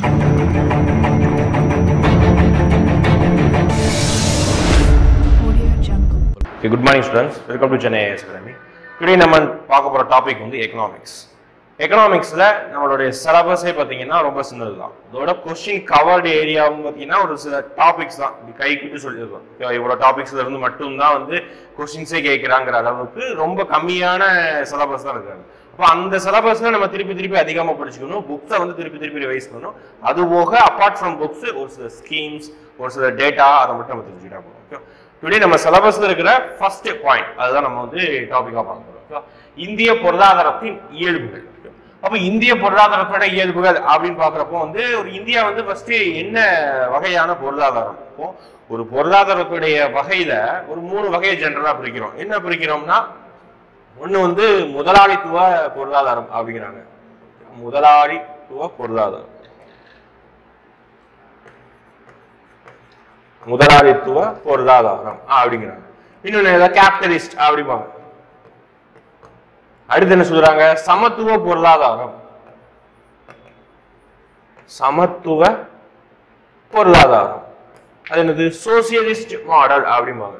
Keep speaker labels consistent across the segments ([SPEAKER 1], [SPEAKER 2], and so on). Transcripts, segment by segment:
[SPEAKER 1] Okay, good morning students. Welcome to Chennai IAS Academy. Today நம்ம பார்க்க போற topic வந்து எகனாமிக்ஸ். எகனாமிக்ஸ்ல நம்மளுடைய சிலபஸே பாத்தீங்கன்னா ரொம்ப சின்னது தான். இதோட क्वेश्चन கவர்ட் ஏரியாவும் பாத்தீங்கன்னா ஒரு சில டாபிக்ஸ் தான். இப்படி கைக்கிட்டு சொல்லிருக்கோம். இவ்வளவு டாபிக்ஸ்ல இருந்து மட்டும் தான் வந்து क्वेश्चंஸே கேக்குறாங்கற அளவுக்கு ரொம்ப கம்மியான சிலபஸ் தான் இருக்கு. அப்ப அந்த சிலபஸ்ல நம்ம திருப்பி அதிகமா படிச்சுக்கணும். புக்ஸை வந்து திருப்பி ரிவைஸ் பண்ணணும். அது போக அபார்ட் ஃப்ரம் புக்ஸ் ஒரு சில ஸ்கீம்ஸ், ஒரு சில டேட்டா அதை மட்டும் நம்ம தெரிஞ்சுக்கிட்டா போதும். ஓகே. டுடே நம்ம சிலபஸ்ல இருக்கிற ஃபர்ஸ்ட் பாயிண்ட் அதுதான் நம்ம வந்து டாபிக்கா பார்க்க போறோம். இந்திய பொருளாதாரத்தின் இயல்புகள். அப்ப இந்திய பொருளாதாரத்தோட இயல்புகள் அப்படின்னு பாக்குறப்போ வந்து ஒரு இந்தியா வந்து ஃபர்ஸ்ட் என்ன வகையான பொருளாதாரம்? இப்போ ஒரு பொருளாதாரத்துடைய வகையில ஒரு 3 வகையை ஜெனரலா பிரிக்கிறோம். என்ன பிரிக்கிறோம்னா ஒண்ணு வந்து முதலாளித்துவ பொருளாதாரம் அப்படிங்கிறாங்க. முதலாளித்துவ பொருளாதாரம், முதலாளித்துவ பொருளாதாரம் அப்படிங்கிறாங்க. இன்னொன்னு கேபிட்டலிஸ்ட் அப்படிம்பாங்க. அடுத்து என்ன சொல்றாங்க? சமத்துவ பொருளாதாரம், சமத்துவ பொருளாதாரம். அது என்னது? சோசியலிஸ்ட் மாடல் அப்படிம்பாங்க.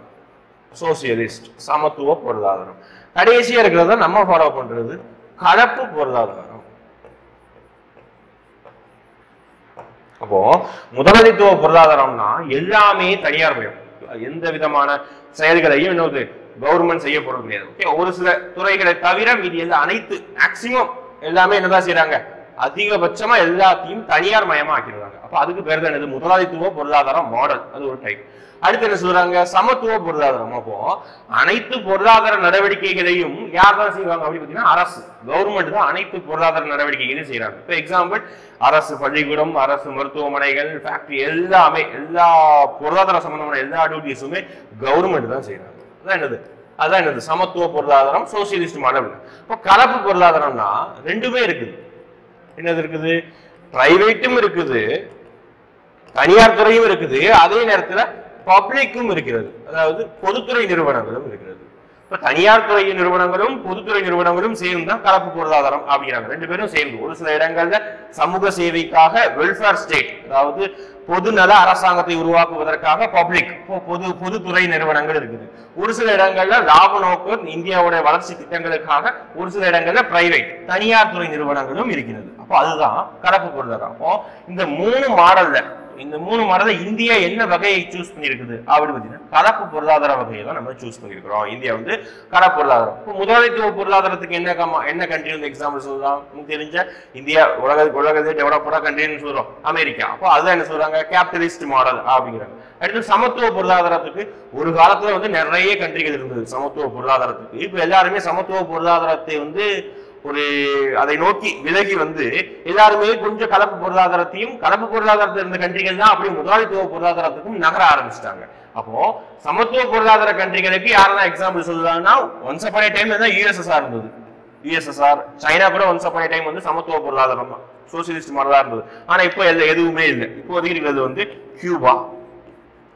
[SPEAKER 1] சோசியலிஸ்ட், சமத்துவ பொருளாதாரம். கடைசியா இருக்கிறத நம்ம ஃபாலோ பண்றது கலப்பு பொருளாதாரம். அப்போ முதலாளித்துவ பொருளாதாரம்னா எல்லாமே தனியார் மயம், எந்த விதமான செயல்களையும் இன்னொரு கவர்மெண்ட் செய்ய போறது கிடையாது. ஓகே, ஒரு சில துறைகளை தவிர மீதி எல்லாம் அனைத்து மேக்சிமம் எல்லாமே என்னதான் செய்யறாங்க? அதிகபட்சமா எல்லாத்தையும் தனியார் மயமா ஆக்கிடுறாங்க. அப்ப அதுக்கு பேர் தான் என்னது? முதலாளித்துவ பொருளாதார மாடல். அது ஒரு டைப். அடுத்து என்ன சொல்றாங்க? சமத்துவ பொருளாதாரம். அப்போ அனைத்து பொருளாதார நடவடிக்கைகளையும் யார் தான் செய்வாங்க அப்படின்னு பாத்தீங்கன்னா அரசு, கவர்மெண்ட் தான் அனைத்து பொருளாதார நடவடிக்கைகளையும் செய்யறாங்க. இப்போ எக்ஸாம்பிள் அரசு பள்ளிக்கூடம், அரசு மருத்துவமனைகள், ஃபேக்டரி எல்லாமே, எல்லா பொருளாதார சம்பந்தமான எல்லா டியூட்டிஸுமே கவர்மெண்ட் தான் செய்யறாங்க. அதான் என்னது? அதான் என்னது? சமத்துவ பொருளாதாரம், சோசியலிஸ்ட் மாடல். இப்போ கலப்பு பொருளாதாரம்னா ரெண்டுமே இருக்குது. என்னது இருக்குது? பிரைவேட்டும் இருக்குது, தனியார் துறையும் இருக்குது, அதே நேரத்துல பப்ளிக்கும் இருக்கிறது, அதாவது பொதுத்துறை நிறுவனங்களும் இருக்கிறது. இப்ப தனியார் துறை நிறுவனங்களும் பொதுத்துறை நிறுவனங்களும் சேர்ந்து தான் கலப்பு பொருளாதாரம் அப்படிங்கிறாங்க. ரெண்டு பேரும் சேர்ந்து ஒரு சில இடங்கள்ல சமூக சேவைக்காக வெல்ஃபேர் ஸ்டேட், அதாவது பொதுநல அரசாங்கத்தை உருவாக்குவதற்காக பப்ளிக், பொதுத்துறை நிறுவனங்கள் இருக்குது. ஒரு சில இடங்கள்ல லாப நோக்கு இந்தியாவுடைய வளர்ச்சி திட்டங்களுக்காக ஒரு சில இடங்கள்ல பிரைவேட், தனியார் துறை நிறுவனங்களும் இருக்கிறது. அப்போ அதுதான் கலப்பு பொருளாதாரம். அப்போ இந்த 3 மாடல்ல இந்தியா என்ன வகையை சூஸ் பண்ணிருக்குது அப்படின்னு பாத்தீங்கன்னா கலப்பு பொருளாதார வகையை தான் நம்ம சூஸ் பண்ணிருக்கிறோம். இந்தியா வந்து கலப்பு பொருளாதாரம். இப்போ முதலாளித்துவ பொருளாதாரத்துக்கு என்ன கண்ட்ரி வந்து எக்ஸாம்பிள் சொல்லலாம்? நமக்கு தெரிஞ்ச இந்தியா உலகத்தை டெவலப்டா கண்ட்ரின்னு சொல்றோம், அமெரிக்கா. அப்போ அதுதான் என்ன சொல்றாங்க? கேபிட்டலிஸ்ட் மாடல் அப்படிங்கிறாங்க. அடுத்து சமத்துவ பொருளாதாரத்துக்கு ஒரு காலத்துல வந்து நிறைய கண்ட்ரிகள் இருந்தது சமத்துவ பொருளாதாரத்துக்கு. இப்ப எல்லாருமே சமத்துவ பொருளாதாரத்தை வந்து அதை நோக்கி விலகி வந்து எல்லாருமே கொஞ்சம் கலப்பு பொருளாதாரத்தில் இருந்த கண்ட்ரிகள் தான் அப்படியே முதலாளித்துவ பொருளாதாரத்துக்கும் நகர ஆரம்பிச்சிட்டாங்க. அப்போ சமத்துவ பொருளாதார கண்ட்ரிகளுக்கு யாரெல்லாம் எக்ஸாம்பிள் சொல்லலாம்னா ஒன்ஸ் அப்பான் ஏ டைம் தான் யுஎஸ்எஸ்ஆர் இருந்தது. யுஎஸ்எஸ்ஆர், சைனா கூட ஒன்ஸ் அப்பான் ஏ டைம் வந்து சமத்துவ பொருளாதாரம் தான், சோசியலிஸ்ட் மாடலா இருந்தது. ஆனா இப்போ எதுவுமே இல்லை. இப்போ இருக்கிறது வந்து கியூபா,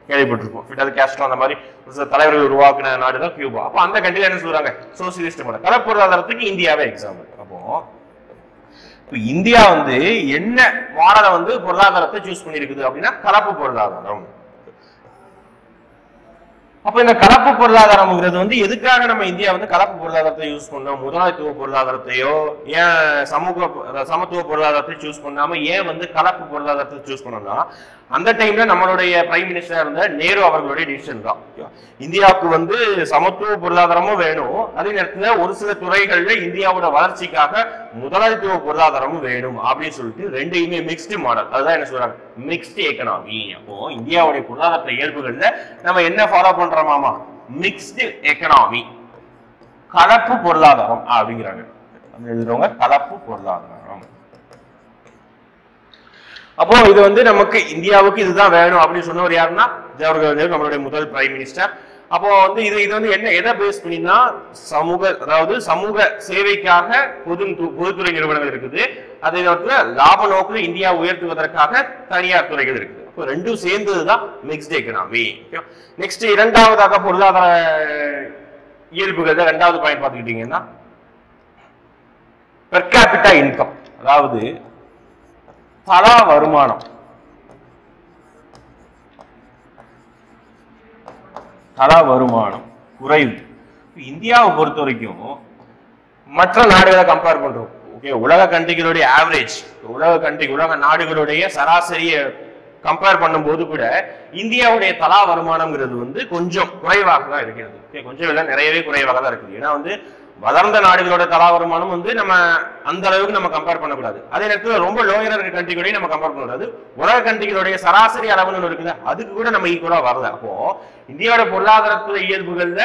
[SPEAKER 1] கேள்விப்பட்டிருப்போம். ஃபிடல் காஸ்ட்ரோ அந்த மாதிரி தலைவர்கள் உருவாக்கின நாடு தான் கியூபா. அப்போ அந்த கண்ட்ரில என்ன சொல்றாங்க? Socialist model. கலப்பு பொருளாதாரத்துக்கு இந்தியாவே எக்ஸாம்பிள். அப்போ இந்தியா வந்து என்ன மாடலை வந்து பொருளாதாரத்தை சூஸ் பண்ணிருக்குது அப்படின்னா கலப்பு பொருளாதாரம். அப்ப இந்த கலப்பு பொருளாதாரம்ங்கிறது வந்து எதுக்காக நம்ம இந்தியா வந்து கலப்பு பொருளாதாரத்தை யூஸ் பண்ணோம்? முதலாளித்துவ பொருளாதாரத்தையோ ஏன் சமத்துவ பொருளாதாரத்தை சூஸ் பண்ணாம ஏன் வந்து கலப்பு பொருளாதாரத்தை சூஸ் பண்ணோம்னா அந்த டைம்ல நம்மளுடைய பிரைம் மினிஸ்டர் இருந்த நேரு அவர்களுடைய டிசிஷன் தான். இந்தியாவுக்கு வந்து சமத்துவ பொருளாதாரமும் வேணும், அதே நேரத்துல ஒரு சில துறைகள்ல இந்தியாவோட வளர்ச்சிக்காக முதலாளித்துவ பொருளாதாரமும் வேணும் அப்படின்னு சொல்லிட்டு ரெண்டையுமே மிக்ஸ்டு மாடல், அதுதான் என்ன சொல்றாங்க? Mixed economy. அப்போ இந்தியாவுடைய பொருளாதார இயல்புகள்ல நம்ம என்ன ஃபாலோ பண்றோமாமா? மிக்ஸ்டு எக்கனாமி, கலப்பு பொருளாதாரம் அப்படிங்கிறாங்க. எழுதுறவங்க கலப்பு பொருளாதாரம். அப்போ இது வந்து நமக்கு இந்தியாவுக்கு இதுதான் வேணும் அப்படின்னு சொன்னவர் யாருன்னா ஜவஹர்லால் நேரு, நம்மளுடைய முதல் பிரைம் மினிஸ்டர். அப்போ வந்து இது வந்து என்ன எதை பேஸ் பண்ணினா சமூக சேவைக்காக பொதுத்துறை நிறுவனங்கள் இருக்குது, அதே நேரத்துல லாப நோக்கில் இந்தியா உயர்த்துவதற்காக தனியார் துறைகள் இருக்குது. அப்போ ரெண்டும் சேர்ந்ததுதான் மிக்ஸ்டு எக்கனாமி. நெக்ஸ்ட் இரண்டாவதாக பொருளாதார இயல்புகள் இரண்டாவது பாயிண்ட் பார்த்துக்கிட்டீங்கன்னா பெர் கேபிட்டா இன்கம், அதாவது தலா வருமானம் குறைவு. இந்தியாவை பொறுத்த வரைக்கும் மற்ற நாடுகளை கம்பேர் பண்றோம். ஓகே, உலக கண்ட்ரிகளுடைய ஆவரேஜ், உலக நாடுகளுடைய சராசரியை கம்பேர் பண்ணும்போது கூட இந்தியாவுடைய தலா வருமானம்ங்கிறது வந்து கொஞ்சம் குறைவாக தான் இருக்கிறது. ஓகே, கொஞ்சம் இல்லை, நிறையவே குறைவாக தான் இருக்குது. ஏன்னா வந்து வளர்ந்த நாடுகளோட தலா வருமானம் வந்து நம்ம அந்த அளவுக்கு நம்ம கம்பேர் பண்ணக்கூடாது. அதே நேரத்தில் ரொம்ப லோயரா இருக்க கண்ட்ரிகளையும் நம்ம கம்பேர் பண்ணக்கூடாது. உலக கண்ட்ரிகளுடைய சராசரி அளவுன்னு இருக்குது, அதுக்கு கூட நம்ம ஈக்குவலா வரல. அப்போ இந்தியாவோட பொருளாதாரத்துல இயல்புகள்ல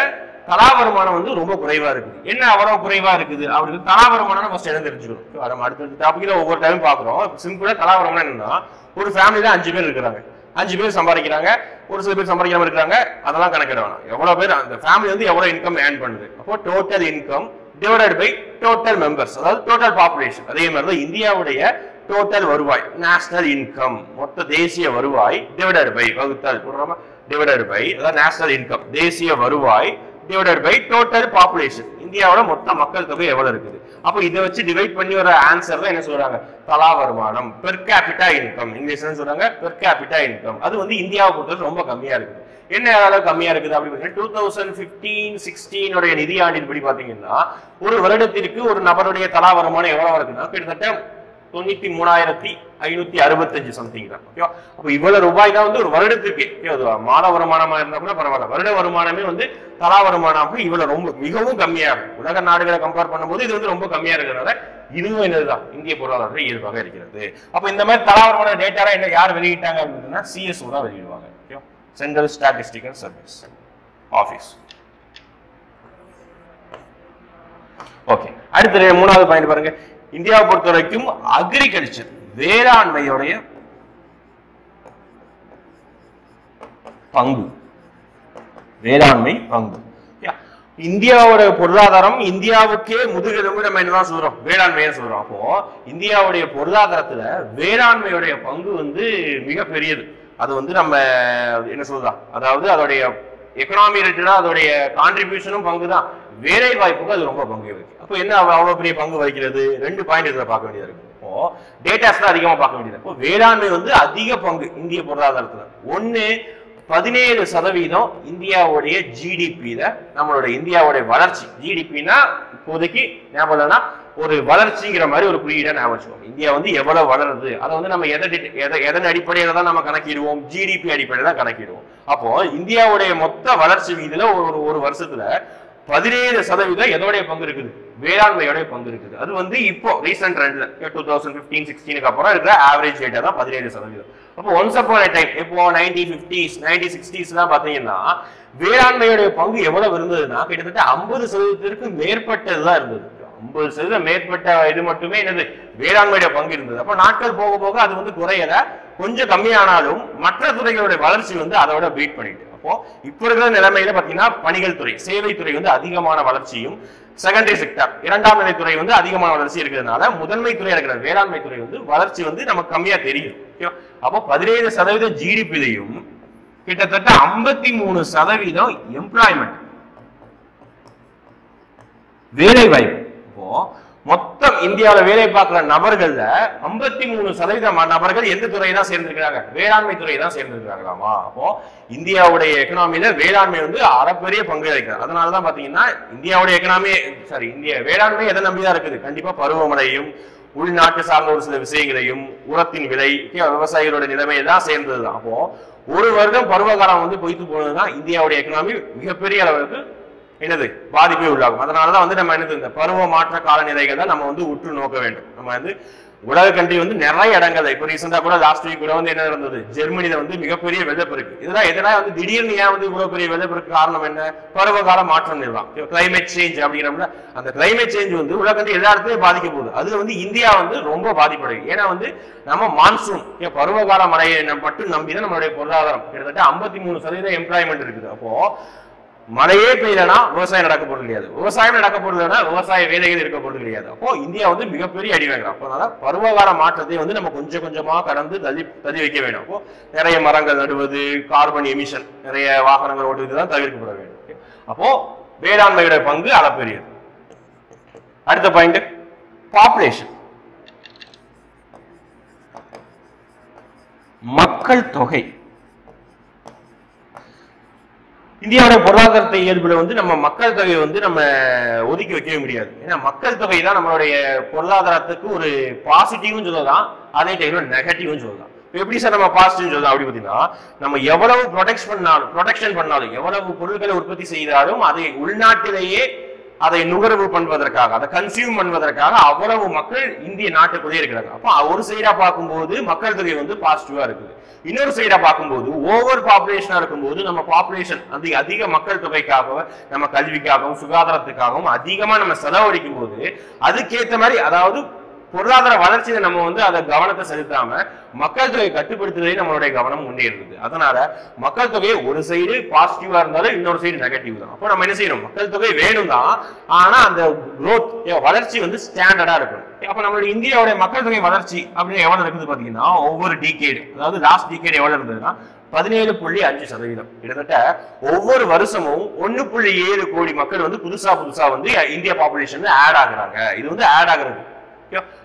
[SPEAKER 1] தலா வருமானம் வந்து ரொம்ப குறைவா இருக்குது. என்ன அவ்வளவு குறைவா இருக்குது அப்படின்னு தலா வருமானம் ஃபர்ஸ்ட் என்ன தெரிஞ்சுக்கணும். நம்ம அடுத்த டாபிக்ல ஒவ்வொரு டைம் பாக்குறோம். சிம்பிளா தலா வருமானம் என்னன்னா, ஒரு ஃபேமிலில 5 பேர் இருக்கிறாங்க, 5 பேர் சம்பாதிக்கிறாங்க, ஒரு சில பேர் சம்பாதிக்காம இருக்காங்க, அதெல்லாம் கணக்கிட வேணாம். எவ்வளவு பேர் அந்த ஃபேமிலி வந்து எவ்வளவு இன்கம் ஏர்ன் பண்ணுது, அப்போ total income divided by total members, அதாவது டோட்டல் பாப்புலேஷன். அதே மாதிரி தான் இந்தியாவுடைய டோட்டல் வருவாய், நேஷனல் இன்கம், மொத்த தேசிய வருவாய் டிவைடட் பை வகுத்தல் டிவைடட் பை, அதாவது நேஷனல் இன்கம் தேசிய வருவாய் டிவைடட் பை டோட்டல் பாப்புலேஷன், இந்தியாவோட மொத்த மக்கள் தொகை எவ்வளவு இருக்குது. அப்போ இதை வச்சு டிவைட் பண்ணி வர ஆன்சர் தான் என்ன சொல்றாங்க, தலா வருமானம், பெர் கேபிட்டா இன்கம். இங்கிலீஷ்ல சொல்றாங்க பெர் கேபிட்டா இன்கம். அது வந்து இந்தியாவை பொறுத்தவரை ரொம்ப கம்மியா இருக்குது. என்ன அளவு கம்மியா இருக்குது அப்படின்னு 2015-16 உடைய நிதி ஆண்டின்படி பாத்தீங்கன்னா ஒரு வருடத்திற்கு ஒரு நபருடைய தலா வருமானம் எவ்வளவு இருக்குன்னா கிட்டத்தட்ட 93,565 சம்திங் தான். ஓகேவா? அப்ப இவ்வளவு ரூபாய் தான் வந்து ஒரு வருடத்துக்கு, மாத வருமானமா இருந்தா கூட பரவாயில்ல, வருட வருமானமே வந்து தலா வருமானம் இவ்வளவு ரொம்ப மிகவும் கம்மியா இருக்கும். உலக நாடுகளை கம்பேர் பண்ணும்போது இது வந்து ரொம்ப கம்மியா இருக்கிறதுனால இதுவும் என்னதுதான் இந்திய பொருளாதார இயல்பாக இருக்கிறது. அப்ப இந்த மாதிரி தலா வருமான டேட்டா என்ன யார் வெளியிட்டாங்க அப்படின்னா சிஎஸ்ஓ தான் வெளியிடுவாங்க. Central statistical service office. Okay, அடுத்த மூணாவது பாயிண்ட் பாருங்க. இந்தியாவை பொறுத்த வரைக்கும் அக்ரிகல்ச்சர், வேளாண்மையுடைய பங்கு, வேளாண்மை பங்கு. இந்தியாவோட பொருளாதாரம் இந்தியாவுக்கே முதுகெலும்பு நம்ம என்னதான் சொல்றோம், வேளாண்மையை சொல்றோம். அப்போ இந்தியாவுடைய பொருளாதாரத்துல வேளாண்மையுடைய பங்கு வந்து மிக பெரியது. அது வந்து நம்ம என்ன சொல்றோம், அதாவது அதோடைய எக்கனாமி ரிலேட்டடா அதோடைய கான்ட்ரிபியூஷனும் பங்கு தான், வேலை வாய்ப்புக்கு அது ரொம்ப பங்கு இருக்கு. அப்போ என்ன அவ்வளவு பெரிய பங்கு வகிக்கிறது, 2 பாயிண்ட் இதுல பார்க்க வேண்டியது இருக்கு. இப்போ டேட்டாஸ் தான் அதிகமா பார்க்க வேண்டியது. இப்போ வேளாண்மை வந்து அதிக பங்கு இந்திய பொருளாதாரத்துல. 17% இந்தியாவுடைய ஜிடிபியில, நம்மளுடைய இந்தியாவுடைய வளர்ச்சி, ஜிடிபினா இப்போதைக்கு ஞாபகம்னா ஒரு வளர்ச்சிங்கிற மாதிரி ஒரு குறியீடா ஞாபகம் வச்சுக்கோங்க. இந்தியா வந்து எவ்வளவு வளருது அதை வந்து நம்ம எதன் அடிப்படையில தான் நம்ம கணக்கிடுவோம், ஜிடிபி அடிப்படையில தான் கணக்கிடுவோம். அப்போ இந்தியாவுடைய மொத்த வளர்ச்சி வீதுல ஒரு வருஷத்துல 17% எதோடைய பங்கு இருக்குது, வேளாண்மையோடைய பங்கு இருக்குது. அது வந்து இப்போ ரீசெண்ட் ட்ரெண்ட்ல 2015-16 அப்புறம் இருக்கிற ஆவரேஜ் டேட்டா தான் 17%. அப்போ ஒன்ஸ் அப்பான் எ டைம் இப்போ 1950s 1960s தான் பாத்தீங்கன்னா வேளாண்மையோடைய பங்கு எவ்வளவு இருந்ததுன்னா கிட்டத்தட்ட 50% மேற்பட்டதுதான் இருந்தது. 50% மேற்பட்ட இது மட்டுமே என்னது வேளாண்மையோட பங்கு இருந்தது. அப்ப நாட்கள் போக போக அது வந்து குறையல, கொஞ்சம் கம்மியானாலும் மற்ற துறைகளுடைய வளர்ச்சி வந்து அதோட பீட் பண்ணிட்டு. அப்போ இப்ப இருக்கிற நிலைமையில பாத்தீங்கன்னா பணிகள் துறை, சேவை துறை வந்து அதிகமான வளர்ச்சியும், செகண்டரி செக்டர் இரண்டாம் நிலை துறை வந்து அதிகமான வளர்ச்சி இருக்கிறதுனால முதன்மை துறை இருக்கிற வேளாண்மை துறை வந்து வளர்ச்சி வந்து நமக்கு கம்மியா தெரியும். அப்போ 17% ஜிடிபிலையும் கிட்டத்தட்ட 53% எம்ப்ளாய்மெண்ட், வேலை வாய்ப்பு. இப்போ மொத்தம் இந்தியாவில் வேலை பார்க்கிற நபர்கள்ல 53% நபர்கள் எந்த துறை தான் சேர்ந்திருக்கிறாங்க, வேளாண்மை துறை தான் சேர்ந்திருக்கிறாங்களாமா. அப்போ இந்தியாவுடைய எக்கனாமியில வேளாண்மை வந்து அறப்பெரிய பங்கு வகிக்கிறது. அதனாலதான் பாத்தீங்கன்னா இந்தியாவுடைய எக்கனாமி இந்திய வேளாண்மை எதை நம்பிதான் இருக்குது, கண்டிப்பா பருவமழையும் உள்நாட்டு சார்ந்த ஒரு சில விஷயங்களையும் உரத்தின் விலை விவசாயிகளோட நிலைமையை தான் சேர்ந்ததுதான். அப்போ ஒரு வருடம் பருவகாலம் வந்து பொய்த்து போனதுதான் இந்தியாவுடைய எக்கனாமி மிகப்பெரிய அளவுக்கு என்னது பாதிப்பை உள்ளாகும். அதனாலதான் வந்து நம்ம என்னது இந்த பருவ மாற்ற காலநிலைகள் தான் நம்ம வந்து உற்று நோக்க வேண்டும். நம்ம வந்து உலக கண்ட்ரி வந்து நிறைய இடங்கள், இப்போ ரீசெண்டா கூட லாஸ்ட் வீக் கூட வந்து என்ன நடந்தது, ஜெர்மனியில வந்து மிகப்பெரிய வெள்ளப்பெருக்கு. இதெல்லாம் எதனா வந்து திடீர்னு ஏன் வந்து இவ்வளவு பெரிய வெள்ளப்பெருக்கு காரணம் என்ன, பருவகால மாற்றம் தான், கிளைமேட் சேஞ்ச் அப்படிங்கிற அந்த கிளைமேட் சேஞ்ச் வந்து உலக கண்ட்ரி எல்லா இடத்துலயும் பாதிக்க போகுது. அதுல வந்து இந்தியா வந்து ரொம்ப பாதிப்படையும். ஏன்னா வந்து நம்ம மான்சூன் பருவகால மழையை மட்டும் நம்பிதான் நம்மளுடைய பொருளாதாரம் கிட்டத்தட்ட 53% எம்ப்ளாய்மெண்ட் இருக்குது. அப்போ மழையே பெய்யலனா விவசாயம் நடக்க போறது கிடையாது, விவசாயம் நடக்க போறதுனா விவசாய வேலைகள் இருக்க போறது கிடையாது. அப்போ இந்தியா வந்து மிகப்பெரிய அடி வாங்குறோம். அதனால பருவகால மாற்றத்தை வந்து நம்ம கொஞ்சம் கொஞ்சமா கடந்து தள்ளி வைக்க வேண்டும். அப்போ நிறைய மரங்கள் நடுவது, கார்பன் எமிஷன், நிறைய வாகனங்கள் ஓட்டுவதுதான் தவிர்க்கப்பட வேண்டும். அப்போ வேளாண்மையோட பங்கு அளப்பெரியது. அடுத்த பாயிண்ட் பாப்புலேஷன். மக்கள் தொகை. இந்தியாவோட பொருளாதாரத்தை இயல்புல வந்து நம்ம மக்கள் தொகையை வந்து நம்ம ஒதுக்கி வைக்கவே முடியாது. ஏன்னா மக்கள் தொகை தான் நம்மளுடைய பொருளாதாரத்துக்கு ஒரு பாசிட்டிவ்னு சொல்லலாம், அதே டைம்ல நெகட்டிவ்னு சொல்லலாம். எப்படி சார் நம்ம பாசிட்டிவ் சொல்லலாம் அப்படி பார்த்தீங்கன்னா, நம்ம எவ்வளவு ப்ரொடெக்ஷன் பண்ணாலும் எவ்வளவு பொருட்களை உற்பத்தி செய்தாலும் அதை உள்நாட்டிலேயே அதை நுகர்வு பண்ணுவதற்காக, அதை கன்சியூம் பண்ணுவதற்காக அவ்வளவு மக்கள் இந்திய நாட்டுக்குள்ளே இருக்கிறாங்க. அப்ப ஒரு சைடா பார்க்கும்போது மக்கள் தொகை வந்து பாசிட்டிவா இருக்குது. இன்னொரு சைடா பார்க்கும்போது ஓவர் பாப்புலேஷனா இருக்கும்போது நம்ம பாப்புலேஷன் அதிக மக்கள் தொகைக்காகவும் நம்ம கல்விக்காகவும் சுகாதாரத்துக்காகவும் அதிகமா நம்ம செலவழிக்கும் போது அதுக்கேற்ற மாதிரி, அதாவது பொருளாதார வளர்ச்சியில நம்ம வந்து அதை கவனத்தை செலுத்தாம மக்கள் தொகை கட்டுப்படுத்துவதே நம்மளுடைய கவனம் முன்னேறுது. அதனால மக்கள் தொகை ஒரு சைடு பாசிட்டிவா இருந்தாலும் இன்னொரு சைடு நெகட்டிவ் தான். அப்போ நம்ம என்ன செய்யணும், மக்கள் தொகை வேணும் தான், ஆனா அந்த growth வளர்ச்சி வந்து ஸ்டாண்டர்டா இருக்கணும். அப்ப நம்மளுடைய இந்தியாவுடைய மக்கள் தொகை வளர்ச்சி அப்படின்னு எவ்வளவு இருக்குது பாத்தீங்கன்னா, ஒவ்வொரு டிகேடு, அதாவது லாஸ்ட் டிகேடு எவ்வளவு இருந்ததுன்னா 17.5%. கிட்டத்தட்ட ஒவ்வொரு வருஷமும் 1.7 கோடி மக்கள் வந்து புதுசா வந்து இந்தியா பாப்புலேஷன் ஆட் ஆகுறாங்க. இது வந்து ஆட் ஆகுறது.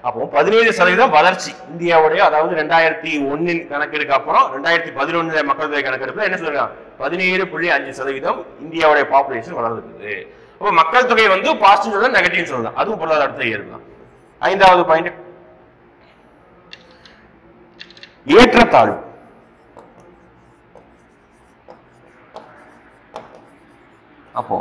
[SPEAKER 1] அப்போ 17% வளர்ச்சி இந்தியாவுடைய, அதாவது 2001 கணக்கெடுக்கு அப்புறம் 2011 மக்கள் தொகை கணக்கெடுப்புல என்ன சொல்றாங்க, 17.5% இந்தியாவுடைய பாப்புலேஷன் வளர்ந்துருக்குது. அப்போ மக்கள் தொகை வந்து பாசிட்டிவ் சொல்லலாம், நெகட்டிவ் சொல்லலாம், அதுவும் பொருளாதாரத்தை ஏற்படலாம். 5வது பாயிண்ட், ஏற்றத்தாழ்வு. அப்போ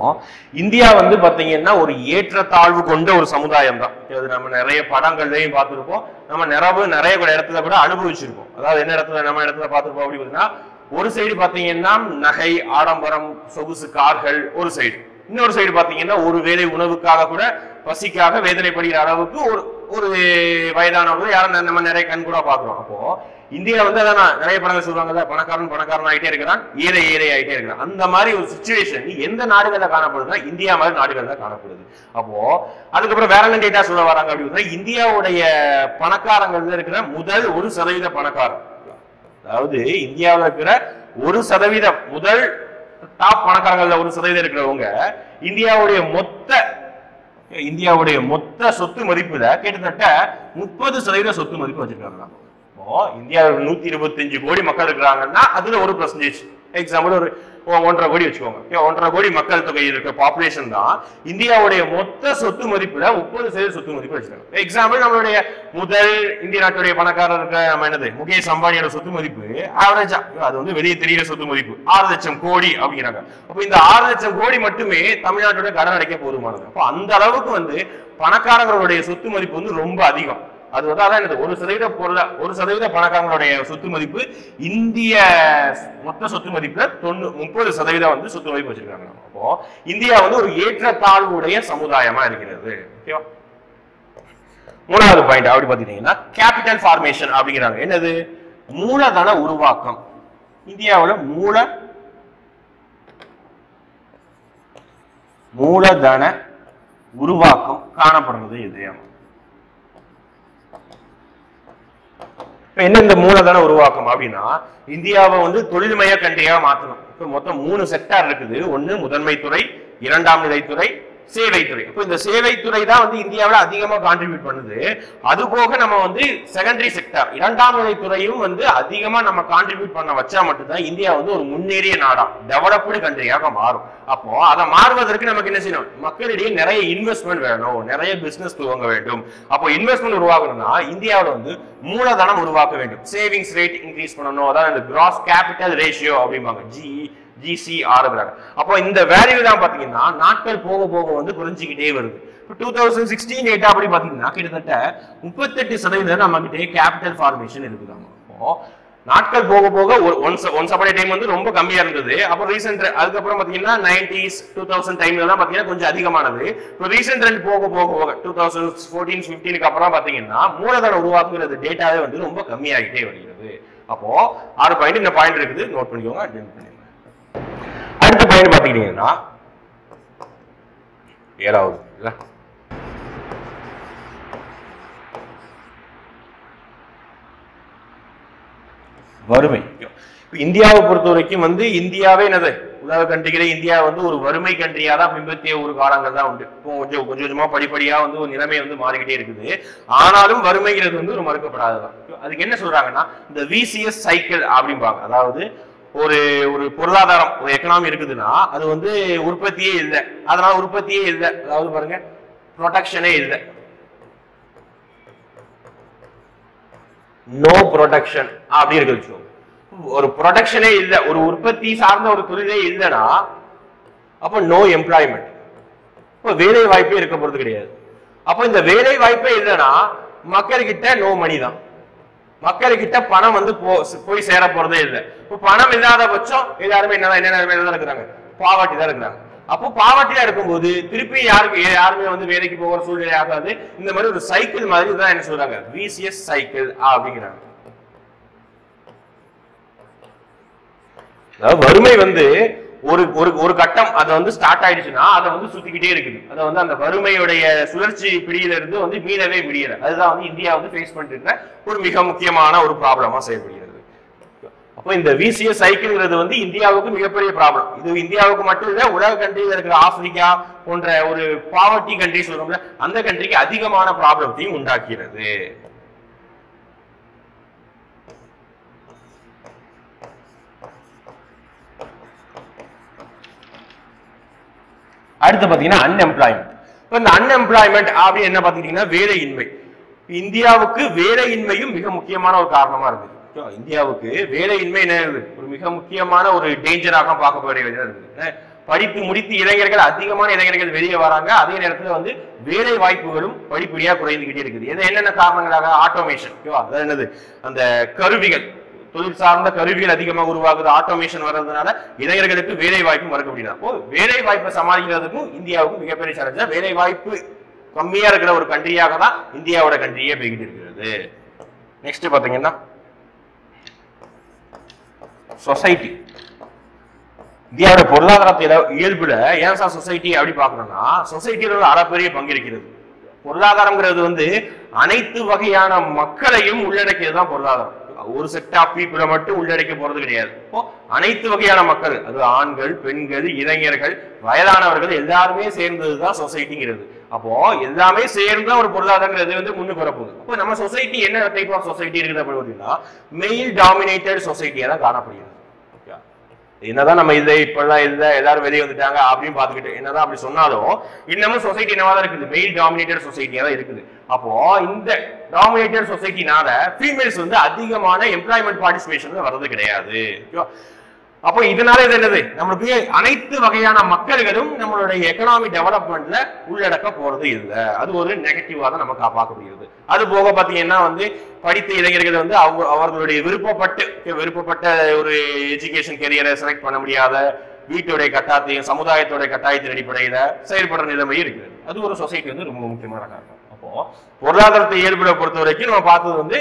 [SPEAKER 1] இந்தியா வந்து பாத்தீங்கன்னா ஒரு ஏற்றத்தாழ்வு கொண்ட ஒரு சமுதாயம் தான். அது நம்ம நிறைய படங்கள்லையும் பார்த்திருப்போம், நம்ம நிறைய இடத்துல கூட அனுபவிச்சிருப்போம். அதாவது என்ன இடத்துல பார்த்திருப்போம் அப்படி பார்த்தீங்கன்னா, ஒரு சைடு பாத்தீங்கன்னா நகை, ஆடம்பரம், சொகுசு கார்கள் ஒரு சைடு, இன்னொரு சைடு பாத்தீங்கன்னா ஒரு வேளை உணவுக்காக கூட பசிக்காக வேதனைப்படுகிற அளவுக்கு ஒரு வயதானவர்கள் யாரும் நம்ம நிறைய கண் கூட பாக்குறோம். அப்போ இந்தியா வந்து அதான் நிறைய படங்கள் சொல்றாங்கல்ல, பணக்காரன் ஆகிட்டே இருக்கிறான், ஏழை ஆகிட்டே இருக்கிறான். அந்த மாதிரி ஒரு சிச்சுவேஷன் எந்த நாடுகள்ல காணப்படுதுன்னா இந்தியா மாதிரி நாடுகள்ல காணப்படுது. அப்போ அதுக்கப்புறம் வேற என்ன டேட்டா சொல்ல வராங்க அப்படின்னா, இந்தியாவுடைய பணக்காரங்கள்ல இருக்கிற முதல் 1% பணக்காரர், அதாவது இந்தியாவில் இருக்கிற 1% முதல் டாப் பணக்காரங்கள்ல 1% இருக்கிறவங்க இந்தியாவுடைய மொத்த சொத்து மதிப்புல கிட்டத்தட்ட 30% சொத்து மதிப்பு வச்சிருக்காங்க. இந்தியாவில் 125 கோடி மக்கள் இருக்கிறாங்கன்னா அதுல 1%, எக்ஸாம்பிள் ஒரு 1.5 கோடி வச்சுக்கோங்க. 1.5 கோடி மக்கள் தொகை இருக்க பாப்புலேஷன் தான் இந்தியாவுடைய மொத்த சொத்து மதிப்புல 30% சொத்து மதிப்பு வச்சிருக்காங்க. எக்ஸாம்பிள் நம்மளுடைய முதல் இந்திய நாட்டுடைய பணக்காரர் இருக்க நம்ம என்னது முகேஷ் அம்பானியோட சொத்து மதிப்பு ஆவரேஜா, அது வந்து வெளியே தெரிகிற சொத்து மதிப்பு 6 லட்சம் கோடி அப்படிங்கிறாங்க. அப்ப இந்த 6 லட்சம் கோடி மட்டுமே தமிழ்நாட்டோட கடன் அடைக்க போதுமானது. அப்போ அந்த அளவுக்கு வந்து பணக்காரங்களுடைய சொத்து மதிப்பு வந்து ரொம்ப அதிகம். அது வந்து அதான் 1% பணக்காரங்களுடைய சொத்து மதிப்பு இந்திய மொத்த சொத்து மதிப்புல 30% வந்து சொத்து மதிப்பு வச்சிருக்காங்க. அப்போ இந்தியா வந்து ஒரு ஏற்றத்தாழ்வுடைய சமுதாயமா இருக்கிறது. ஓகேவா? 3வது பாயிண்ட் அப்படி பாத்தீங்கன்னா கேபிட்டல் ஃபார்மேஷன் அப்படிங்கிறாங்க. என்னது? மூலதன உருவாக்கம். இந்தியாவில் மூலதன உருவாக்கம் காணப்படுறது இது. என்ன இந்த மூலதன உருவாக்கம் அப்படின்னா, இந்தியாவை வந்து தொழில்மய கண்ட்ரியா மாற்றணும். இப்ப மொத்தம் 3 செக்டார் இருக்குது. ஒன்னு முதன்மை துறை, 2ஆம் நிலைத்துறை, சேவைத்துறை. இப்போ இந்த சேவைத்துறை தான் வந்து இந்தியாவில் அதிகமா கான்ட்ரிபியூட் பண்ணுது. அது போக நம்ம வந்து செகண்டரி செக்டார் 2ஆம் நிலைத்துறையும் வந்து அதிகமா நம்ம கான்ட்ரிபியூட் பண்ண வச்சா மட்டும்தான் இந்தியா வந்து ஒரு முன்னேறிய நாடா, டெவலப்டு கண்ட்ரியாக மாறும். அப்போ அதை மாறுவதற்கு நமக்கு என்ன செய்யணும்? மக்களிடையே நிறைய இன்வெஸ்ட்மெண்ட் வேணும், நிறைய பிசினஸ் துவங்க வேண்டும். அப்போ இன்வெஸ்ட்மெண்ட் உருவாக்கணும்னா இந்தியாவில் வந்து மூலதனம் உருவாக்க வேண்டும். சேவிங்ஸ் ரேட் இன்க்ரீஸ் பண்ணணும், அதாவது கிராஸ் கேபிட்டல் ரேஷியோ அப்படிம்பாங்க, GCR. அப்போ இந்த வேல்யூ தான் பாத்தீங்கன்னா நாட்கள் போக போக வந்து குறைஞ்சிக்கிட்டே வருது. 2016 டேட்டா அப்படி பாத்தீங்கன்னா கிட்டத்தட்ட 38% நம்ம கிட்டே கேபிட்டல் ஃபார்மேஷன் இருக்குதாங்க. அப்போ நாட்கள் போக போக ஒன்ஸ் அப்பான் டைம் வந்து ரொம்ப கம்மியா இருந்தது. அப்புறம் ரீசெண்ட் அதுக்கப்புறம் பாத்தீங்கன்னா 90s 2000 டைம்ல தான் பாத்தீங்கன்னா கொஞ்சம் அதிகமானது. இப்போ ரீசெண்ட் ட்ரெண்ட் போக 2014-15க்கு அப்புறம் பாத்தீங்கன்னா மூலதன உருவாக்குறது டேட்டாவே வந்து ரொம்ப கம்மியாகிட்டே வருகிறது. அப்போ 6 பாயிண்ட் இந்த பாயிண்ட் இருக்குது, நோட் பண்ணிக்கோங்க. அடுத்த பாயிண்ட் பாத்தீங்கன்னா 7வது வறுமை. இந்தியாவை பொறுத்த வரைக்கும் வந்து இந்தியாவே என்னது உலக கண்ட்ரிகளே இந்தியா வந்து ஒரு வறுமை கண்ட்ரியா தான் பின்பற்றிய ஒரு காலங்கள் தான் உண்டு. கொஞ்சம் கொஞ்சமா படிப்படியா வந்து ஒரு நிலைமை வந்து மாறிக்கிட்டே இருக்குது. ஆனாலும் வறுமைங்கிறது வந்து ஒரு மறுக்கப்படாததான். அதுக்கு என்ன சொல்றாங்கன்னா இந்த விசிஎஸ் சைக்கிள் அப்படிம்பாங்க. அதாவது ஒரு ஒரு பொருளாதாரம் ஒரு எக்கனாமி இருக்குதுன்னா அது வந்து உற்பத்தியே இல்லை, அதனால உற்பத்தியே இல்லை, அதாவது பாருங்க ப்ரொடக்ஷனே இல்லை, நோ ப்ரொடக்ஷன் அப்படி இருக்கு. ஒரு ப்ரொடக்ஷனே இல்லை, ஒரு உற்பத்தி சார்ந்த ஒரு தொழிலே இல்லைன்னா அப்ப நோ எம்ப்ளாய்மெண்ட், இப்போ வேலை வாய்ப்பே இருக்க போறது கிடையாது. அப்போ இந்த வேலை வாய்ப்பே இல்லைன்னா மக்கள்கிட்ட நோ மணி தான், மக்கள்கிட்ட பணம் வந்து போய் சேர போறதே இல்லை. இப்போ பணம் இல்லாத பட்சம் எல்லாருமே என்ன இருக்கிறாங்க, பாவர்ட்டி தான் இருக்கிறாங்க. அப்போ பாவர்ட்டியா இருக்கும்போது திருப்பி யாருமே வந்து வேலைக்கு போகிற சூழ்நிலை ஆகாது. இந்த மாதிரி ஒரு சைக்கிள் மாதிரி தான் என்ன சொல்றாங்க விசிஎஸ் சைக்கிள் அப்படிங்கிறாங்க. அதாவது வறுமை வந்து ஒரு ஒரு ஒரு கட்டம் அதை வந்து ஸ்டார்ட் ஆயிடுச்சுன்னா அதை வந்து சுத்திக்கிட்டே இருக்குது. அதை வந்து அந்த வறுமையுடைய சுழற்சி பிடியில இருந்து வந்து மீளவே முடியல. அதுதான் வந்து இந்தியா வந்து ஃபேஸ் பண்ணிட்டு இருக்கிற ஒரு மிக முக்கியமான ஒரு ப்ராப்ளமா செயல்படுகிறது. அப்போ இந்த விசிஎஸ் சைக்கிள்ங்கிறது வந்து இந்தியாவுக்கு மிகப்பெரிய ப்ராப்ளம். இது இந்தியாவுக்கு மட்டும் இல்ல, உலக கண்ட்ரியில் இருக்கிற ஆப்பிரிக்கா போன்ற ஒரு பாவர்ட்டி கண்ட்ரி சொல்றோம்ல, அந்த கண்ட்ரிக்கு அதிகமான ப்ராப்ளத்தையும் உண்டாக்கிறது. அடுத்து பாத்தீங்கன்னா அன்எம்ப்ளாய்மெண்ட். இப்ப இந்த அன்எம்ப்ளாய்மெண்ட் அப்படின்னு என்ன பாத்தீங்கன்னா வேலையின்மை. இந்தியாவுக்கு வேலையின்மையும் மிக முக்கியமான ஒரு காரணமா இருக்குது. இந்தியாவுக்கு வேலையின்மை என்ன ஒரு மிக முக்கியமான ஒரு டேஞ்சராக பார்க்கக்கூடிய இருக்குது. படிப்பு முடித்து இளைஞர்கள் அதிகமான இளைஞர்கள் வெளியே வராங்க, அதே நேரத்துல வந்து வேலை வாய்ப்புகளும் படிப்படியா குறைந்துகிட்டே இருக்குது. என்னென்ன காரணங்களாக ஆட்டோமேஷன், அதாவது என்னது அந்த கருவிகள், தொழில் சார்ந்த கருவிகள் அதிகமாக உருவாகுது, ஆட்டோமேஷன் வர்றதுனால இளைஞர்களுக்கு வேலை வாய்ப்பு மறுக்க முடியாது. அப்போ வேலை வாய்ப்பை சமாளிக்கிறதுக்கும் இந்தியாவுக்கும் மிகப்பெரிய சேலஞ்சா வேலை வாய்ப்பு கம்மியா இருக்கிற ஒரு கண்ட்ரியாக தான் இந்தியாவோட கண்ட்ரியே போய்கிட்டு இருக்கிறது. நெக்ஸ்ட் பாத்தீங்கன்னா சொசைட்டி. இந்தியாவோட பொருளாதாரத்தில இயல்புல ஏன் சார் சொசைட்டி அப்படி பாக்கணும்னா சொசைட்டியில ஒரு அளப்பெரிய பங்கு இருக்கிறது. பொருளாதாரம்ங்கிறது வந்து அனைத்து வகையான மக்களையும் உள்ளடக்கியது தான் பொருளாதாரம். ஒரு செட் ஆஃப் பீப்புளை மட்டும் உள்ளடக்க போறது கிடையாது. இப்போ அனைத்து வகையான மக்கள், அது ஆண்கள், பெண்கள், இளைஞர்கள், வயதானவர்கள் எல்லாருமே சேர்ந்ததுதான் சொசைட்டிங்கிறது. அப்போ எல்லாமே சேர்ந்த ஒரு பொருளாதாரங்கிறது வந்து முன்னுக்கு வரப்போகுது. அப்போ நம்ம சொசைட்டி என்ன டைப் ஆஃப் சொசைட்டி இருக்குது அப்படின்னா மெயில் டாமினேட்டட் சொசைட்டியா தான் காணப்படுகிறது. என்னதான் நம்ம இல்லை இப்பெல்லாம் இல்லை எல்லாரும் வெளியே வந்துட்டாங்க அப்படின்னு பாத்துக்கிட்டு என்னதான் அப்படி சொன்னாலும் இன்னமும் சொசைட்டி என்னவா இருக்குது, மெயில் டாமினேட்டட் சொசைட்டியா தான் இருக்குது. அப்போ இந்த டாமினேட்டட் சொசைட்டினால ஃபீமேல்ஸ் வந்து அதிகமான எம்ப்ளாய்மெண்ட் பார்ட்டிசிபேஷன் வர்றது கிடையாது. அப்போ இதனால இது என்னது, நம்மளுக்கு அனைத்து வகையான மக்கள்களும் நம்மளுடைய எக்கனாமி டெவலப்மெண்ட்ல உள்ளடக்க போறது இல்லை. அது ஒரு நெகட்டிவா தான் நம்ம பார்க்க முடியுது. அது போக பாத்தீங்கன்னா வந்து படித்த இளைஞர்கள் வந்து அவர்களுடைய விருப்பப்பட்ட ஒரு எஜுகேஷன் கெரியரை செலக்ட் பண்ண முடியாத, வீட்டுடைய கட்டாயத்தையும் சமுதாயத்தோட கட்டாயத்தின் அடிப்படையில செயல்படுற நிலைமை இருக்குது. அது ஒரு சொசைட்டி வந்து ரொம்ப முக்கியமான காரணம். அப்போ பொருளாதாரத்தை இயல்புல பொறுத்த வரைக்கும் நம்ம பார்த்தது வந்து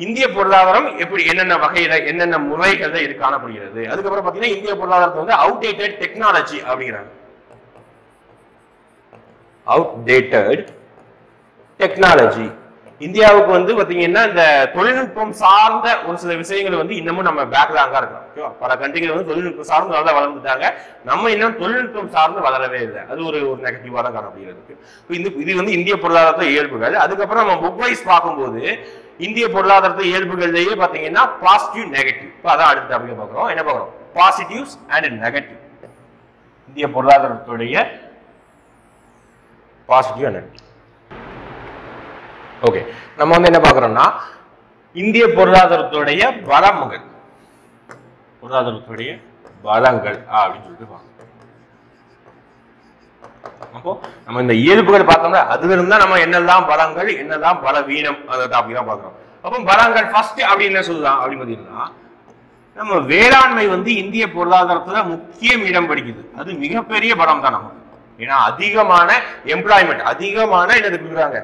[SPEAKER 1] இந்திய பொருளாதாரம் எப்படி என்னென்ன வகையில என்னென்ன முறைகள்ல இது காணப்படுகிறது. அதுக்கப்புறம் பாத்தீங்கன்னா இந்திய பொருளாதாரத்தை வந்து அவுடேட்டட் டெக்னாலஜி அப்படிங்கிறாங்க. Outdated technology. இந்தியாவுக்கு வந்து பாத்தீங்கன்னா இந்த தொழில்நுட்பம் சார்ந்த ஒரு சில விஷயங்கள் வந்து இன்னமும் நம்ம பேக்லாங்கா இருக்கோம். பல கண்ட்ரிகள் வந்து தொழில்நுட்பம் சார்ந்து நல்லா வளர்ந்துட்டாங்க, நம்ம இன்னும் தொழில்நுட்பம் சார்ந்து வளரவே இல்லை. அது ஒரு நெகட்டிவா தான் காணப்படுகிறது. இது வந்து இந்திய பொருளாதாரத்தை இயல்புகள். அதுக்கப்புறம் நம்ம புக் வைஸ் பார்க்கும்போது இந்திய பொருளாதாரத்தை இயல்புகள்லயே பாத்தீங்கன்னா பாசிட்டிவ் நெகட்டிவ். இப்போ அதான் அடுத்த டாபிக் பார்க்குறோம். என்ன பார்க்குறோம், பாசிட்டிவ்ஸ் அண்ட் நெகட்டிவ். இந்திய பொருளாதாரத்துடைய பாசிட்டிவ் அண்ட் நெகட்டிவ். ஓகே, நம்ம வந்து என்ன பார்க்குறோம்னா இந்திய பொருளாதாரத்துடைய பலங்கள், பொருளாதாரத்துடைய பலங்கள் அப்படின்னு சொல்லிட்டு பார்க்கணும். அப்போ நம்ம இந்த இயல்புகள் பார்த்தோம்னா அதுல இருந்தா நம்ம என்னெல்லாம் பலங்கள் என்னெல்லாம் பலவீனம் அதை டாபிக் தான் பார்க்கிறோம். அப்போ பலங்கள் ஃபர்ஸ்ட் அப்படின்னு என்ன சொல்லலாம் அப்படின்னு பார்த்தீங்கன்னா நம்ம வேளாண்மை வந்து இந்திய பொருளாதாரத்துல முக்கிய இடம் பிடிக்குது. அது மிகப்பெரிய பலம் தான் நமக்கு. ஏன்னா அதிகமான எம்ப்ளாய்மெண்ட், அதிகமான என்னது கொடுக்குறாங்க,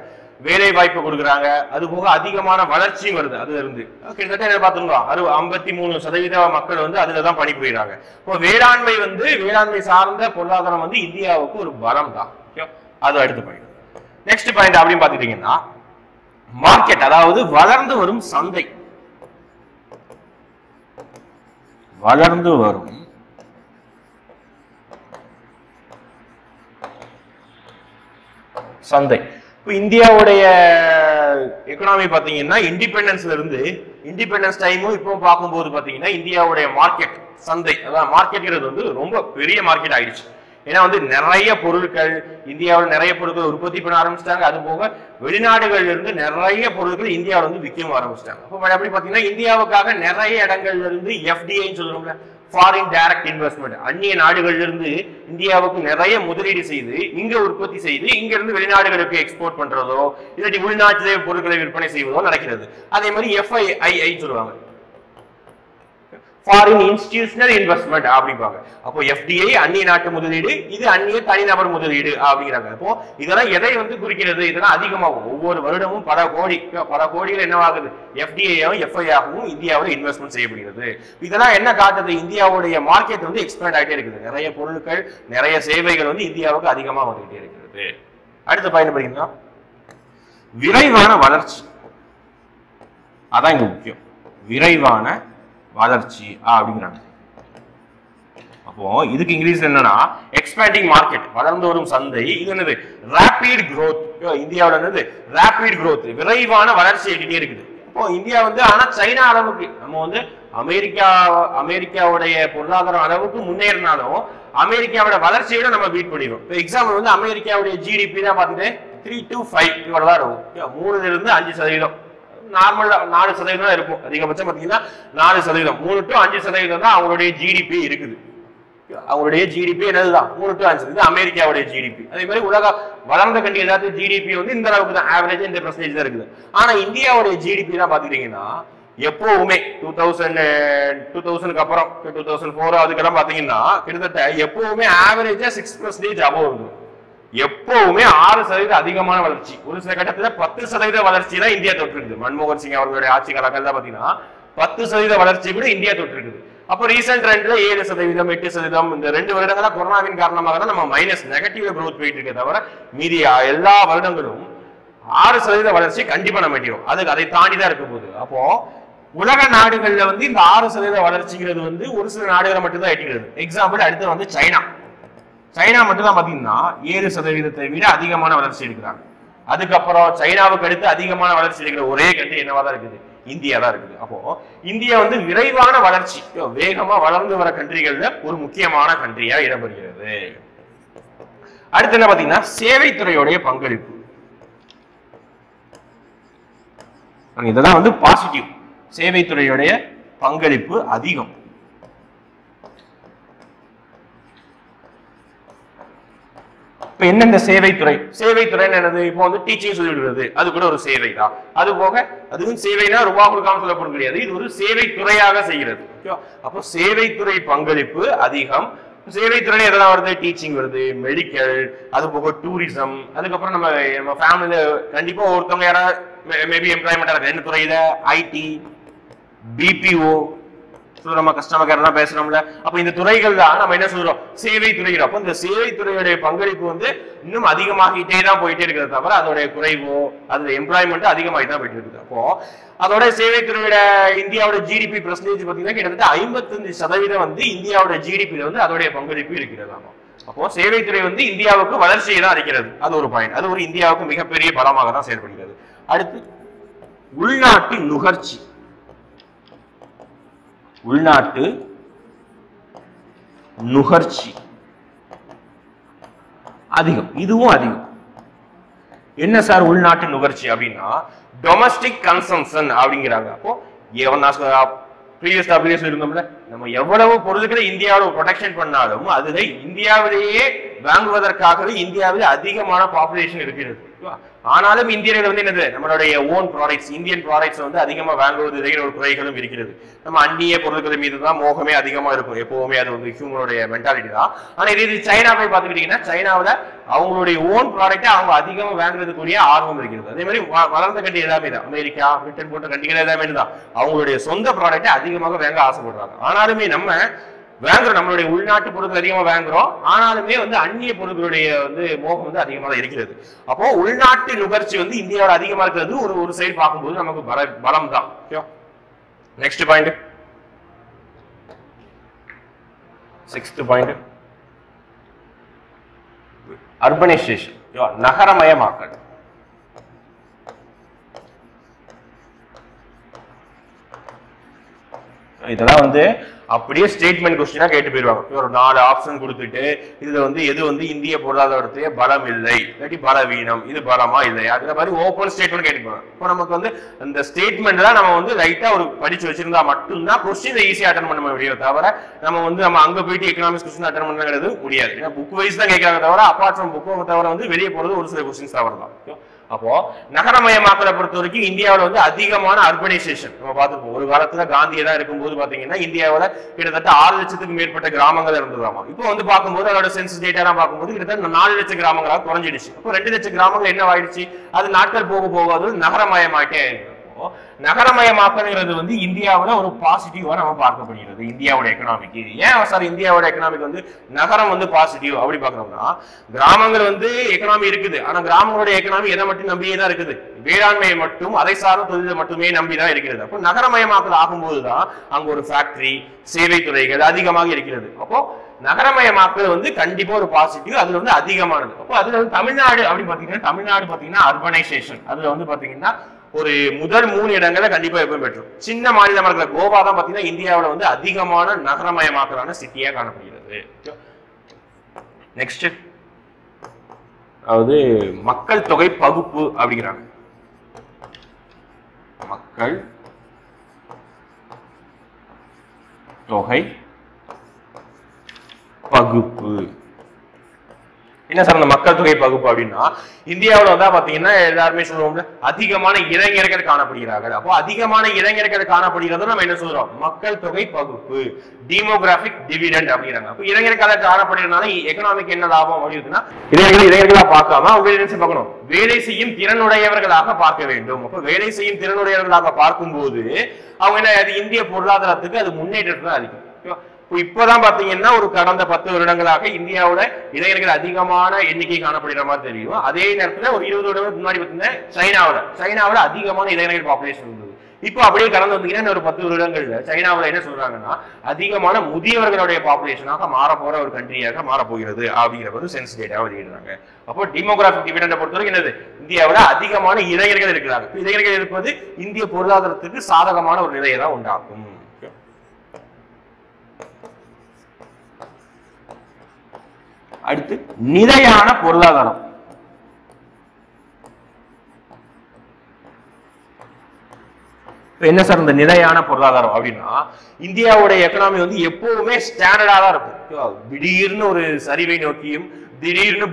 [SPEAKER 1] வேலை வாய்ப்பு கொடுக்குறாங்க. அது போக அதிகமான வளர்ச்சியும் வருது. அதுல இருந்து கிட்டத்தட்ட என்ன பார்த்துருக்கோம், 53% மக்கள் வந்து அதுலதான் பணிபுரிகிறாங்க. இப்போ வேளாண்மை சார்ந்த பொருளாதாரம் வந்து இந்தியாவுக்கு ஒரு பலம் தான். அது அடுத்த பாயிண்ட். நெக்ஸ்ட் பாயிண்ட் அப்படின்னு பாத்துக்கிட்டீங்கன்னா மார்க்கெட், அதாவது வளர்ந்து வரும் சந்தை. வளர்ந்து வரும் சந்தை. இப்போ இந்தியாவுடைய எக்கனாமி பாத்தீங்கன்னா இண்டிபெண்டன்ஸ் டைமும் இப்போ பார்க்கும்போது பாத்தீங்கன்னா இந்தியாவுடைய மார்க்கெட் சந்தை, அதான் மார்க்கெட்ங்கிறது வந்து ரொம்ப பெரிய மார்க்கெட் ஆயிடுச்சு. ஏன்னா வந்து நிறைய பொருட்கள் இந்தியாவில் நிறைய பொருட்கள் உற்பத்தி பண்ண ஆரம்பிச்சிட்டாங்க. அது போக வெளிநாடுகள்ல இருந்து நிறைய பொருட்கள் இந்தியாவில் வந்து விற்கவும் ஆரம்பிச்சிட்டாங்க. அப்போ அப்படி பாத்தீங்கன்னா இந்தியாவுக்காக நிறைய இடங்கள்ல இருந்து எஃப்டிஐன்னு சொல்றோம்ல, ஃபாரின் டைரக்ட் இன்வெஸ்ட்மெண்ட், அந்நிய நாடுகள்ல இருந்து இந்தியாவுக்கு நிறைய முதலீடு செய்து இங்க உற்பத்தி செய்து இங்க இருந்து வெளிநாடுகளுக்கு எக்ஸ்போர்ட் பண்றதோ இல்லாட்டி உள்நாட்டிலே பொருட்களை விற்பனை செய்வதோ நடக்கிறது. அதே மாதிரி எஃப்ஐஐ சொல்லுவாங்க, ஃபாரின் இன்ஸ்டிடியூஷனல் இன்வெஸ்ட்மெண்ட் அப்படிம்பாங்க. அப்போ எஃப்டிஐ அந்நிய நாட்டு முதலீடு, இது அந்நிய தனிநபர் முதலீடு அப்படிங்கிறாங்க. அப்போ இதெல்லாம் எதை வந்து குறிக்கிறது? இதெல்லாம் அதிகமாகும். ஒவ்வொரு வருடமும் பல கோடிகள் என்னவாகுது, எஃப்டிஐயும் எஃப்ஐஆகவும் இந்தியாவில் இன்வெஸ்ட்மெண்ட் செய்யப்படுகிறது. இதெல்லாம் என்ன காட்டுது? இந்தியாவுடைய மார்க்கெட் வந்து எக்ஸ்பேண்ட் ஆகிட்டே இருக்குது. நிறைய பொருட்கள் நிறைய சேவைகள் வந்து இந்தியாவுக்கு அதிகமாக வந்துகிட்டே இருக்கிறது. அடுத்த பாயிண்ட் பாத்தீங்கன்னா விரைவான வளர்ச்சி. அதான் இங்க முக்கியம், விரைவான வளர்ச்சி அப்படிங்கிறாங்க. அப்போ இதுக்கு இங்கிலீஷ்ல என்னன்னா எக்ஸ்பேண்டிங் மார்க்கெட், வளர்ந்து வரும் சந்தை. இது என்னது? Rapid growth. இந்தியாவுல என்னது? ரேபிட் growth, விரைவான வளர்ச்சி எட்டிட்டே இருக்குது. இப்போ இந்தியா வந்து ஆனா சைனா அளவுக்கு நம்ம வந்து அமெரிக்காவுடைய பொருளாதார அளவுக்கு முன்னேறினாலும் அமெரிக்காவோட வளர்ச்சியை விட நம்ம பீட் பண்ணிடுவோம். இப்போ எக்ஸாம்பிள் வந்து அமெரிக்காவுடைய ஜிடிபி தான் பாத்தீங்கன்னா 3 to 5 இவ்வளவுதான் இருக்கும். 3 இருந்து 5%. நார்மல் 4% இருக்கும். அதிகபட்சம் பாத்தீங்கன்னா 4%, 3 to 5% தான் அவங்களுடைய ஜிடிபி இருக்குது. அவங்களுடைய ஜிடிபி என்னதுதான் 3 to 5. இது அமெரிக்காவுடைய ஜிடிபி. அதே மாதிரி உலக வளர்ந்த கண்ட்ரி ஏதாவது ஜிடிபி வந்து இந்த அளவுக்கு தான், ஆவரேஜ் இந்த பெர்சன்டேஜ் தான் இருக்குது. ஆனா இந்தியாவுடைய ஜிடிபி தான் பாத்துக்கிட்டீங்கன்னா எப்பவுமே 2000க்கு அப்புறம் 2004 அதுக்கெல்லாம் பாத்தீங்கன்னா கிட்டத்தட்ட எப்பவுமே ஆவரேஜா 6% அபோவ் இருக்கும். எப்பவுமே 6% அதிகமான வளர்ச்சி. ஒரு சில கட்டத்துல 10% வளர்ச்சி தான் இந்தியா தொட்டிருக்குது. மன்மோகன் சிங் அவர்களுடைய ஆட்சி காலங்கள் தான் பாத்தீங்கன்னா 10% வளர்ச்சி கூட இந்தியா தொட்டிருக்குது. அப்போ ரீசெண்ட் ட்ரெண்ட்ல 7%, 8%, இந்த 2 வருடங்களா கொரோனாவின் காரணமாக தான் நம்ம மைனஸ் நெகட்டிவ் growth போயிட்டு இருக்கே தவிர மீதி எல்லா வருடங்களும் 6% வளர்ச்சி கண்டிப்பா நம்ம எட்டிடும். அதுக்கு அதை தாண்டி தான் இருக்க போகுது. அப்போ உலக நாடுகள்ல வந்து இந்த 6% வளர்ச்சிங்கிறது வந்து ஒரு சில நாடுகளை மட்டும்தான் எட்டிக்கிறது. எக்ஸாம்பிள் அடுத்து வந்து சைனா மட்டும் தான் பாத்தீங்கன்னா 7% விட அதிகமான வளர்ச்சி இருக்கிறாங்க. அதுக்கப்புறம் சைனாவுக்கு அடுத்து அதிகமான வளர்ச்சி இருக்கிற ஒரே கண்ட்ரி என்னவா தான் இருக்குது? இந்தியா தான் இருக்குது. அப்போ இந்தியா வந்து விரைவான வளர்ச்சி, வேகமா வளர்ந்து வர கண்ட்ரிகள்ல ஒரு முக்கியமான கண்ட்ரியா இடம்பெறுகிறது. அடுத்து என்ன பாத்தீங்கன்னா சேவைத்துறையுடைய பங்களிப்பு. இதெல்லாம் வந்து பாசிட்டிவ். சேவைத்துறையுடைய பங்களிப்பு அதிகம். இப்ப என்ன இந்த சேவைத்துறை என்னது? இப்போ வந்து டீச்சிங் சொல்லிடுறது, அது கூட ஒரு சேவை தான். அது போக அதுவும் சேவைனா ரூபா கொடுக்காம சொல்லப்படும் கிடையாது, இது ஒரு சேவை துறையாக செய்கிறது. அப்போ சேவைத்துறை பங்களிப்பு அதிகம். சேவைத்துறை எதெல்லாம் வருது? டீச்சிங் வருது, மெடிக்கல், அது போக டூரிசம், அதுக்கப்புறம் நம்ம ஃபேமிலியில கண்டிப்பா ஒருத்தவங்க யாராவது மேபி எம்ப்ளாய்மெண்டா இருக்கு. என்ன துறையில? ஐடி, பிபிஓ, நம்ம கஸ்டமர் கேர் தான் பேசுறோம்ல. அப்ப இந்த துறைகள் தான் நம்ம என்ன சொல்றோம்? சேவை துறைகள். அப்போ இந்த சேவை துறையுடைய பங்களிப்பு வந்து இன்னும் அதிகமாகிட்டே தான் போயிட்டே இருக்கிறத தவிர அதோடைய குறைவோ அதுல எம்ப்ளாய்மெண்ட் அதிகமாகி தான் போயிட்டு இருக்குது. அப்போ அதோட சேவைத்துறையோட இந்தியாவோட ஜிடிபி பெர்சன்டேஜ் பாத்தீங்கன்னா கிட்டத்தட்ட 55% வந்து இந்தியாவோட ஜிடிபியில வந்து அதோடைய பங்களிப்பு இருக்கிறது. அப்போ சேவைத்துறை வந்து இந்தியாவுக்கு வளர்ச்சியை தான் அளிக்கிறது. அது ஒரு பாயிண்ட். அது ஒரு இந்தியாவுக்கு மிகப்பெரிய பலமாக தான் செயல்படுகிறது. அடுத்து உள்நாட்டு நுகர்ச்சி. உள்நாட்டு நுகர்ச்சி அதிகம். இதுவும் அதிகம். என்ன சார் உள்நாட்டு நுகர்ச்சி அப்படின்னா டொமஸ்டிக் கன்சம்ஷன் அப்படிங்கிறாங்க. அப்போ ப்ரீவியஸ் இருந்தோம்ல, நம்ம எவ்வளவு பொருட்களை இந்தியாவில் ப்ரொடக்ஷன் பண்ணாலும் அதுல இந்தியாவிலேயே வாங்குவதற்காகவே இந்தியாவில் அதிகமான பாப்புலேஷன் இருக்கிறது. ஆனாலும் இந்தியர்கள் வந்து என்னது? நம்மளுடைய ஓன் ப்ராடக்ட்ஸ், இந்தியன் ப்ராடக்ட்ஸ் வந்து அதிகமா வாங்குவது ஒரு குறைகளும் இருக்கிறது. நம்ம அந்நிய பொருட்கள் மீது தான் மோகமே அதிகமா இருக்கும். எப்பவுமே அது வந்து ஹியூமனுடைய மென்டாலிட்டி தான். ஆனா இது சைனா போய் பாத்துக்கிட்டீங்கன்னா சைனாவில அவங்களுடைய ஓன் ப்ராடக்டை அவங்க அதிகமா வாங்குறதுக்குரிய ஆர்வம் இருக்கிறது. அதே மாதிரி வளர்ந்த கண்ட்ரி எல்லாமே தான், அமெரிக்கா, பிரிட்டன் போன்ற கண்ட்ரிகள் எல்லாமே தான் அவங்களுடைய சொந்த ப்ராடக்டை அதிகமாக வாங்க ஆசைப்படுறாங்க. ஆனாலுமே நம்ம வாங்குறோம், நம்மளுடைய உள்நாட்டு பொருட்கள் அதிகமா வாங்குறோம். ஆனாலுமே வந்து அந்நிய பொருட்களுடைய வந்து மோகம் வந்து அதிகமாக தான் இருக்கிறது. அப்போ உள்நாட்டு நுகர்ச்சி வந்து இந்தியாவோட அதிகமா இருக்கிறது ஒரு சைடு பார்க்கும்போது நமக்கு பலம் தான். Next point, 6th point, urbanisation. நகரமயமாக்கல். இதெல்லாம் வந்து அப்படியே ஸ்டேட்மெண்ட் கொஸ்டினா கேட்டு போயிருவாங்க. ஒரு 4 ஆப்ஷன் கொடுத்துட்டு இதுல வந்து எது வந்து இந்திய பொருளாதாரத்திலேயே பலம் இல்லை இல்லாட்டி பலவீனம், இது பலமா இல்லையா, அந்த மாதிரி ஓப்பன் ஸ்டேட்மெண்ட் கேட்டுப்பாங்க. இப்போ நமக்கு வந்து அந்த ஸ்டேட்மெண்ட் தான் நம்ம வந்து லைட்டா ஒரு படிச்சு வச்சிருந்தா மட்டும்தான் கொஸ்டின் ஈஸியா அட்டன் பண்ண முடியும். தவிர நம்ம அங்க போயிட்டு எக்கனாமிக்ஸ் கொஸ்டின் அட்டன் பண்ணது முடியாது. ஏன்னா புக் வைஸ் தான் கேட்கறாங்க தவிர அப்பார்ட் ஃப்ரம் புக் தவிர வந்து வெளியே போறது ஒரு சில கொஸ்டின்ஸ் தவிர தான். அப்போ நகரமயமாக்கலை பொறுத்த வரைக்கும் இந்தியாவில் வந்து அதிகமான அர்பனைசேஷன் நம்ம பார்த்துருப்போம். ஒரு காலத்துல காந்தியெல்லாம் இருக்கும்போது பாத்தீங்கன்னா இந்தியாவில் கிட்டத்தட்ட 6 லட்சத்துக்கு மேற்பட்ட கிராமங்கள் இருந்ததாமா. இப்போ வந்து பார்க்கும்போது அதோட சென்சஸ் டேட்டா எல்லாம் பார்க்கும்போது கிட்டத்தட்ட 4 லட்சம் கிராமங்களாக குறைஞ்சிடுச்சு. இப்போ 2 லட்சம் கிராமங்கள் என்ன ஆயிடுச்சு, அது நாட்கள் போக போக அது நகரமயமாக்கே. நகரமயமாக்கல்ங்கிறது வந்து இந்தியாவில ஒரு பாசிட்டிவா நம்ம பார்க்கப்படுகிறது இந்தியாவோட எக்கனாமிக்கு. ஏன் சார் இந்தியாவோட எக்கனாமிக் வந்து நகரம் வந்து பாசிட்டிவ் அப்படி பாக்குறோம்னா, கிராமங்கள் வந்து எக்கனாமி இருக்குது, ஆனா கிராமங்களோட எக்கனாமி எதை மட்டும் நம்பியே தான் இருக்குது, வேளாண்மையை மட்டும் அதை சார்ந்த தொழிலை மட்டுமே நம்பிதான் இருக்கிறது. அப்போ நகரமயமாக்கல் ஆகும்போதுதான் அங்க ஒரு ஃபேக்டரி, சேவை துறைகள் அதிகமாக இருக்கிறது. அப்போ நகரமயமாக்கல் வந்து கண்டிப்பா ஒரு பாசிட்டிவ், அதுல வந்து அதிகமானது. அப்போ அதுல வந்து தமிழ்நாடு அப்படி பாத்தீங்கன்னா அர்பனைசேஷன் அதுல வந்து பாத்தீங்கன்னா ஒரு முதல் 3 இடங்களை கண்டிப்பா எப்பவும் பெற்றோம். சின்ன மாநிலமா இருக்கிற கோவா தான் பாத்தீங்கன்னா இந்தியாவில வந்து அதிகமான நகரமயமாக்கலான சிட்டியா காணப்படுகிறது. நெக்ஸ்ட் அதாவது மக்கள் தொகை பகுப்பு அப்படிங்கிறாங்க. மக்கள் தொகை பகுப்பு என்ன சார் அந்த மக்கள் தொகை பகுப்பு அப்படின்னா, இந்தியாவில் வந்து பாத்தீங்கன்னா எல்லாருமே சொல்லுவோம்ல அதிகமான இளைஞர்கள் காணப்படுகிறார்கள். அப்போ அதிகமான இளைஞர்கள் காணப்படுகிறது நம்ம என்ன சொல்றோம், மக்கள் தொகை பகுப்பு, டெமோகிராபிக் டிவிடெண்ட் அப்படிங்கிறாங்க. அப்போ இளைஞர்கள் காணப்படுறதுனால எக்கனாமிக் என்ன லாபம் அப்படின்னா, இளைஞர்களா பார்க்காம அவங்க என்ன பார்க்கணும், வேலை செய்யும் திறனுடையவர்களாக பார்க்க வேண்டும். அப்போ வேலை செய்யும் திறனுடையவர்களாக பார்க்கும்போது அவங்க என்ன, அது இந்திய பொருளாதாரத்துக்கு அது முன்னேற்றத்தை அளிக்கும். இப்பதான் பாத்தீங்கன்னா ஒரு கடந்த 10 வருடங்களாக இந்தியாவோட இளைஞர்கள் அதிகமான எண்ணிக்கை காணப்படுகிற மாதிரி தெரியும். அதே நேரத்துல ஒரு 20 வருடங்களுக்கு முன்னாடி பாத்தீங்கன்னா சைனாவில அதிகமான இளைஞர்கள் பாப்புலேஷன் இருந்தது. இப்போ அப்படியே கடந்து வந்தீங்கன்னா ஒரு 10 வருடங்கள்ல சைனாவில என்ன சொல்றாங்கன்னா அதிகமான முதியவர்களுடைய பாப்புலேஷனாக மாற போற ஒரு கண்ட்ரியாக மாற போகிறது அப்படிங்கிற ஒரு சென்ஸ் டேட்டா வெளியிடுறாங்க. அப்போ டெமோகிராபிக் டிவிடெண்டை பொறுத்தவரைக்கும் என்னது, இந்தியாவில அதிகமான இளைஞர்கள் இருக்கிறாங்க. இளைஞர்கள் இருப்பது இந்திய பொருளாதாரத்துக்கு சாதகமான ஒரு நிலையை தான் உண்டாக்கும். அடுத்து நிலையான பொருளாதாரம். என்ன சார் இந்த நிலையான பொருளாதாரம் அப்படின்னா, இந்தியாவோட எக்கனாமி வந்து எப்பவுமே ஸ்டாண்டர்டா தான் இருக்கும். திடீர்னு ஒரு சரிவை நோக்கியும் திடீர்னு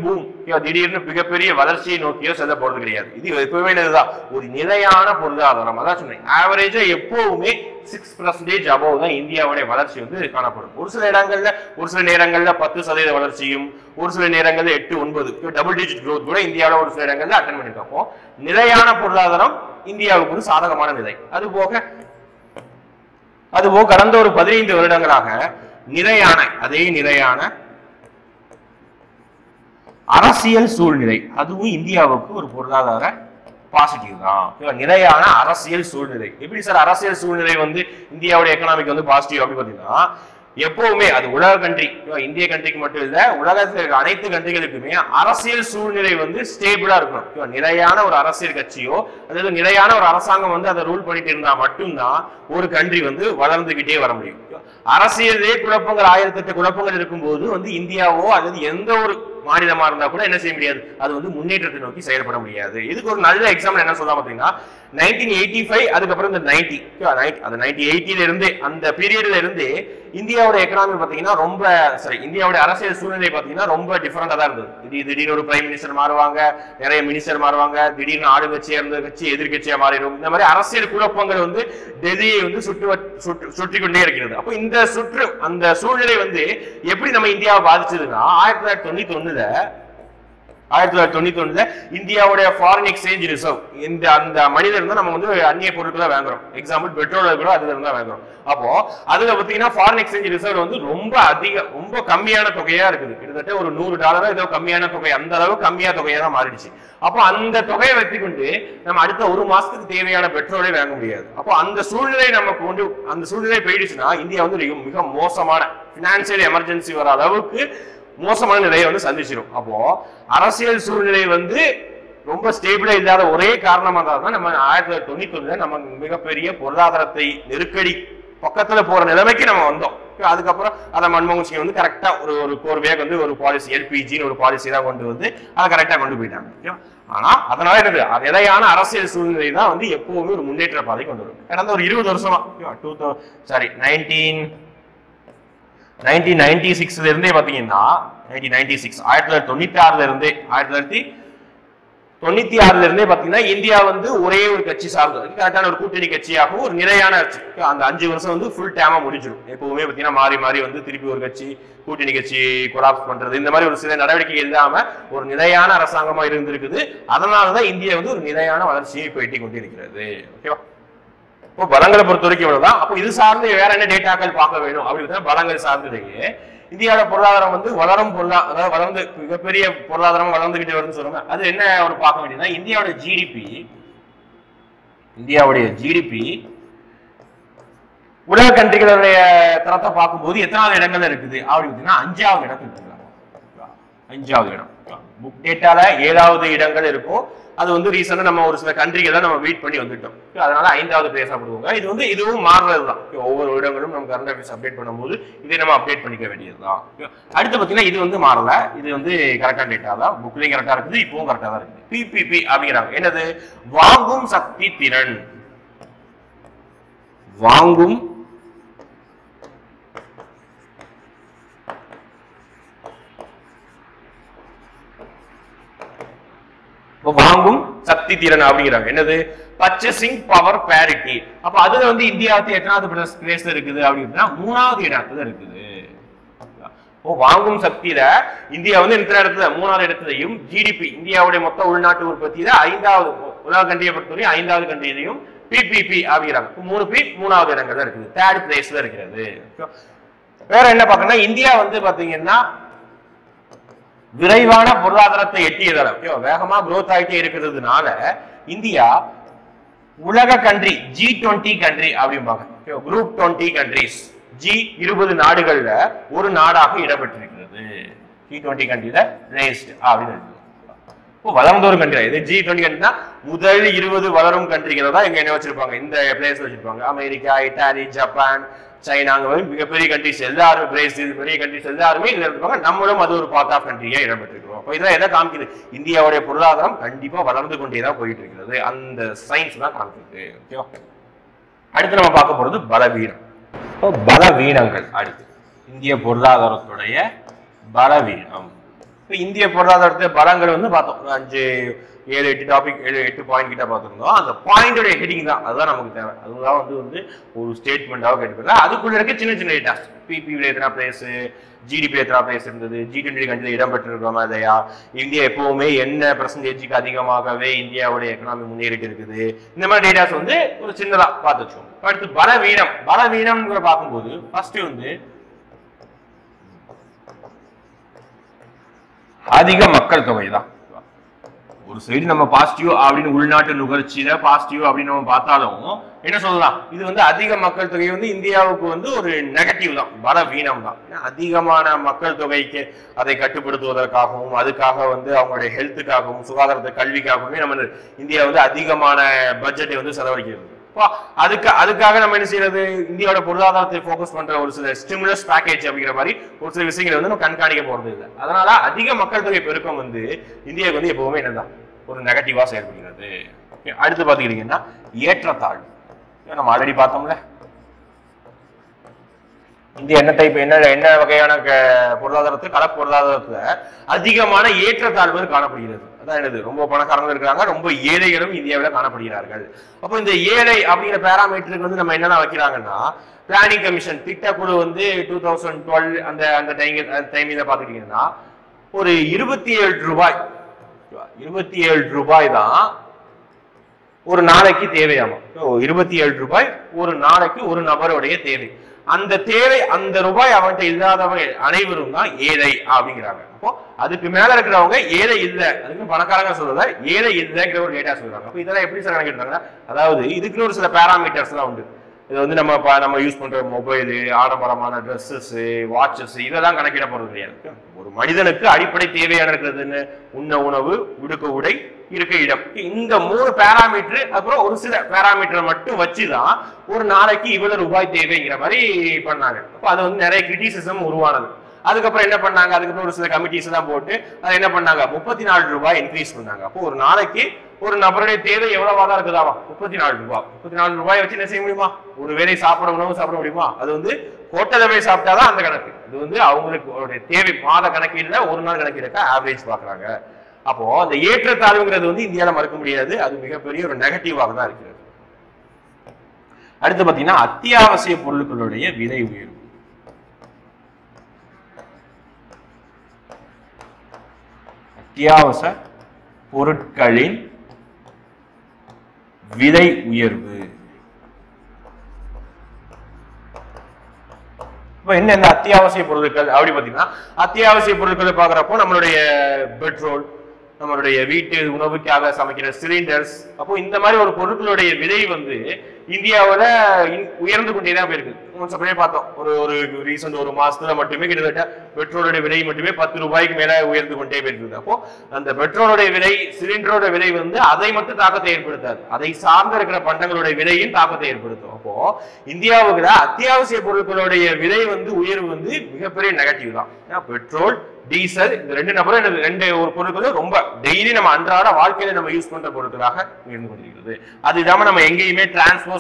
[SPEAKER 1] திடீர்னு மிகப்பெரிய வளர்ச்சியை நோக்கியோ செல்ல போறது கிடையாது. இது எப்பவுமே இதுதான் ஒரு நிலையான பொருளாதாரம். அதான் சொன்னேன், ஆவரேஜா எப்பவுமே 6% அபோவ் தான் இந்தியாவுடைய வளர்ச்சி வந்து காணப்படும். ஒரு சில இடங்கள்ல ஒரு சில நேரங்கள்ல 10% வளர்ச்சியும், ஒரு சில நேரங்கள்ல 8-9 டபுள் டிஜிட் growth கூட இந்தியாவில ஒரு சில இடங்கள்ல அட்டன் பண்ணிருக்கோம். நிலையான பொருளாதாரம் இந்தியாவுக்கு ஒரு சாதகமான நிலை. அதுபோக கடந்த ஒரு 15 வருடங்களாக நிலையான அரசியல் சூழ்நிலை அதுவும் இந்தியாவுக்கு ஒரு பொருளாதார பாசிட்டிவ் தான். நிலையான அரசியல் சூழ்நிலை. எப்படி சார் அரசியல் சூழ்நிலை வந்து இந்தியாவோட எக்கனாமிக் வந்து பாசிட்டிவ் அப்படி பாத்தீங்கன்னா, எப்பவுமே அது உலக கண்ட்ரி, இந்திய கண்ட்ரிக்கு மட்டும் இல்ல உலகத்தில் இருக்க அனைத்து கண்ட்ரிகளுக்குமே அரசியல் சூழ்நிலை வந்து ஸ்டேபிளா இருக்கணும். நிலையான ஒரு அரசியல் கட்சியோ அதாவது நிலையான ஒரு அரசாங்கம் வந்து அதை ரூல் பண்ணிட்டு இருந்தா மட்டும்தான் ஒரு கண்ட்ரி வந்து வளர்ந்துகிட்டே வர முடியும். அரசியலே குழப்பங்கள் 1008 குழப்பங்கள் இருக்கும்போது வந்து இந்தியாவோ அல்லது எந்த ஒரு மாநிலமா இருந்தா கூட என்ன செய்ய முடியாது, அது வந்து முன்னேற்றத்தை நோக்கி செயல்பட முடியாது. இதுக்கு ஒரு நல்ல எக்ஸாம்பிள் என்ன சொல்லலாம் பாத்தீங்கன்னா, 1985 அதுக்கப்புறம் இந்த 1980ல இருந்து அந்த பீரியட்ல இருந்து இந்தியாவோட எக்கனாமி பாத்தீங்கன்னா ரொம்ப இந்தியாவோட அரசியல் சூழ்நிலை பாத்தீங்கன்னா ரொம்ப டிஃபரெண்டா தான் இருந்தது. திடீர்னு ஒரு பிரைம் மினிஸ்டர் மாறுவாங்க, நிறைய மினிஸ்டர் மாறுவாங்க, திடீர்னு ஆளுங்கட்சியா இருந்த கட்சி எதிர்கட்சியா மாறிடும். இந்த மாதிரி அரசியல் குழப்பங்கள் வந்து டெல்லியை வந்து சுற்றி கொண்டே இருக்கிறது. அப்போ அந்த சூழ்நிலை வந்து எப்படி நம்ம இந்தியாவை பாதிச்சதுன்னா, 1991 இந்தியாவுடைய ஃபாரின் எக்ஸ்சேஞ்ச் ரிசர்வ் அந்த மனிதர் இருந்தா நம்ம வந்து அந்நிய பொருட்களை வாங்குறோம். எக்ஸாம்பிள் பெட்ரோல் கூட அதுல இருந்தா வாங்குறோம். அப்போ அதுல பாத்தீங்கன்னா ஃபாரின் எக்ஸ்சேஞ்ச் ரிசர்வ் வந்து ரொம்ப கம்மியான தொகையா இருக்குது. கிட்டத்தட்ட ஒரு $100 ஏதோ கம்மியான தொகை, அந்த அளவு கம்மியா தொகையா தான் மாறிடுச்சு. அப்போ அந்த தொகையை வைத்துக்கொண்டு நம்ம அடுத்த ஒரு மாசத்துக்கு தேவையான பெட்ரோலை வாங்க முடியாது. அப்போ அந்த சூழ்நிலை போயிடுச்சுன்னா இந்தியா வந்து மிக மோசமான பினான்சியல் எமர்ஜென்சி வர அளவுக்கு மோசமான நிலையை வந்து சந்திச்சிடும். அப்போ அரசியல் சூழ்நிலை வந்து ரொம்ப ஸ்டேபிளா இல்லாத ஒரே காரணமா தான் நம்ம 1991 நம்ம மிகப்பெரிய பொருளாதாரத்தை நெருக்கடி பக்கத்துல போற நிலைமைக்கு நம்ம வந்தோம். அதுக்கப்புறம் அதை மன்மோகன் சிங் வந்து கரெக்டா ஒரு கோர்வையாக வந்து ஒரு பாலிசி எல்பிஜின்னு ஒரு பாலிசி தான் கொண்டு வந்து அதை கரெக்டா கொண்டு போயிட்டாங்க. ஆனா அதனால என்னது நிலையான அரசியல் சூழ்நிலை தான் வந்து எப்பவுமே ஒரு முன்னேற்ற பாதை கொண்டு வரும். கடந்த ஒரு 20 வருஷமா 1996 இருந்தே பாத்தீங்கன்னா 1996 இருந்தே 1996 இருந்தே பாத்தீங்கன்னா இந்தியா வந்து ஒரே ஒரு கட்சி சார்ந்தது, கரெக்டான ஒரு கூட்டணி கட்சியாகவும் ஒரு நிலையான அந்த 5 வருஷம் வந்து ஃபுல் டேமா முடிஞ்சிடும். எப்பவுமே பாத்தீங்கன்னா மாறி மாறி வந்து திருப்பி ஒரு கட்சி கூட்டணி கட்சி கொலாப்ஸ் பண்றது இந்த மாதிரி ஒரு சில நடவடிக்கை இல்லாம ஒரு நிலையான அரசாங்கமா இருந்திருக்குது. அதனாலதான் இந்தியா வந்து ஒரு நிலையான வளர்ச்சியை இப்போ எட்டி கொண்டிருக்கிறது. ஓகேவா? இப்போ பலங்களை பொறுத்த வரைக்கும் இவ்வளவுதான். அப்போ இது சார்ந்து வேற என்ன டேட்டாக்கள் பார்க்க வேணும் அப்படின்னு பலங்கள் சார்ந்ததையே இந்தியாவோட பொருளாதாரம் வந்து அதாவது வளர்ந்து மிகப்பெரிய பொருளாதாரம் வளர்ந்துகிட்டே வருதுன்னு சொல்றாங்க. அது என்ன ஒரு பார்க்க வேண்டியதுன்னா இந்தியாவுடைய ஜிடிபி உலக கண்ட்ரிகளுடைய தரத்தை பார்க்கும்போது எத்தனாவது இடங்கள்ல இருக்குது அப்படின்னு 5வது இடத்துல இருக்குங்க. 5வது இடம். புக் டேட்டால 7வது இடங்கள் இருக்கும். அது வந்து ரீசெண்டா நம்ம ஒரு சில கண்ட்ரிகளை நம்ம வெயிட் பண்ணி வந்துட்டோம். அதனால 5வது பிளேஸா போடுவாங்க. இது வந்து இதுவும் மாறுறதுதான். ஒவ்வொரு இடங்களும் நம்ம கரண்ட் அஃபேர்ஸ் அப்டேட் பண்ணும்போது இதை நம்ம அப்டேட் பண்ணிக்க வேண்டியதுதான். அடுத்து பாத்தீங்கன்னா இது வந்து மாறல. இது வந்து கரெக்டான டேட்டா தான். புக்லயும் கரெக்டா இருக்குது, இப்பவும் கரெக்டா தான் இருக்குது. பிபிபி அப்படிங்கிறாங்க. என்னது? வாங்கும் சக்தி திறன். வாங்கும் சக்தி திறன் அப்படிங்கிறாங்க. என்னது? Purchasing power parity. அப்ப அதுல வந்து இந்தியா எத்தனாவது பிளேஸ்ல இருக்குது அப்படின்னா 3வது இடத்துல இருக்குது. வாங்கும் சக்தியில இந்தியா வந்து எத்தனை இடத்துல? 3வது இடத்துலையும், ஜிடிபி இந்தியாவுடைய மொத்த உள்நாட்டு உற்பத்தியில 5வது உலக கண்ட்ரியை பொறுத்தவரை 5வது கண்ட்ரியிலையும் பிபிபி அப்படிங்கிறாங்க. 3P 3வது இடங்கள்ல இருக்குது, 3rd பிளேஸ்ல இருக்கிறது. வேற என்ன பார்க்கணும்னா இந்தியா வந்து பாத்தீங்கன்னா விரைவான பொருளாதாரத்தை எட்டியதால வேகமா குரோத் ஆகிட்டே இருக்கிறதுனால இந்தியா உலக கண்ட்ரி G20 கண்ட்ரி அப்படிம்பாங்க. குரூப் 20 கண்ட்ரிஸ் G20 நாடுகள்ல ஒரு நாடாக இடம்பெற்றிருக்கிறது. G20 கண்ட்ரில பிளேஸ்ட் அப்படின்னு இருக்கு. வளர்ந்த ஒரு கண்ட்ரி இது G20 கண்ட்ரினா முதல் 20 வளரும் கண்ட்ரிகளை தான் இங்க என்ன வச்சிருப்பாங்க, இந்த பிளேஸ்ல வச்சிருப்பாங்க. அமெரிக்கா, இத்தாலி, ஜப்பான், சைனா, மிகப்பெரிய கண்ட்ரிஸ் எல்லாரும், பிரேசில், பெரிய கண்ட்ரிஸ் எல்லாருமே இதுல இருப்பாங்க. நம்மளும் அது ஒரு பார்ட் ஆஃப் கண்ட்ரியா இடம்பெற்றிருக்கிறோம். அப்ப இதெல்லாம் எதை காமிக்குது? இந்தியாவுடைய பொருளாதாரம் கண்டிப்பா வளர்ந்து கொண்டேதான் போயிட்டு இருக்கிறது. அந்த சயின்ஸ் தான் காமிக்குது. ஓகேவா? அடுத்து நம்ம பார்க்க போறது பலவீனம். பலவீனங்கள். அடுத்து இந்திய பொருளாதாரத்துடைய பலவீனம். இந்திய பொருளாதாரத்தை பலங்கள் வந்து பார்த்தோம். 5, 7, 8 டாபிக் 8 பாயிண்ட் கிட்ட பார்த்துருந்தோம். அந்த பாயிண்டோட ஹெட்டிங் தான் அதுதான் நமக்கு தேவை. அதுதான் வந்து ஒரு ஸ்டேட்மெண்டாக கேட்டுக்கல. அதுக்குள்ள இருக்க சின்ன சின்ன டேட்டாஸ், பிபிபியில் எத்தனை பிளேஸ், ஜிடிபி எத்தனை பிளேஸ் இருந்தது, G20 கண்ட்ரியில் இடம்பெற்றிருக்கிறோமா இல்லையா, இந்தியா எப்பவுமே என்ன பெர்சன்டேஜுக்கு அதிகமாகவே இந்தியாவுடைய எக்கனாமி முன்னேறிட்டு இருக்குது, இந்த மாதிரி டேட்டாஸ் வந்து ஒரு சின்னதா பார்த்து வச்சோம். அடுத்து பலவீனம். பலவீனம்ங்கிற பார்க்கும்போது ஃபர்ஸ்ட் வந்து அதிக மக்கள் தொகை தான். ஒரு சைடு நம்ம பாசிட்டிவ் அப்படின்னு உள்நாட்டு நுகர்ச்சியில பாசிட்டிவ் அப்படின்னு நம்ம பார்த்தாலும் என்ன சொல்லலாம், இது வந்து அதிக மக்கள் தொகை வந்து இந்தியாவுக்கு வந்து ஒரு நெகட்டிவ் தான், பலவீனம் தான். அதிகமான மக்கள் தொகைக்கு அதை கட்டுப்படுத்துவதற்காகவும் அதுக்காக வந்து அவங்களுடைய ஹெல்த்துக்காகவும் சுகாதாரத்தை கல்விக்காகவுமே நம்ம இந்தியா வந்து அதிகமான பட்ஜெட்டை வந்து செலவழிக்கிறது. அதுக்காக நம்ம என்ன செய்யறது, இந்தியாவோட பொருளாதாரத்தை போக்கஸ் பண்ற ஒரு சில ஸ்டிமுலஸ் பேக்கேஜ் அப்படிங்கிற மாதிரி ஒரு சில விஷயங்களை வந்து நம்ம கண்காணிக்க போறது இல்லை. அதனால அதிக மக்கள் தொகை பெருக்கம் வந்து இந்தியாவுக்கு வந்து எப்பவுமே என்னதான் ஒரு நெகட்டிவா செயல்படுகிறது. அடுத்து பாத்துக்கிட்டீங்கன்னா ஏற்றத்தாழ்வு. நம்ம ஆல்ரெடி பார்த்தோம்ல, இந்தியா என்ன வகையான பொருளாதாரத்தை, கல பொருளாதாரத்துல அதிகமான ஏற்றத்தாழ்வு காணப்படுகிறது. அதான் என்னது, ரொம்ப பணக்காரங்களும் இருக்கிறாங்க, ரொம்ப ஏழைகளும் இந்தியாவில் காணப்படுகிறார்கள். அப்போ இந்த ஏழை அப்படிங்கிற பேராமீட்டருக்கு வந்து நம்ம என்னென்ன வைக்கிறாங்கன்னா, பிளானிங் கமிஷன் திட்டக்குழு வந்து 2012 அந்த டைம்ல பாத்துக்கிட்டீங்கன்னா ஒரு 27 ரூபாய் தான் ஒரு நாளைக்கு தேவையாமா. 27 ரூபாய் ஒரு நாளைக்கு ஒரு நபருடைய தேவை. அந்த தேவை, அந்த ரூபாய் அவன்கிட்ட இல்லாதவங்க அனைவரும் தான் ஏழை அப்படிங்கிறாங்க. அப்போ அதுக்கு மேல இருக்கிறவங்க ஏழை இல்லை, அதுக்கு பணக்காரங்க சொல்றத ஏழை இல்லைங்கிற ஒரு டேட்டா சொல்றாங்க. அப்போ இதெல்லாம் எப்படி சார் கணக்கிட்டாங்கன்னா, அதாவது இதுக்குன்னு ஒரு சில பேராமீட்டர்ஸ் எல்லாம் உண்டு. இது வந்து நம்ம யூஸ் பண்ற மொபைலு, ஆடம்பரமான ட்ரெஸ்ஸஸ், வாட்சஸ் இதெல்லாம் கணக்கிட போறது கிடையாது. ஒரு மனிதனுக்கு அடிப்படை தேவையான இருக்கிறதுன்னு உண்ண உணவு, உடுக்க உடை, இருக்க இடம். இந்த 3 பேராமீட்டர் அப்புறம் ஒரு சில பேராமீட்டரை மட்டும் வச்சுதான் ஒரு நாளைக்கு இவ்வளவு ரூபாய் தேவைங்கிற மாதிரி பண்ணாங்க. அப்போ அது வந்து நிறைய கிரிட்டிசிசம் உருவானது. அதுக்கப்புறம் என்ன பண்ணாங்க, அதுக்கப்புறம் ஒரு சில கமிட்டிஸ் எல்லாம் போட்டு அதை என்ன பண்ணாங்க, 34 ரூபாய் இன்க்ரீஸ் பண்ணாங்க. அப்போ ஒரு நாளைக்கு ஒரு நபருடைய தேவை எவ்வளவாதான் இருக்குதாவா, 34 ரூபாய். 34 ரூபாய் வச்சு என்ன செய்ய முடியுமா, ஒரு வேளை உணவு சாப்பிட முடியுமா? அது வந்து ஹோட்டல்ல போய் சாப்பிட்டாதான் அந்த கணக்கு. இது வந்து அவங்களுக்கு தேவை மாத கணக்கீடுல ஒரு நாள் கணக்கீடுக்க ஆவரேஜ் பாக்குறாங்க. அப்போ அந்த ஏற்றத்தாழ்வுங்கிறது வந்து இந்தியாவில மறுக்க முடியாது. அது மிகப்பெரிய ஒரு நெகட்டிவாக தான் இருக்கிறது. அடுத்து பாத்தீங்கன்னா அத்தியாவசிய பொருட்களுடைய விலை உயர்வு. அத்தியாவசிய பொருட்களின் விலை உயர்வு. என்ன அத்தியாவசிய பொருட்கள் அப்படி பாத்தீங்கன்னா, அத்தியாவசிய பொருட்களை பாக்குறப்போ நம்மளுடைய பெட்ரோல், நம்மளுடைய வீட்டு உணவுக்காக சமைக்கிற சிலிண்டர்ஸ், அப்போ இந்த மாதிரி ஒரு பொருட்களுடைய விலை வந்து இந்தியாவில உயர்ந்து கொண்டேதான் போயிருக்கு. பார்த்தோம் ஒரு ரீசெண்ட் ஒரு மாசத்துல மட்டுமே கிட்டத்தட்ட பெட்ரோலுடைய விலை மட்டுமே 10 ரூபாய்க்கு மேல உயர்ந்து கொண்டே போயிருக்கு. அப்போ அந்த பெட்ரோலுடைய விலை, சிலிண்டரோட விலை வந்து அதை மட்டும் தாக்கத்தை ஏற்படுத்தாது, அதை சார்ந்த இருக்கிற பண்டங்களுடைய விலையும் தாக்கத்தை ஏற்படுத்தும். அப்போ இந்தியாவுக்கு அத்தியாவசிய பொருட்களுடைய விலை வந்து உயர்வு வந்து மிகப்பெரிய நெகட்டிவ் தான். பெட்ரோல், டீசல் இந்த ரெண்டு ஒரு பொருட்களும் ரொம்ப டெய்லி நம்ம அன்றாட வாழ்க்கையில நம்ம யூஸ் பண்ற பொருட்களாக இருந்து கொண்டிருக்கிறது. அது இல்லாம நம்ம எங்கேயுமே டிரான்ஸ்போர்ட்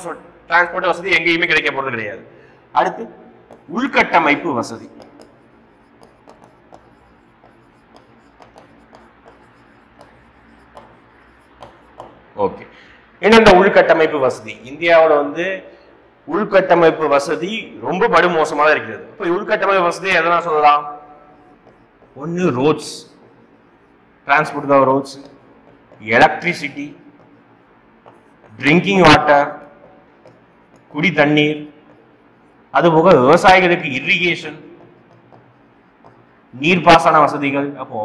[SPEAKER 1] வசதி எங்கேயுமே கிடைக்க போறது கிடையாது. அடுத்து உள்கட்டமைப்பு வசதி. ஓகே, என்ன இந்த உள்கட்டமைப்பு வசதி? இந்தியாவோட வந்து உள்கட்டமைப்பு வசதி ரொம்ப படுமோசமா தான் இருக்கிறது. இப்ப உள்கட்டமைப்பு வசதி எதனா சொல்லலாம், ஒன்னு roads, transport roads, electricity, drinking water, குடி தண்ணீர், அதுபோக விவசாயிகளுக்கு இரிகேஷன், நீர்ப்பாசன வசதிகள். அப்போ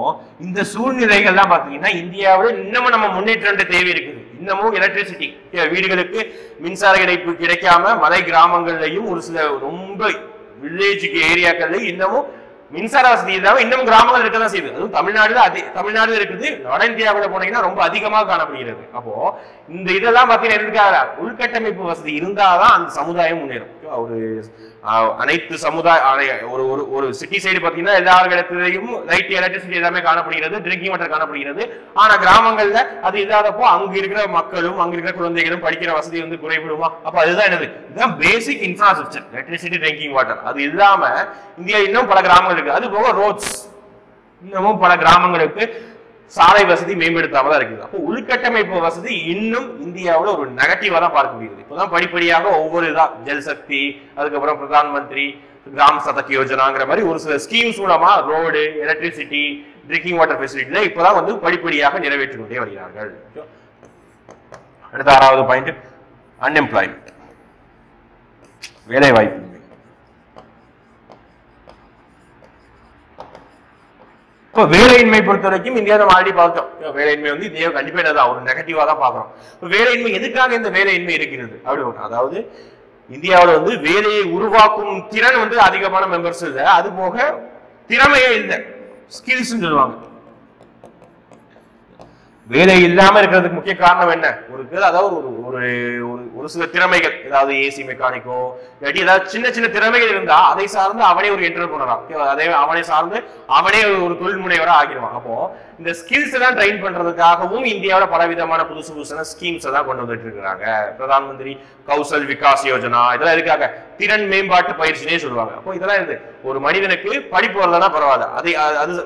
[SPEAKER 1] இந்த சூழ்நிலைகள்லாம் பாத்தீங்கன்னா இந்தியாவில் இன்னமும் நம்ம முன்னேற்ற தேவை இருக்குது. இன்னமும் எலக்ட்ரிசிட்டி, வீடுகளுக்கு மின்சார இணைப்பு கிடைக்காம மலை கிராமங்கள்லயும் ஒரு சில ரொம்ப வில்லேஜுக்கு ஏரியாக்கள்லயும் இன்னமும் மின்சார வசதி இல்லாம இன்னும் கிராமங்கள் இருக்கதான் செய்யுது. அதுவும் தமிழ்நாடு இருக்குது, வட இந்தியாவில் போனீங்கன்னா ரொம்ப அதிகமாக காணப்படுகிறது. அப்போ இந்த இதெல்லாம் பாத்தீங்கன்னா உள்கட்டமைப்பு வசதி இருந்தாதான் அந்த சமுதாயம் முன்னேறும். ஒரு அனைத்து சமுதாய ஒரு சிட்டி சைடு பாத்தீங்கன்னா எல்லா இடத்துலயும் லைட், எலக்ட்ரிசிட்டி எல்லாமே காணப்படுகிறது, ட்ரிங்கிங் வாட்டர் காணப்படுகிறது. ஆனா கிராமங்கள்ல அது இல்லாதப்போ அங்க இருக்கிற மக்களும் அங்க இருக்கிற குழந்தைகளும் படிக்கிற வசதி வந்து குறைபடுமா? அப்ப அதுதான் என்னது, இதுதான் பேசிக் இன்ஃப்ராஸ்ட்ரக்சர், எலக்ட்ரிசிட்டி, ட்ரிங்கிங் வாட்டர். அது இல்லாம இந்தியா இன்னும் பல கிராமங்கள் இருக்கு. அது போக ரோட்ஸ், இன்னமும் பல கிராமங்களுக்கு சாலை வசதி மேம்படுத்தாம தான் இருக்குது. அப்போ உள்கட்டமைப்பு வசதி இன்னும் இந்தியாவில் ஒரு நெகட்டிவா தான் பார்க்க முடியுது. இப்போதான் படிப்படியாக ஒவ்வொரு இதான் ஜல் சக்தி, அதுக்கப்புறம் பிரதான் மந்திரி கிராம் சதக் யோஜனாங்கிற மாதிரி ஒரு சில ஸ்கீம்ஸ் மூலமா ரோடு, எலக்ட்ரிசிட்டி, ட்ரிங்கிங் வாட்டர் ஃபெசிலிட்டில இப்போதான் வந்து படிப்படியாக நிறைவேற்றிக் கொண்டே வருகிறார்கள். அடுத்த 6வது பாயிண்ட் அன்எம்ப்ளாய்மெண்ட், வேலை வாய்ப்பு. இப்போ வேலையின்மை பொறுத்த வரைக்கும் இந்தியா நம்ம ஆல்ரெடி பார்த்தோம். வேலையின்மை வந்து இந்தியா கண்டிப்பா என்னதான் ஒரு நெகட்டிவா தான் பாக்குறோம். இப்போ வேலையின்மை எதுக்காக இந்த வேலையின்மை இருக்கிறது அப்படி ஒன்று, அதாவது இந்தியாவில் வந்து வேலையை உருவாக்கும் திறன் வந்து அதிகமான மெம்பர்ஸ் இல்லை, அது போக திறமையே இல்லை, ஸ்கில்ஸ் சொல்லுவாங்க. வேலை இல்லாம இருக்கிறதுக்கு முக்கிய காரணம் என்ன, அதாவது ஒரு சில திறமைகள், ஏதாவது ஏசி மெக்கானிக்கோ இல்லாட்டி ஏதாவது சின்ன சின்ன திறமைகள் இருந்தா அதை சார்ந்து அவனே ஒரு என்டர்பிரனரா, அதே அவனை சார்ந்து அவனே ஒரு தொழில் முனைவரா ஆகிடுவான். அப்போ இந்த ஸ்கில்ஸ் எல்லாம் ட்ரெயின் பண்றதுக்காகவும் இந்தியாவில் பலவிதமான புதுசான ஸ்கீம்ஸ் எல்லாம் கொண்டு வந்துட்டு இருக்கிறாங்க. பிரதான் மந்திரி கௌசல் விகாஸ் யோஜனா, இதெல்லாம் எதுக்காக, திறன் மேம்பாட்டு பயிற்சினே சொல்லுவாங்க. அப்போ இதெல்லாம் இது ஒரு மனிதனுக்கு படிப்பு வரலன்னா பரவாயில்ல,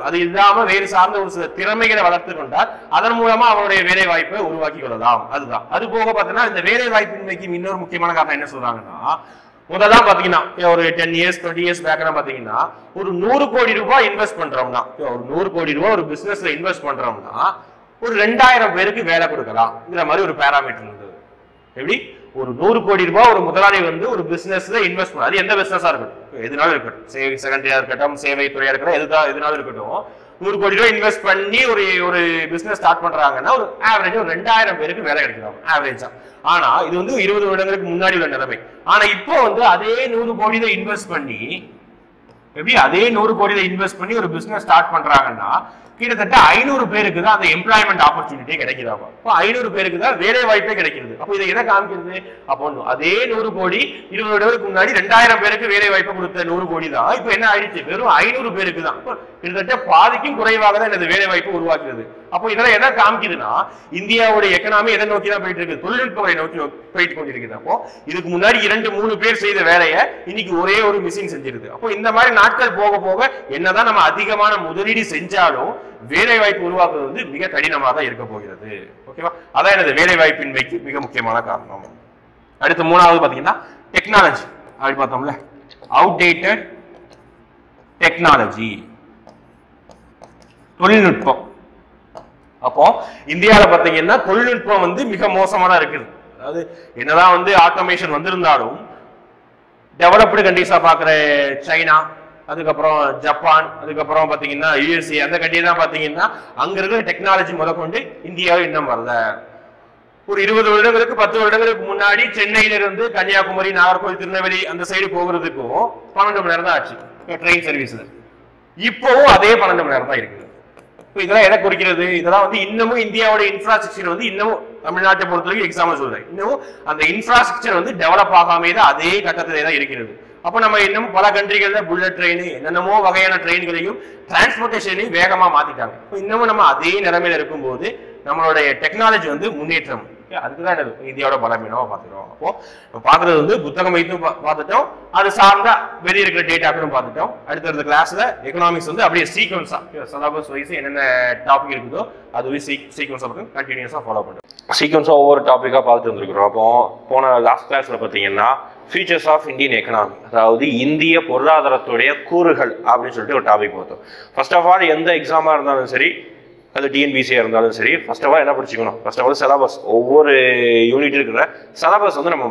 [SPEAKER 1] அது இல்லாம வேறு சார்ந்த ஒரு சில திறமைகளை வளர்த்து கொண்டால் அதன் மூலமா அவனுடைய வேலை வாய்ப்பை உருவாக்கி கொள்ளலாம். அதுதான். அது போக பாத்தீங்கன்னா இந்த வேலை வாய்ப்பின்மைக்கு இன்னொரு முக்கியமான காரணம் என்ன சொல்றாங்கன்னா, முதல்லாம் பாத்தீங்கன்னா ஒரு 10 years 20 years பேக் பாத்தீங்கன்னா ஒரு 100 கோடி ரூபாய் இன்வெஸ்ட் பண்றோம்னா, ஒரு 100 கோடி ரூபாய் ஒரு பிசினஸ்ல இன்வெஸ்ட் பண்றோம்னா ஒரு 2000 பேருக்கு வேலை கொடுக்கலாம்ங்கிற மாதிரி ஒரு பேராமீட்டர் இருந்தது. எப்படி, ஒரு 100 கோடி ரூபாய் ஒரு முதலாளி வந்து ஒரு பிசினஸ்ல இன்வெஸ்ட் பண்ண, அது எந்த பிசினஸா இருக்கட்டும், எதுனாலும் இருக்கட்டும், செகண்டரியா இருக்கட்டும், சேவை துறையா இருக்கட்டும், எதுனாலும் இருக்கட்டும், 100 கோடி ரூபாய் இன்வெஸ்ட் பண்ணி ஒரு பிசினஸ் ஸ்டார்ட் பண்றாங்கன்னா ஒரு ஆவரேஜ் ஒரு 2000 பேருக்கு வேலை கிடைக்கும் ஆவரேஜா. ஆனா இது வந்து 20 வருடங்களுக்கு முன்னாடி உள்ள நிலைமை. ஆனா இப்போ வந்து அதே 100 கோடி தான் இன்வெஸ்ட் பண்ணி எப்படி அதே 100 கோடி இன்வெஸ்ட் பண்ணி ஒரு பிசினஸ் ஸ்டார்ட் பண்றாங்கன்னா கிட்டத்தட்ட 500 பேருக்கு தான் அந்த எம்ப்ளாய்மெண்ட் ஆப்பர்ச்சுனிட்டி கிடைக்குதா. அப்போ 500 பேருக்கு தான் வேலை வாய்ப்பே கிடைக்கிறது. அப்போ இதை எதை காமிக்கிறது? அப்போ அதே 100 கோடி 20 வருடங்களுக்கு முன்னாடி 2000 பேருக்கு வேலை வாய்ப்பு கொடுத்த 100 கோடி தான் இப்போ என்ன ஆயிடுச்சு, வெறும் 500 பேருக்கு தான். கிட்டத்தட்ட பாதிக்கும் குறைவாக தான் இந்த வேலை வாய்ப்பு உருவாக்குறது. அப்போ இதெல்லாம் எதை காமிக்குதுன்னா இந்தியாவுடைய எக்கனாமி எதை நோக்கி தான் போயிட்டு இருக்கு, தொழில்நுட்பத்தை நோக்கி போயிட்டு கொண்டிருக்குது. அப்போ இதுக்கு முன்னாடி 2-3 பேர் செய்த வேலையை இன்னைக்கு ஒரே ஒரு மிஷின் செஞ்சிருது. அப்போ இந்த மாதிரி நாட்கள் போக போக என்னதான் நம்ம அதிகமான முதலீடு செஞ்சாலும் வேலை வாய்ப்பு உருவாக்குறது வந்து மிக கடினமாக தான் இருக்க போகிறது. ஓகேவா? அதான் எனது வேலை வாய்ப்பின்மைக்கு மிக முக்கியமான காரணம். அடுத்து 3வது பாத்தீங்கன்னா டெக்னாலஜி. அப்படி பார்த்தோம்ல, அவுடேட்டட் டெக்னாலஜி, தொழில்நுட்பம். அப்போ இந்தியாவில பாத்தீங்கன்னா தொழில்நுட்பம் வந்து மிக மோசமா தான் இருக்குது. அதாவது என்னதான் வந்து ஆட்டோமேஷன் வந்திருந்தாலும் டெவலப்டு கண்ட்ரீஸா பாக்குற சைனா, அதுக்கப்புறம் ஜப்பான், அதுக்கப்புறம் பாத்தீங்கன்னா யுஎஸ்ஏ, அந்த கண்ட்ரி தான் பாத்தீங்கன்னா அங்க இருக்கிற டெக்னாலஜி முதற்கொண்டு இந்தியாவில் இன்னும் வரல. ஒரு 20 வருடங்களுக்கு 10 வருடங்களுக்கு முன்னாடி சென்னையில இருந்து கன்னியாகுமரி, நாகர்கோவில், திருநெல்வேலி அந்த சைடு போகிறதுக்கும் 12 மணி நேரம் தான் ஆச்சு ட்ரெயின் சர்வீஸ்ல. இப்பவும் அதே 12 மணி நேரம் தான் இருக்குது. இதெல்லாம் எதை குறிக்கிறது? இதெல்லாம் வந்து இன்னமும் இந்தியாவோட இன்ஃப்ராஸ்ட்ரக்சர் வந்து இன்னமும் தமிழ்நாட்டை பொறுத்தவரைக்கும் எக்ஸாம்பிள் சொல்றேன், இன்னமும் அந்த இன்ஃப்ராஸ்ட்ரக்சர் வந்து டெவலப் ஆகாமே தான் அதே கட்டத்திலே தான் இருக்கிறது. அப்ப நம்ம இன்னும் பல கண்ட்ரிகள்ல புல்லட் ட்ரெயின் என்னென்னமோ வகையான ட்ரெயின்களையும் டிரான்ஸ்போர்டேஷனையும் வேகமா மாத்திட்டாங்க. இன்னமும் நம்ம அதே நிலைமையில இருக்கும்போது நம்மளுடைய டெக்னாலஜி வந்து முன்னேற்றம் அதுக்குதான் இந்தியாவோட பலமீனமா பார்த்துட்டோம். அப்போ பாக்குறது வந்து புத்தகம் வைத்தும் பார்த்துட்டோம், அது சார்ந்த வெளியே இருக்கிற டேட்டாக்களும் பார்த்துட்டோம். அடுத்த கிளாஸ்ல எக்கனாமிக்ஸ் வந்து அப்படியே சீக்வன்ஸா சிலபஸ் வைஸ் என்னென்ன டாபிக் இருக்குதோ அதுவே சீக்வன்ஸா கண்டினியூஸா ஃபாலோ பண்ணுறோம். சீக்வன்ஸா ஒவ்வொரு டாபிக்கா பார்த்துட்டு வந்துருக்கிறோம். அப்போ போன லாஸ்ட் கிளாஸ்ல பாத்தீங்கன்னா ஃபீச்சர்ஸ் ஆஃப் இந்தியன் எக்கனாமி, அதாவது இந்திய பொருளாதாரத்துடைய கூறுகள் அப்படின்னு சொல்லிட்டு ஒரு டாபிக் பார்த்தோம். ஃபர்ஸ்ட் ஆஃப் ஆல் எந்த எக்ஸாமா இருந்தாலும் சரி, அது டிஎன்பிசியா இருந்தாலும் சரி, ஃபர்ஸ்ட் ஆஃப் ஆல் என்ன படிச்சுக்கணும்? ஃபர்ஸ்ட் ஆஃப் ஆல் சிலபஸ், ஒவ்வொரு யூனிட் இருக்கிற சிலபஸ் வந்து நம்ம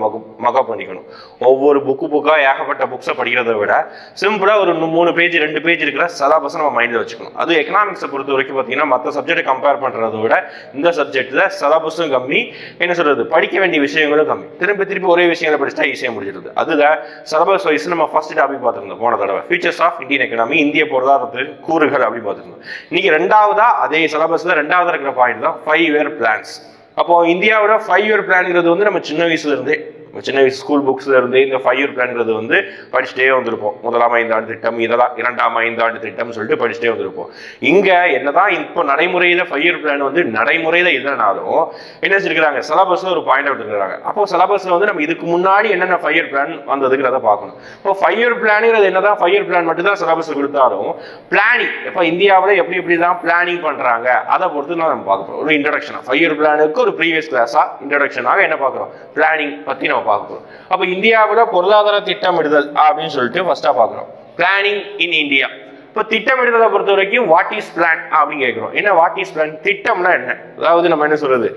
[SPEAKER 1] மகப் பண்ணிக்கணும். ஒவ்வொரு புக்கா ஏகப்பட்ட புக்ஸை படிக்கிறத விட சிம்பிளா ஒரு 3 பேஜ் 2 பேஜ் இருக்கிற சிலபஸ் நம்ம மைண்ட்ல வச்சுக்கணும். அது எக்கனாமிக்ஸை பொறுத்த வரைக்கும் பார்த்தீங்கன்னா மற்ற சப்ஜெக்டை கம்பேர் பண்றதை விட இந்த சப்ஜெக்ட்ல சிலபஸும் கம்மி, என்ன சொல்றது, படிக்க வேண்டிய விஷயங்களும் கம்மி. திருப்பி ஒரே விஷயங்களை படிச்சா ஈஸியாக முடிச்சிருது. அதுதான் சிலபஸ் வைஸ் நம்ம ஃபர்ஸ்ட் டாபிக் பார்த்துருந்தோம் போன தடவை, ஃபீச்சர்ஸ் ஆஃப் இந்தியன் எக்கனாமி, இந்திய பொருளாதாரத்தின் கூறுகள் அப்படின்னு பார்த்துருந்தோம். இன்னைக்கு ரெண்டாவதா அதே சிலபஸ்ல ரெண்டாவது இருக்கிற பாயிண்ட் தான் 5 இயர் பிளான்ஸ். அப்போ இந்தியாவோட 5 இயர் பிளான்ங்கிறது வந்து நம்ம சின்ன வயசுல இருந்தே சின்ன வயசு ஸ்கூல் புக்ஸ்ல இருந்து இந்த 5 இயர் பிளான்ங்கிறது வந்து படிச்சுட்டே வந்திருப்போம். முதலாம் 5 ஆண்டு திட்டம், இதெல்லாம் 2ஆம் 5 ஆண்டு திட்டம் சொல்லிட்டு படிச்சுட்டே வந்திருப்போம். இங்க என்னதான் இப்போ நடைமுறையில 5 இயர் பிளான் வந்து நடைமுறையில இல்லைனாலும் என்ன வச்சிருக்காங்க, சிலபஸ்ல ஒரு பாயிண்ட் எடுத்துக்கிறாங்க. அப்போ சிலபஸ்ல வந்து நம்ம இதுக்கு முன்னாடி என்னென்ன 5 இயர் பிளான் வந்ததுங்கிறத பார்க்கணும். இப்போ 5 இயர் பிளான்ங்கிறது என்னதான் 5 இயர் பிளான் மட்டும் தான் சிலபஸ் கொடுத்தாலும் பிளானிங் இப்போ இந்தியாவில் எப்படி தான் பிளானிங் பண்றாங்க அதை பொறுத்து நம்ம பார்க்க போறோம். ஒரு இன்ட்ரடக்ஷனா 5 இயர் பிளானுக்கு ஒரு ப்ரீவியஸ் கிளாஸா இன்ட்ரடக்ஷனாக என்ன பார்க்குறோம், பிளானிங் பத்தி நம்ம பார்க்கிறோம். அப்ப இந்தியாவோட பொருளாதார திட்டமிடுதல் அப்படின்னு சொல்லிட்டு ஃபர்ஸ்டா பார்க்கிறோம். Planning in India. இப்போ திட்டமிடுதலை பொறுத்த வரைக்கும் வாட் இஸ் பிளான் அப்படின்னு கேட்கிறோம். என்ன வாட் இஸ் பிளான், திட்டம்னா என்ன? அதாவது நம்ம என்ன சொல்றது,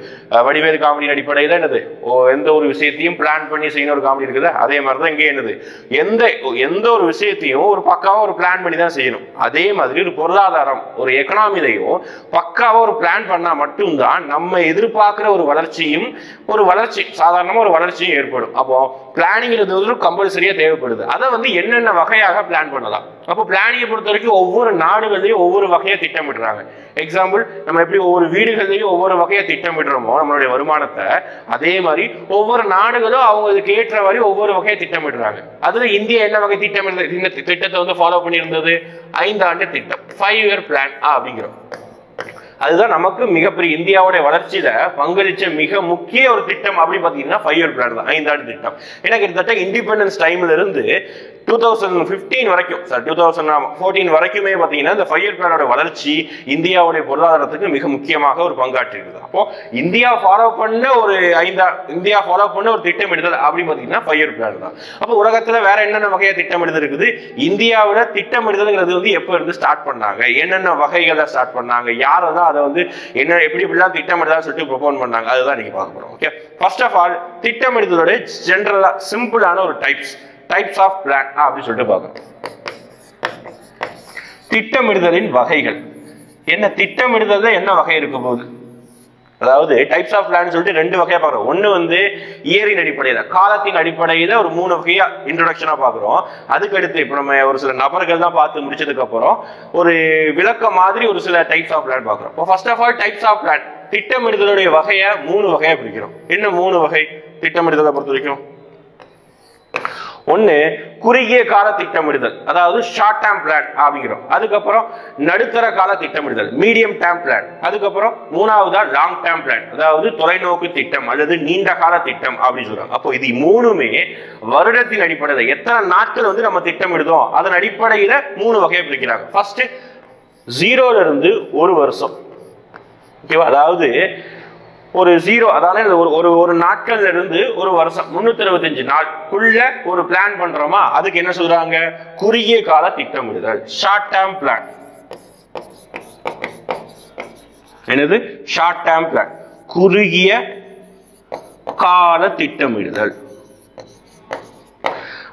[SPEAKER 1] வடிவேல் காமெடி அடிப்படையில் என்னது, எந்த ஒரு விஷயத்தையும் பிளான் பண்ணி செய்யணும் ஒரு காமெடி இருக்குது. அதே மாதிரிதான் இங்கே என்னது, எந்த ஒரு விஷயத்தையும் ஒரு பக்காவா ஒரு பிளான் பண்ணி தான் செய்யணும். அதே மாதிரி ஒரு பொருளாதாரம், ஒரு எக்கனாமிலையும் பக்காவா ஒரு பிளான் பண்ணா மட்டும்தான் நம்ம எதிர்பார்க்கிற ஒரு வளர்ச்சியும் சாதாரணமா ஒரு வளர்ச்சியும் ஏற்படும். அப்போ பிளானிங்கிறது ஒரு கம்பல்சரியா தேவைப்படுது. அதை வந்து என்னென்ன வகையாக பிளான் பண்ணலாம். அப்போ பிளானிங்கை பொறுத்த வரைக்கும் ஒவ்வொரு நாடுகள்லையும் ஒவ்வொரு வகையை திட்டமிடுறாங்க. எக்ஸாம்பிள், நம்ம எப்படி ஒவ்வொரு வீடுகள்லையும் ஒவ்வொரு வகையை திட்டமிடுறோமோ நம்மளுடைய வருமானத்தை, அதே மாதிரி ஒவ்வொரு நாடுகளும் அவங்களுக்கு ஏற்ற மாதிரி ஒவ்வொரு வகையை திட்டமிடுறாங்க. அதுல இந்தியா என்ன வகை திட்டத்தை வந்து ஃபாலோ பண்ணியிருந்தது, 5 ஆண்டு திட்டம், 5 இயர் பிளான் அப்படிங்கிறோம். அதுதான் நமக்கு மிகப்பெரிய இந்தியாவுடைய வளர்ச்சியில பங்களிச்ச மிக முக்கிய ஒரு திட்டம் அப்படின்னு பாத்தீங்கன்னா 5 இயர் பிளான் தான், 5 ஆண்டு திட்டம். ஏன்னா கிட்டத்தட்ட இண்டிபெண்டன்ஸ் டைம்ல இருந்து 2015 வரைக்கும் 2014 வரைக்குமே பாத்தீங்கன்னா இந்த 5 இயர் பிளானோட வளர்ச்சி இந்தியாவுடைய பொருளாதாரத்துக்கு மிக முக்கியமாக ஒரு பங்காற்றி இருக்குது. அப்போ இந்தியா ஃபாலோ பண்ண ஒரு திட்டமிடுதல் அப்படின்னு பாத்தீங்கன்னா 5 இயர் பிளான் தான். அப்போ உலகத்துல வேற என்னென்ன வகையா திட்டமிடுதல் இருக்குது, இந்தியாவோட திட்டமிடுதல்ங்கிறது வந்து எப்ப இருந்து ஸ்டார்ட் பண்ணாங்க, என்னென்ன வகைகளை ஸ்டார்ட் பண்ணாங்க, யாரெல்லாம் அதை வந்து என்ன எப்படிலாம் திட்டமிடுதல் சொல்லிட்டு ப்ரொபோன் பண்ணாங்க, அதுதான் நீங்க பார்க்க போறோம். ஓகே, ஃபர்ஸ்ட் ஆஃப் ஆல் திட்டமிடுதலோட ஜெனரலா சிம்பிளான ஒரு டைப்ஸ் ஆஃப் பிளான் அப்படின்னு சொல்லிட்டு பார்க்கணும். திட்டமிடுதலின் வகைகள். என்ன திட்டமிடுதல்ல என்ன வகை இருக்க போகுது? அதாவது டைப்ஸ் ஆஃப் பிளான் சொல்லிட்டு ரெண்டு வகையா பாக்குறோம். ஒண்ணு வந்து இயரின் அடிப்படையில, காலத்தின் அடிப்படையில ஒரு 3 வகையா இன்ட்ரோடக்ஷனா பாக்குறோம். அதுக்கு அடுத்து இப்ப நம்ம ஒரு சில நபர்கள் தான் பார்த்து முடிச்சதுக்கு அப்புறம் ஒரு விளக்க மாதிரி ஒரு சில டைப்ஸ் ஆஃப் பிளான் பாக்குறோம். இப்போ first of all types of plan, திட்டமிடுதலுடைய வகையை 3 வகையா பிரிக்கிறோம். என்ன 3 வகை திட்டமிடுதலை பொறுத்த வரைக்கும்? ஒண்ணு குறுகிய கால திட்டமிடுதல், அதாவது ஷார்ட் டேர்ம் பிளான் அப்படிங்கிறோம். அதுக்கப்புறம் நடுத்தர கால திட்டமிடுதல், மீடியம் டேர்ம் பிளான். அதுக்கப்புறம் மூணாவதா லாங் டேர்ம் பிளான், அதாவது தொலைநோக்கு திட்டம் அல்லது நீண்ட கால திட்டம் அப்படின்னு சொல்றாங்க. அப்போ இது மூணுமே வருடத்தின் அடிப்படையில் எத்தனை நாட்கள் வந்து நம்ம திட்டமிடுதோம் அதன் அடிப்படையில 3 வகையை பிரிக்கிறாங்க. ஃபர்ஸ்ட் 0ல இருந்து 1 வருஷம். ஓகேவா? அதாவது ஒரு 0, அதாவது ஒரு நாட்கள்ல இருந்து ஒரு வருஷம் 365 நாளுக்குள்ள ஒரு பிளான் பண்றோமா, அதுக்கு என்ன சொல்றாங்க? குறுகிய கால திட்டமிடுதல், ஷார்ட் டேர்ம் பிளான். என்னது? ஷார்ட் டேர்ம் பிளான், குறுகிய கால திட்டமிடுதல்.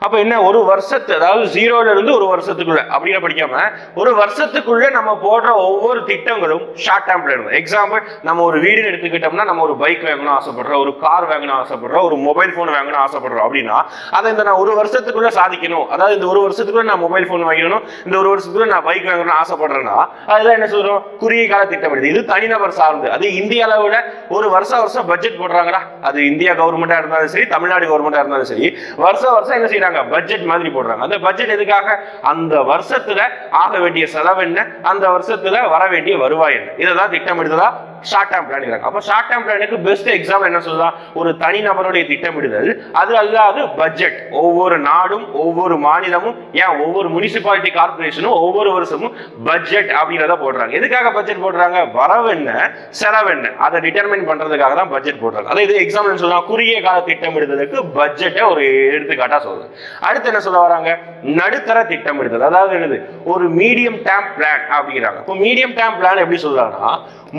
[SPEAKER 1] அப்ப என்ன, ஒரு வருஷத்து, அதாவது 0ல இருந்து 1 வருஷத்துக்குள்ள அப்படின்னு படிக்காம ஒரு வருஷத்துக்குள்ள நம்ம போடுற ஒவ்வொரு திட்டங்களும் ஷார்ட் டேர்ம் பிளான். எக்ஸாம்பிள், நம்ம ஒரு வீடு எடுத்துக்கிட்டோம்னா நம்ம ஒரு பைக் வாங்கணும் ஆசைப்படுறோம், ஒரு கார் வாங்கணும் ஆசைப்படுறோம், ஒரு மொபைல் போன் வாங்கணும் ஆசைப்படுறோம் அப்படின்னா அதை இந்த நான் 1 வருஷத்துக்குள்ள சாதிக்கணும், அதாவது இந்த 1 வருஷத்துக்குள்ள நான் மொபைல் போன் வாங்கணும், இந்த 1 வருஷத்துக்குள்ள நான் பைக் வாங்கணும்னு ஆசைப்படுறேன்னா அதுதான் என்ன சொல்றோம்? குறுகிய கால திட்டமிடுது. இது தனிநபர் சார்ந்து. அது இந்திய அளவுல ஒரு வருஷம் பட்ஜெட் போடுறாங்களா, அது இந்தியா கவர்மெண்டா இருந்தாலும் சரி, தமிழ்நாடு கவர்மெண்டா இருந்தாலும் சரி, வருஷம் என்ன செய்யறாங்க? பட்ஜெட் மாதிரி போடுறாங்க. அந்த பட்ஜெட் எதுக்காக? அந்த வருஷத்துல ஆக வேண்டிய செலவு என்ன, அந்த வருஷத்துல வர வேண்டிய வருவாய் என்ன, இதெல்லாம் திட்டமிடுதலா ஷார்ட் டேர்ம் பிளான். அப்ப ஷார்ட் டேர்ம் பிளானுக்கு பெஸ்ட் எக்ஸாம்பிள் என்ன சொல்லலாம்? ஒரு தனிநபருடைய திட்டமிடுதல். அது அல்லாது பட்ஜெட், ஒவ்வொரு நாடும் ஒவ்வொரு மாநிலமும், ஏன் ஒவ்வொரு முனிசிபாலிட்டி கார்பரேஷனும் ஒவ்வொரு வருஷமும் பட்ஜெட் அப்படிங்கிறத போடுறாங்க. எதுக்காக பட்ஜெட் போடுறாங்க? வரவு என்ன, செலவு என்ன, அதை டிட்டர்மைன் பண்றதுக்காக தான் பட்ஜெட் போடுறாங்க. அதை இது எக்ஸாம்பிள் சொல்லலாம். குறுகிய கால திட்டமிடுதலுக்கு பட்ஜெட்டை ஒரு எடுத்துக்காட்டா சொல்லுது. அடுத்து என்ன சொல்ல வராங்க? நடுத்தர திட்டமிடுதல், அதாவது என்னது? ஒரு மீடியம் டேர்ம் பிளான் அப்படிங்கிறாங்க. இப்போ மீடியம் டேர்ம் பிளான் எப்படி சொல்றாங்கன்னா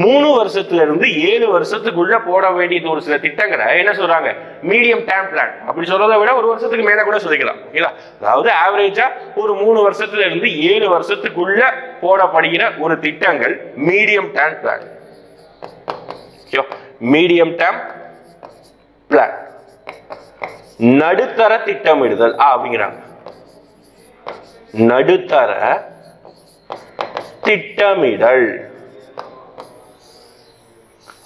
[SPEAKER 1] 3 வருஷத்துல இருந்து 7 வருஷத்துக்குள்ள போட வேண்டியது ஒரு சில திட்டங்களை என்ன சொல்றாங்க? Medium term plan. அப்படி சொல்றதை விட 1 வருஷத்துக்கு மேல கூட சொல்லிக்கலாம். அதாவது ஆவரேஜா ஒரு 3 வருஷத்துல இருந்து 7 வருஷத்துக்குள்ள போடப்படுகிற ஒரு திட்டங்கள் medium term plan. Medium term plan, நடுத்தர திட்டமிடுதல் அப்படிங்கிறாங்க. நடுத்தர திட்டமிடல்.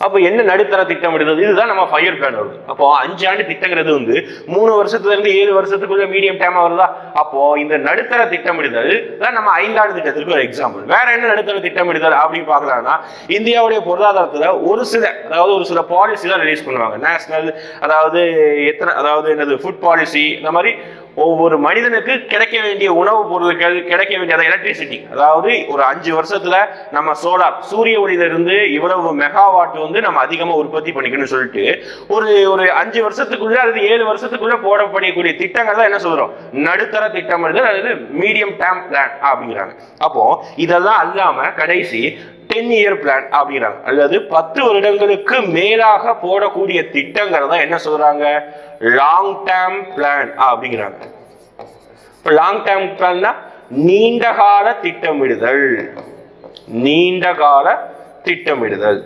[SPEAKER 1] அப்ப என்ன நடுத்தர திட்டமிடுதல்? இதுதான் நம்ம 5 இயர் பிளான் வருது. அப்போ 5 ஆண்டு திட்டங்கிறது வந்து 3 வருஷத்துல இருந்து 7 வருஷத்துக்குள்ள மீடியம் டேர்மா வருதா? அப்போ இந்த நடுத்தர திட்டமிடுதல் தான் நம்ம 5 ஆண்டு திட்டத்திற்கு ஒரு எக்ஸாம்பிள். வேற என்ன நடுத்தர திட்டமிடுதல் அப்படின்னு பாக்கலாம்னா, இந்தியாவுடைய பொருளாதாரத்துல ஒரு சில பாலிசி தான் ரிலீஸ் பண்ணுவாங்க. நேஷனல், அதாவது அதாவது என்னது, ஃபுட் பாலிசி. இந்த மாதிரி ஒவ்வொரு மனிதனுக்கு கிடைக்க வேண்டிய உணவுப் பொருட்கள், கிடைக்க வேண்டிய எலக்ட்ரிசிட்டி, அதாவது ஒரு 5 வருஷத்துல நம்ம சோலார், சூரிய ஒளியில இருந்து இவ்வளவு மெகாவாட் வந்து நம்ம அதிகமா உற்பத்தி பண்ணிக்கணும்னு சொல்லிட்டு ஒரு 5 வருஷத்துக்குள்ள அல்லது 7 வருஷத்துக்குள்ள போடப்படக்கூடிய திட்டங்கள் தான் என்ன சொல்றோம்? நடுத்தர திட்டமிடுதல் அல்லது மீடியம் டேர்ம் பிளான் அப்படிங்கிறாங்க. அப்போ இதெல்லாம் அல்லாம கடைசி 10 இயர் பிளான் அப்படிங்கிறாங்க, அல்லது 10 வருடங்களுக்கு மேலாக போடக்கூடிய திட்டங்கள் தான் என்ன சொல்றாங்க? லாங் டேர்ம் பிளான் அப்படிங்கிறாங்க. லாங் டேர்ம் பிளான்னா நீண்ட கால திட்டமிடுதல். நீண்ட கால திட்டமிடுதல்.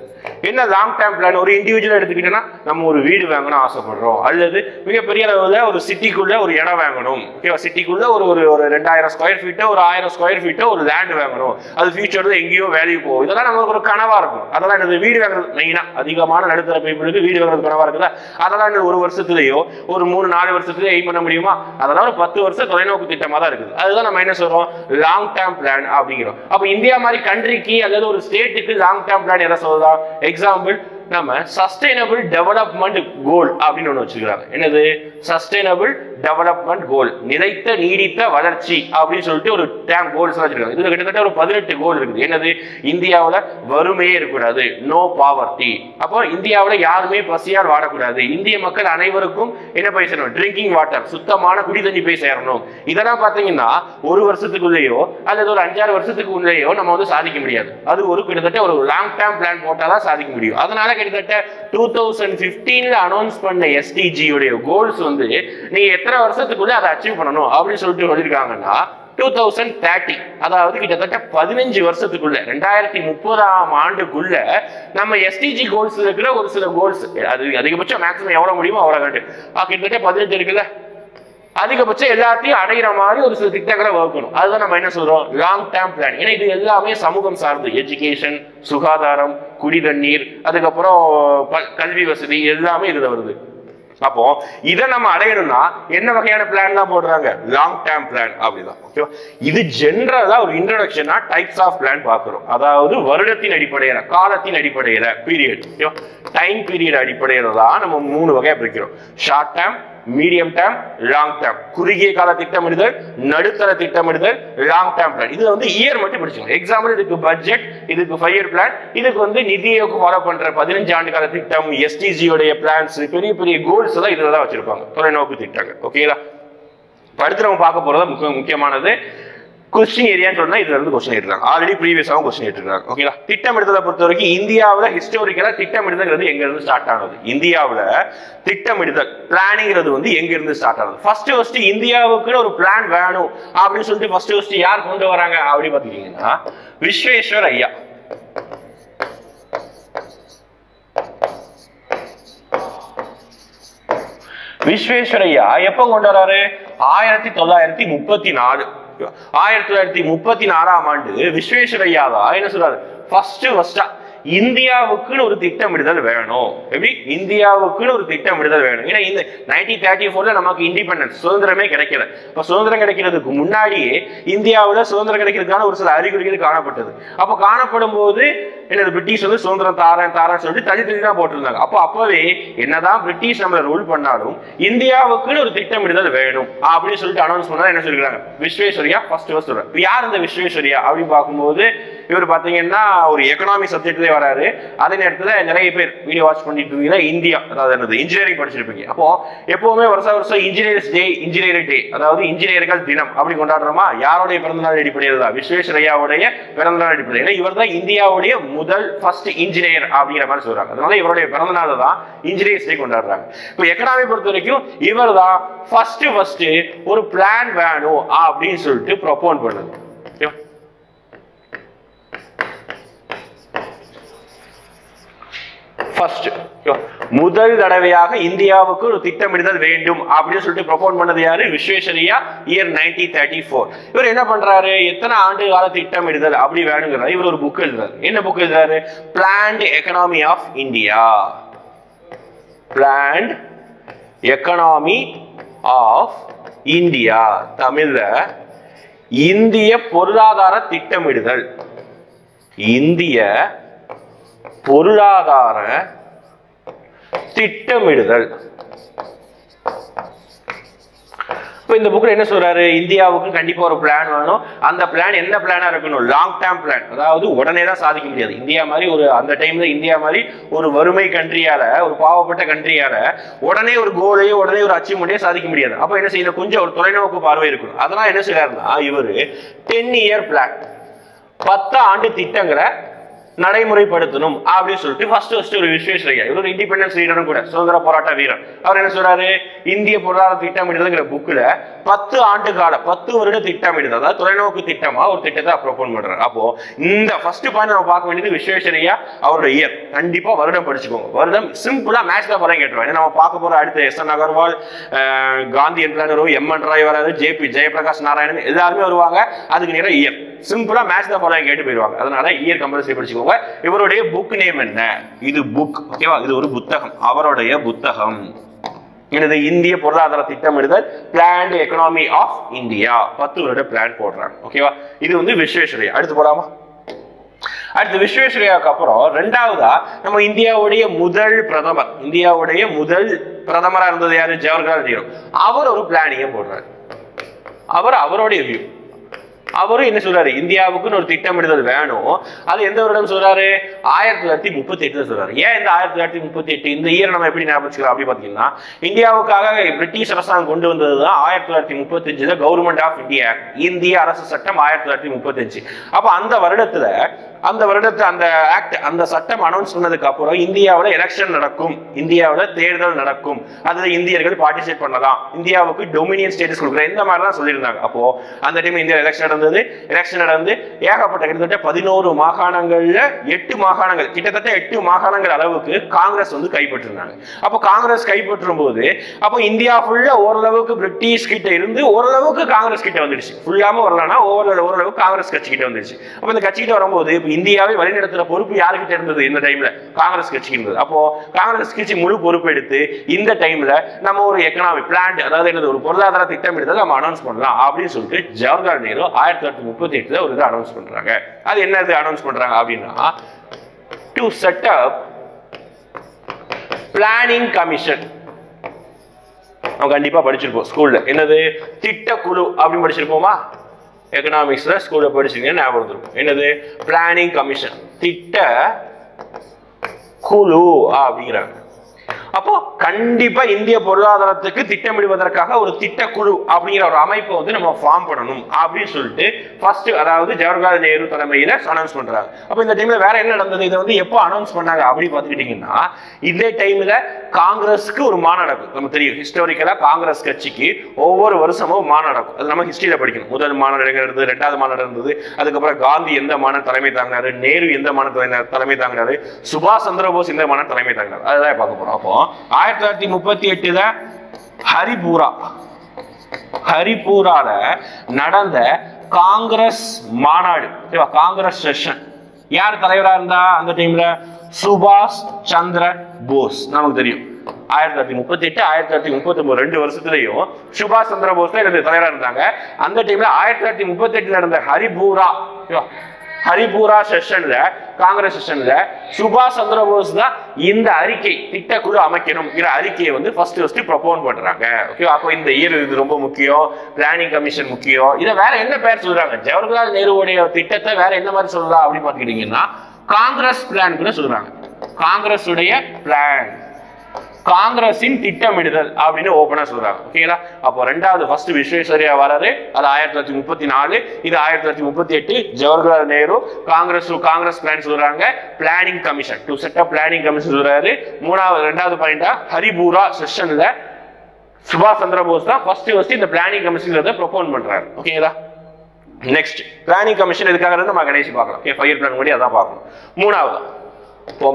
[SPEAKER 1] என்ன லாங் டேர்ம் பிளான்? ஒரு இண்டிவிஜுவல் எடுத்துக்கிட்டோம்னா, நம்ம ஒரு வீடு வாங்கணும் ஆசைப்படுறோம், அல்லது மிகப்பெரிய அளவில் ஒரு சிட்டிக்குள்ள ஒரு இடம் வாங்கணும். ஓகேவா? சிட்டிக்குள்ள ஒரு 2000 ஸ்கொயர் ஃபீட்டோ ஒரு 1000 ஸ்கொயர் ஃபீட்டோ ஒரு லேண்ட் வாங்கணும், அது ஃபியூச்சர்ல எங்கேயோ வேல்யூ போகும். இதெல்லாம் நமக்கு ஒரு கனவா இருக்கும். அதெல்லாம் என்னது? வீடு வாங்குறது. மெயினா அதிகமான நடுத்தர பீப்புளுக்கு வீடு வாங்குறது கனவா இருக்குதா? அதெல்லாம் ஒரு வருஷத்துலயோ ஒரு 3-4 வருஷத்துலயோ எய்ம் பண்ண முடியுமா? அதெல்லாம் ஒரு 10 வருஷம் தொலைநோக்கு திட்டமா தான் இருக்குது. அதுதான் நம்ம என்ன சொல்றோம்? லாங் டேர்ம் பிளான் அப்படிங்கிறோம். அப்ப இந்தியா மாதிரி கண்ட்ரிக்கு அல்லது ஒரு ஸ்டேட்டுக்கு லாங் டேர்ம் பிளான் எதை சொல்லலாம்? எக்ஸாம்பிள், நம்ம சஸ்டைனபிள் டெவலப்மெண்ட் கோல் அப்படின்னு ஒண்ணு வச்சிருக்காங்க. என்னது? சஸ்டைனபிள் டெவலப்மெண்ட் கோல், நிலைத்த நீடித்த வளர்ச்சி அப்படின்னு சொல்லிட்டு ஒரு டேம் கோல்ஸ் வச்சிருக்காங்க. இதுல கிட்டத்தட்ட ஒரு 18 கோல் இருக்குது. என்னது? இந்தியாவுல வறுமையே இருக்கக்கூடாது, நோ பாவர்ட்டி. அப்போ இந்தியாவுல யாருமே பசியால் வாடக்கூடாது, இந்திய மக்கள் அனைவருக்கும் என்ன போய் சேரணும்? ட்ரிங்கிங் வாட்டர், சுத்தமான குடி தண்ணி போய் சேரணும். இதெல்லாம் பாத்தீங்கன்னா 1 வருஷத்துக்குள்ளேயோ அல்லது ஒரு 5-6 வருஷத்துக்கு உள்ளேயோ நம்ம வந்து சாதிக்க முடியாது. அது ஒரு கிட்டத்தட்ட ஒரு லாங் டேர்ம் பிளான் போட்டாதான் சாதிக்க முடியும். அதனால கிட்டத்தட்ட 2015ல அனௌன்ஸ் பண்ண SDG உடைய கோல்ஸ் வந்து நீங்க எத்தனை வருஷத்துக்குள்ள அதை அச்சீவ் பண்ணணும் அப்படின்னு சொல்லிட்டு சொல்லியிருக்காங்கன்னா 2030, அதாவது கிட்டத்தட்ட 15 வருஷத்துக்குள்ள 2030ஆம் ஆண்டுக்குள்ள நம்ம எஸ்டிஜி கோல்ஸ் இருக்கிற ஒரு சில கோல்ஸ், அது அதிகபட்சம் மேக்ஸிமம் எவ்வளவு முடியுமோ அவ்வளவு கிட்டத்தட்ட 18 இருக்குல்ல, அதிகபட்சம் எல்லாத்தையும் அடைகிற மாதிரி ஒரு சில திட்டங்களை வகுக்கணும். அதுதான் நம்ம என்ன சொல்றோம், லாங் டேர்ம் பிளான். ஏன்னா இது எல்லாமே சமூகம் சார்ந்து, எஜுகேஷன், சுகாதாரம், குடி தண்ணீர், அதுக்கப்புறம் கல்வி வசதி எல்லாமே இதுல வருது. அப்போ இதை நம்ம அடையணும்னா என்ன வகையான பிளான் தான் போடுறாங்க, லாங் டேர்ம் பிளான் அப்படிதான். ஓகேவா, இது ஜெனரலா ஒரு இன்ட்ரோடக்ஷனா டைப்ஸ் ஆஃப் பிளான் பார்க்கிறோம். அதாவது வருடத்தின் அடிப்படையில, காலத்தின் அடிப்படையில, பீரியட், ஓகேவா, டைம் பீரியட் அடிப்படையில தான் நம்ம 3 வகையா பிரிக்கிறோம். Short term, medium term, long term. குறுகிய கால திட்டமிடுதல், நடுத்தர திட்டமிடுதல், லாங் டேர்ம் பிளான். இது வந்து இயர் மட்டும் படிச்சுக்கணும். எக்ஸாம்பிள் இதுக்கு பட்ஜெட், இதுக்கு 5 இயர் பிளான், இதுக்கு வந்து நிதி ஆயோக் ஃபாலோ பண்ற 15 ஆண்டு கால திட்டம், எஸ்டிஜி உடைய பிளான்ஸ், பெரிய பெரிய கோல்ஸ் எல்லாம் இதுல தான் வச்சிருப்பாங்க, தொலைநோக்கு திட்டங்கள். ஓகேங்களா, அடுத்து நம்ம பார்க்க போறது முக்கியமானது கொஸ்டின் ஏரியான்னு சொன்னா இதுல இருந்து கொஸ்டின் எடுத்துறாங்க. ஆல்ரெடி ப்ரீவியஸாவும் கொஸ்டின் எடுத்துறாங்க. ஓகேங்களா, திட்டமிடுதலை பொறுத்த வரைக்கும் இந்தியாவுல ஹிஸ்டோரிக்கலா திட்டமிடுதல் எங்க இருந்து ஸ்டார்ட் ஆனது, இந்தியாவுல திட்டமிடுதல் பிளானிங்கிறது வந்து எங்க இருந்து ஸ்டார்ட் ஆனது. ஃபர்ஸ்ட் இந்தியாவுக்கு ஒரு பிளான் வேணும் அப்படின்னு சொல்லிட்டு ஃபர்ஸ்ட் யார் கொண்டு வராங்க அப்படி பாத்தீங்கன்னா விஸ்வேஸ்வர் ஐயா. விஸ்வேஸ்வரையா எப்ப கொண்டு வராரு, 1934. 1934ஆம் ஆண்டு விஸ்வேஸ்வரையா தான் என்ன சொல்றாரு, ஃபர்ஸ்டா இந்தியாவுக்குன்னு ஒரு திட்டமிடுதல் வேணும். எப்படி, இந்தியாவுக்குன்னு ஒரு திட்டமிடுதல் வேணும். ஏன்னா இந்த 1934ல நமக்கு இண்டிபெண்டன்ஸ், சுதந்திரமே கிடைக்கல. இப்ப சுதந்திரம் கிடைக்கிறதுக்கு முன்னாடியே இந்தியாவுல சுதந்திரம் கிடைக்கிறதுக்கான ஒரு சில அறிகுறிகள் காணப்பட்டது. அப்ப காணப்படும் போது என்னது, பிரிட்டிஷ் வந்து சுதந்திரம் தாரேன்னு சொல்லிட்டு தள்ளி தான் போட்டிருந்தாங்க. அப்பவே என்னதான் பிரிட்டிஷ் நம்மள ரூல் பண்ணாலும் இந்தியாவுக்குன்னு ஒரு திட்டமிடுதல் வேணும் அப்படின்னு சொல்லிட்டு அனௌன்ஸ் பண்ணா என்ன சொல்லிருக்காங்க, விஸ்வேஸ்வரையா ஃபர்ஸ்ட் சொல்றேன். யார் இந்த விஸ்வேஸ்வரையா அப்படின்னு பார்க்கும்போது இவர் பாத்தீங்கன்னா ஒரு எக்கனாமி சப்ஜெக்ட்லயே வராரு. அதே நேரத்துல நிறைய பேர் வீடியோ வாட்ச் பண்ணிட்டு இருக்கீங்க, இந்தியா அதாவது என்னது இன்ஜினியரிங் படிச்சிருப்பீங்க. அப்போ எப்பவுமே வருஷம் இன்ஜினியர்ஸ் டே, இன்ஜினியர் டே, அதாவது இன்ஜினியர்கள் தினம் அப்படி கொண்டாடுறோமா, யாருடைய பிறந்தநாள் அடிப்படையில் தான், விஸ்வேஸ்வரையாவுடைய பிறந்தநாள் அடிப்படையில். இவர் தான் இந்தியாவுடைய முதல் ஃபர்ஸ்ட் இன்ஜினியர் அப்படிங்கிற மாதிரி சொல்றாங்க. அதனால இவருடைய பிறந்தநாள் தான் இன்ஜினியர்ஸ் டே கொண்டாடுறாங்க. இப்போ எக்கனாமி பொறுத்த வரைக்கும் இவர் தான் ஃபர்ஸ்ட் ஒரு பிளான் வேணும் அப்படின்னு சொல்லிட்டு ப்ரொபோன் பண்ணுது. முதல் தடவையாக இந்தியாவுக்கு ஒரு திட்டமிடுதல் வேண்டும் அப்படின்னு சொல்லிட்டு ப்ரொபோன் பண்ணது யாரு, விஸ்வேஸ்வரையா, இயர் 1934. இவர் என்ன பண்றாரு, எத்தனை ஆண்டு கால திட்டமிடுதல் அப்படி வேணுங்கிறாரு. இவர் ஒரு புக் எழுதுறாரு. என்ன புக் எழுதுறாரு, planned economy of India. Planned economy of India, தமிழ்ல இந்திய பொருளாதார திட்டமிடுதல். இந்திய பொருளாதார திட்டமிடுதல். இந்த புக்ல என்ன சொல்றாரு, இந்தியாவுக்கு கண்டிப்பா ஒரு பிளான் வேணும். அந்த பிளான் என்ன பிளானா இருக்கணும், லாங் டேர்ம் பிளான். அதாவது உடனே தான் சாதிக்க முடியாது. இந்தியா மாதிரி ஒரு அந்த டைம்ல இந்தியா மாதிரி ஒரு வறுமை கண்ட்ரியால, ஒரு பாவப்பட்ட கண்ட்ரியால உடனே ஒரு கோலையோ உடனே ஒரு அச்சீவ்மெண்ட்டையோ சாதிக்க முடியாது. அப்ப என்ன செய்யணும், கொஞ்சம் ஒரு தொலைநோக்கு பார்வை இருக்கணும். அதெல்லாம் என்ன செய்யறாருன்னா இவரு 10 இயர் பிளான், 10 ஆண்டு திட்டங்களை நடைமுறைப்படுத்தணும் அப்படின்னு சொல்லிட்டு ஃபர்ஸ்ட் ஒரு விஸ்வேஸ்வரையா, இவர் ஒரு இண்டிபெண்டன்ஸ் லீடரும் கூட, சுதந்திர போராட்ட வீரர். அவர் என்ன சொல்றாரு, இந்திய பொருளாதார திட்டமிடுதல்ங்கிற புக்ல 10 ஆண்டு கால 10 வருட திட்டமிடுதல், அதாவது தொலைநோக்கு திட்டமா ஒரு திட்டத்தை ப்ரொபோன் பண்றாரு. அப்போ இந்த ஃபர்ஸ்ட் பாயிண்ட் நம்ம பார்க்க வேண்டியது விஸ்வேஸ்வரையா அவரோட இயர். கண்டிப்பா வருடம் படிச்சுக்கோங்க. வருடம் சிம்பிளா மேட்ச் தான் போறேன் கேட்டுருவாங்க. நம்ம பார்க்க போற அடுத்து எஸ்.என். அகர்வால், காந்தி என்கிற எம்.என். ராய் வராது, ஜே.பி. ஜெயபிரகாஷ் நாராயணன் எல்லாருமே வருவாங்க. அதுக்கு நேரம் இயர் சிம்பிளா மேட்ச் தான் போறேன் கேட்டு போயிடுவாங்க. அதனால இயர் கம்பல்சரி படிச்சுக்கோங்க. இவருடைய புக் நேம் என்ன, இது புக், ஓகேவா, இது ஒரு புத்தகம். அவருடைய புத்தகம் எனது இந்திய பொருளாதார திட்டமிடுதல், பிளான்ட் எக்கனாமி ஆஃப் இந்தியா. 10 வருட பிளான் போடுறாங்க. ஓகேவா, இது வந்து விஸ்வேஸ்வரையா. அடுத்து போலாமா, அடுத்து விஸ்வேஸ்வரையாவுக்கு அப்புறம் ரெண்டாவதா நம்ம இந்தியாவுடைய முதல் பிரதமர், இந்தியாவுடைய முதல் பிரதமரா இருந்தது யாரு, ஜவஹர்லால் நேரு. அவர் ஒரு பிளானிங்க போடுறாரு. அவருடைய வியூ அவரும் என்ன சொல்றாரு, இந்தியாவுக்குன்னு ஒரு திட்டமிடுதல் வேணும். அது எந்த வருடம் சொல்றாரு, 1938 சொல்றாரு. ஏன் இந்த 1938 இந்த இயர் நம்ம எப்படி ஞாபகம் அப்படி பாத்தீங்கன்னா, இந்தியாவுக்காக பிரிட்டிஷ் அரசாங்கம் கொண்டு வந்ததுதான் 1935 கவர்மெண்ட் ஆஃப் இந்தியா, இந்திய அரசு சட்டம் 1935. அப்ப அந்த வருடத்துல அந்த ஆக்ட், அந்த சட்டம் அனௌன்ஸ் பண்ணதுக்கு அப்புறம் இந்தியாவில் எலெக்ஷன் நடக்கும், இந்தியாவில் தேர்தல் நடக்கும், அதுல இந்தியர்கள் பார்ட்டிசிபேட் பண்ணலாம், இந்தியாவுக்கு டொமினியன் ஸ்டேட்டஸ் கொடுக்குற இந்த மாதிரிலாம் சொல்லியிருந்தாங்க. அப்போ அந்த டைம் இந்தியா எலெக்ஷன் நடந்து ஏகப்பட்ட கிட்டத்தட்ட 11 மாகாணங்கள்ல 8 மாகாணங்கள், கிட்டத்தட்ட 8 மாகாணங்கள் அளவுக்கு காங்கிரஸ் வந்து கைப்பற்றிருந்தாங்க. அப்போ காங்கிரஸ் கைப்பற்றும் போது அப்போ இந்தியா ஃபுல்லா ஓரளவுக்கு பிரிட்டிஷ் கிட்ட இருந்து ஓரளவுக்கு காங்கிரஸ் கிட்ட வந்துடுச்சு. ஃபுல்லாம வரலன்னா ஓரளவுக்கு காங்கிரஸ் கட்சி கிட்ட வந்துடுச்சு. அப்போ இந்த கட்சி கிட்ட வரும்போது இந்தியாவை வழிநடத்துற பொறுப்பு யாருக்கிட்ட இருந்தது, இந்த டைம்ல காங்கிரஸ் கட்சி இருந்தது. அப்போ காங்கிரஸ் கட்சி முழு பொறுப்பு எடுத்து இந்த டைம்ல நம்ம ஒரு எக்கனாமிக் பிளான், அதாவது என்னது, ஒரு பொருளாதார திட்டமிடுதல் நம்ம அனௌன்ஸ் பண்ணலாம் அப்படின்னு சொல்லிட்டு ஜவஹர்லால் நேரு 1938 ஒரு இதை அனௌன்ஸ் பண்றாங்க. அது என்னது அனௌன்ஸ் பண்றாங்க அப்படின்னா, to set up planning commission. நம்ம கண்டிப்பா படிச்சிருப்போம் ஸ்கூல்ல, என்னது திட்டக்குழு அப்படின்னு படிச்சிருப்போமா, எக்கனாமிக்ஸ்ல ஸ்கூல்ல படிச்சீங்க ஞாபகம் இருக்கும். என்னது பிளானிங் கமிஷன், திட்ட குழு அப்படிங்கிறாங்க. அப்போ கண்டிப்பா இந்திய பொருளாதாரத்துக்கு திட்டமிடுவதற்காக ஒரு திட்டக்குழு அப்படிங்கிற ஒரு அமைப்பை வந்து நம்ம ஃபார்ம் பண்ணணும் அப்படின்னு சொல்லிட்டு ஃபர்ஸ்ட், அதாவது ஜவஹர்லால் நேரு தலைமையில அனௌன்ஸ் பண்றாங்க. அப்ப இந்த டைம்ல வேற என்ன நடந்தது, இதை வந்து எப்போ அனௌன்ஸ் பண்ணாங்க அப்படி பார்த்துக்கிட்டீங்கன்னா, இதே டைம்ல காங்கிரஸுக்கு ஒரு மாநாடு, நம்ம தெரியும் ஹிஸ்டாரிக்கலா காங்கிரஸ் கட்சிக்கு ஒவ்வொரு வருஷமும் மாநாடு நடக்கும். அது நம்ம ஹிஸ்டரியில படிக்கணும். முதல் மாநாடு இருந்தது, 2வது மாநாடு இருந்தது, அதுக்கப்புறம் காந்தி எந்த மாநாடு தலைமை தாங்கினாரு, நேரு எந்த மாநாடு தலைமை தாங்கினாரு, சுபாஷ் சந்திரபோஸ் எந்த மாநாடு தலைமை தாங்கினாரு, அதுதான் பார்க்க போறோம். அப்போ 1938 ஹரிபூரால நடந்த காங்கிரஸ் மாநாடு, காங்கிரஸ் செஷன், யார் தலைவரா இருந்தா அந்த டைம்ல, சுபாஷ் சந்திர போஸ். நமக்கு தெரியும் 1938 1939 2 வருஷத்துலயும் சுபாஷ் சந்திர போஸ் தான் தலைவரா இருந்தாங்க. அந்த டைம்ல 1938 நடந்த ஹரிபூரா செஷன்ல, காங்கிரஸ் செஷன்ல சுபாஷ் சந்திர போஸ் தான் இந்த அறிக்கை, திட்டக்குழு அமைக்கணும் அறிக்கையை வந்து ஃபர்ஸ்ட் ப்ரொபோன் பண்றாங்க. ஓகே, அப்போ இந்த இயர் இது ரொம்ப முக்கியம், பிளானிங் கமிஷன் முக்கியம். இதை வேற என்ன பேர் சொல்றாங்க, ஜவஹர்லால் நேருடைய திட்டத்தை வேற என்ன மாதிரி சொல்லலாம் அப்படின்னு பாத்துக்கிட்டீங்கன்னா, காங்கிரஸ் பிளான் கூட சொல்றாங்க. காங்கிரஸ் உடைய பிளான், காங்கிரஸின் திட்டமிடுதல் அப்படின்னு ஓபனா சொல்றாங்க. ஓகேங்களா? அப்போ ரெண்டாவது ஃபர்ஸ்ட் விஸ்வேஸ்வரய்யா வராரு, அது 1934, இது 1938 ஜவஹர்லால் நேரு காங்கிரஸ் பிளான் சொல்றாங்க, planning commission, to set up planning commission சொல்றாரு. ரெண்டாவது பாயிண்டா ஹரிபூரா செஷன்ல சுபாஷ் சந்திர போஸ் தான் ஃபர்ஸ்ட் இந்த பிளானிங் கமிஷன் ப்ரொபோன் பண்றாரு. ஓகேங்களா? நெக்ஸ்ட் பிளானிங் கமிஷன் எதுக்காக நம்ம கடைசி பார்க்கலாம். ஓகே, 5 பிளான் கூட அதான் பார்க்கணும். மூணாவது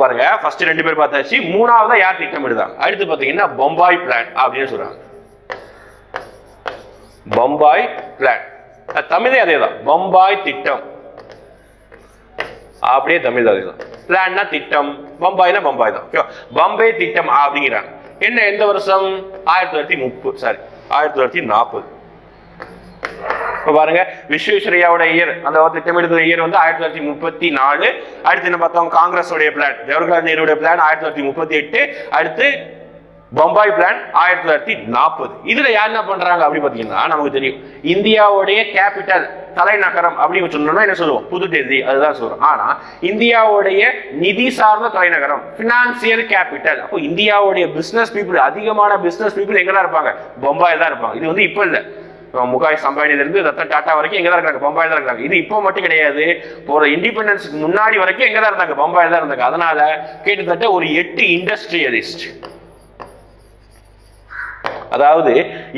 [SPEAKER 1] பாருங்க, ஃபர்ஸ்ட் 2 பேர் பார்த்தாச்சு. மூணாவதா யார் திட்டமிடுதாங்க, அடுத்து பாத்தீங்கன்னா பம்பாய் பிளான் அப்படின்னு சொல்றாங்க. பம்பாய் பிளான் தமிழே அதேதான், பம்பாய் திட்டம் அப்படியே தமிழ் அதேதான். பிளான்னா திட்டம், பம்பாய்னா பம்பாய் தான். பம்பே திட்டம் அப்படிங்கிறாங்க. என்ன, எந்த வருஷம், 1940. பாருங்க, விஸ்வேஸ்வரய்யாவோட இயர், அந்த திட்டமிடுதல் இயர் வந்து 1934. அடுத்து என்ன பார்த்தோம், காங்கிரஸ் உடைய பிளான், ஜவஹர்லால் நேருடைய பிளான் 1938. அடுத்து பம்பாய் பிளான் 1940. இதுல யார் என்ன பண்றாங்க அப்படி பாத்தீங்கன்னா, நமக்கு தெரியும் இந்தியாவுடைய கேபிட்டல், தலைநகரம் அப்படின்னு சொன்னோம்னா என்ன சொல்லுவோம், புதுடெல்லி, அதுதான் சொல்றோம். ஆனா இந்தியாவுடைய நிதி சார்ந்த தலைநகரம், பினான்சியல் கேபிட்டல். அப்போ இந்தியாவுடைய பிசினஸ் பீப்புள், அதிகமான பிசினஸ் பீப்புள் எங்கதான் இருப்பாங்க, பம்பாயில் தான் இருப்பாங்க. இது வந்து இப்ப இல்ல, முகாஷ் அம்பானில இருந்து ரத்தன் டாடா வரைக்கும் எங்க தான் இருக்காங்க, பம்பாயில் தான் இருக்காங்க. இது இப்போ மட்டும் கிடையாது, ஒரு இண்டிபெண்டன்ஸ்க்கு முன்னாடி வரைக்கும் எங்க தான் இருந்தாங்க, பம்பாயில் தான் இருந்தாங்க. அதனால கிட்டத்தட்ட ஒரு 8 இண்டஸ்ட்ரியலிஸ்ட், அதாவது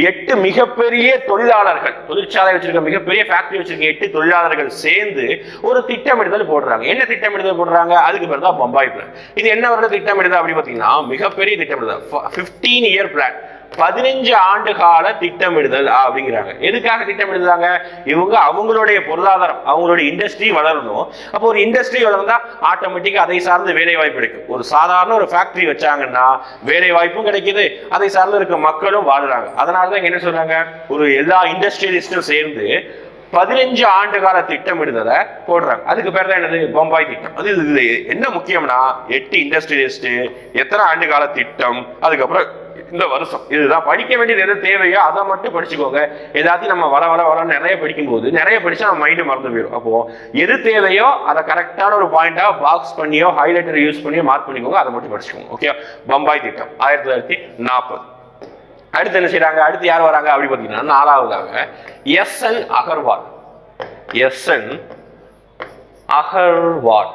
[SPEAKER 1] 8 மிகப்பெரிய தொழிலாளர்கள், தொழிற்சாலை வச்சிருக்க மிகப்பெரிய ஃபேக்டரி வச்சிருக்க 8 தொழிலாளர்கள் சேர்ந்து ஒரு திட்டமிடுதல் போடுறாங்க. என்ன திட்டமிடுதல் போடுறாங்க, அதுக்கு பேர் தான் பம்பாய் பிளான். இது என்ன வருது திட்டமிடுதல் அப்படி பாத்தீங்கன்னா, மிகப்பெரிய திட்டமிடுதல், 15 இயர் பிளான், 15 ஆண்டு கால திட்டமிடுதல் அப்படிங்கிறாங்க. எதுக்காக திட்டமிடுதாங்க, இவங்க அவங்களுடைய பொருளாதாரம், அவங்களுடைய இண்டஸ்ட்ரி வளரணும். அப்போ ஒரு இண்டஸ்ட்ரி வளர்ந்தா ஆட்டோமேட்டிக்கா அதை சார்ந்த வேலை வாய்ப்பு கிடைக்கும். ஒரு சாதாரண ஒரு ஃபேக்டரி வச்சாங்கன்னா வேலை வாய்ப்பும் கிடைக்குது, அதை சார்ந்து இருக்க மக்களும் வாழுறாங்க. அதனாலதான் என்ன சொல்றாங்க, ஒரு எல்லா இண்டஸ்ட்ரியலிஸ்டும் சேர்ந்து 15 ஆண்டு கால திட்டமிடுதலை போடுறாங்க. அதுக்கு பேர் தான் என்னது, பம்பாய் திட்டம். அது என்ன முக்கியம்னா, 8 இண்டஸ்ட்ரியலிஸ்ட், எத்தனை ஆண்டு கால திட்டம், அதுக்கப்புறம் இந்த வருஷம். இதுதான் படிக்க வேண்டியது எது தேவையோ அதை மட்டும் படிச்சுக்கோங்க. ஏதாச்சும் நம்ம வர நிறைய படிக்கும் போது நிறைய படிச்சா நம்ம மைண்டு மறந்து போயிடும். அப்போ எது தேவையோ அதை கரெக்டான ஒரு பாயிண்டா பாக்ஸ் பண்ணியோ ஹைலைட்டர் யூஸ் பண்ணியோ மார்க் பண்ணிக்கோங்க. அதை மட்டும் படிச்சுக்கோங்க. ஓகே, பம்பாய் திட்டம் 1940. அடுத்து என்ன செய்யறாங்க? அடுத்து யார் வராங்க அப்படி பார்த்தீங்கன்னா 4வதாக எஸ்.என். அகர்வால். எஸ்.என். அகர்வால்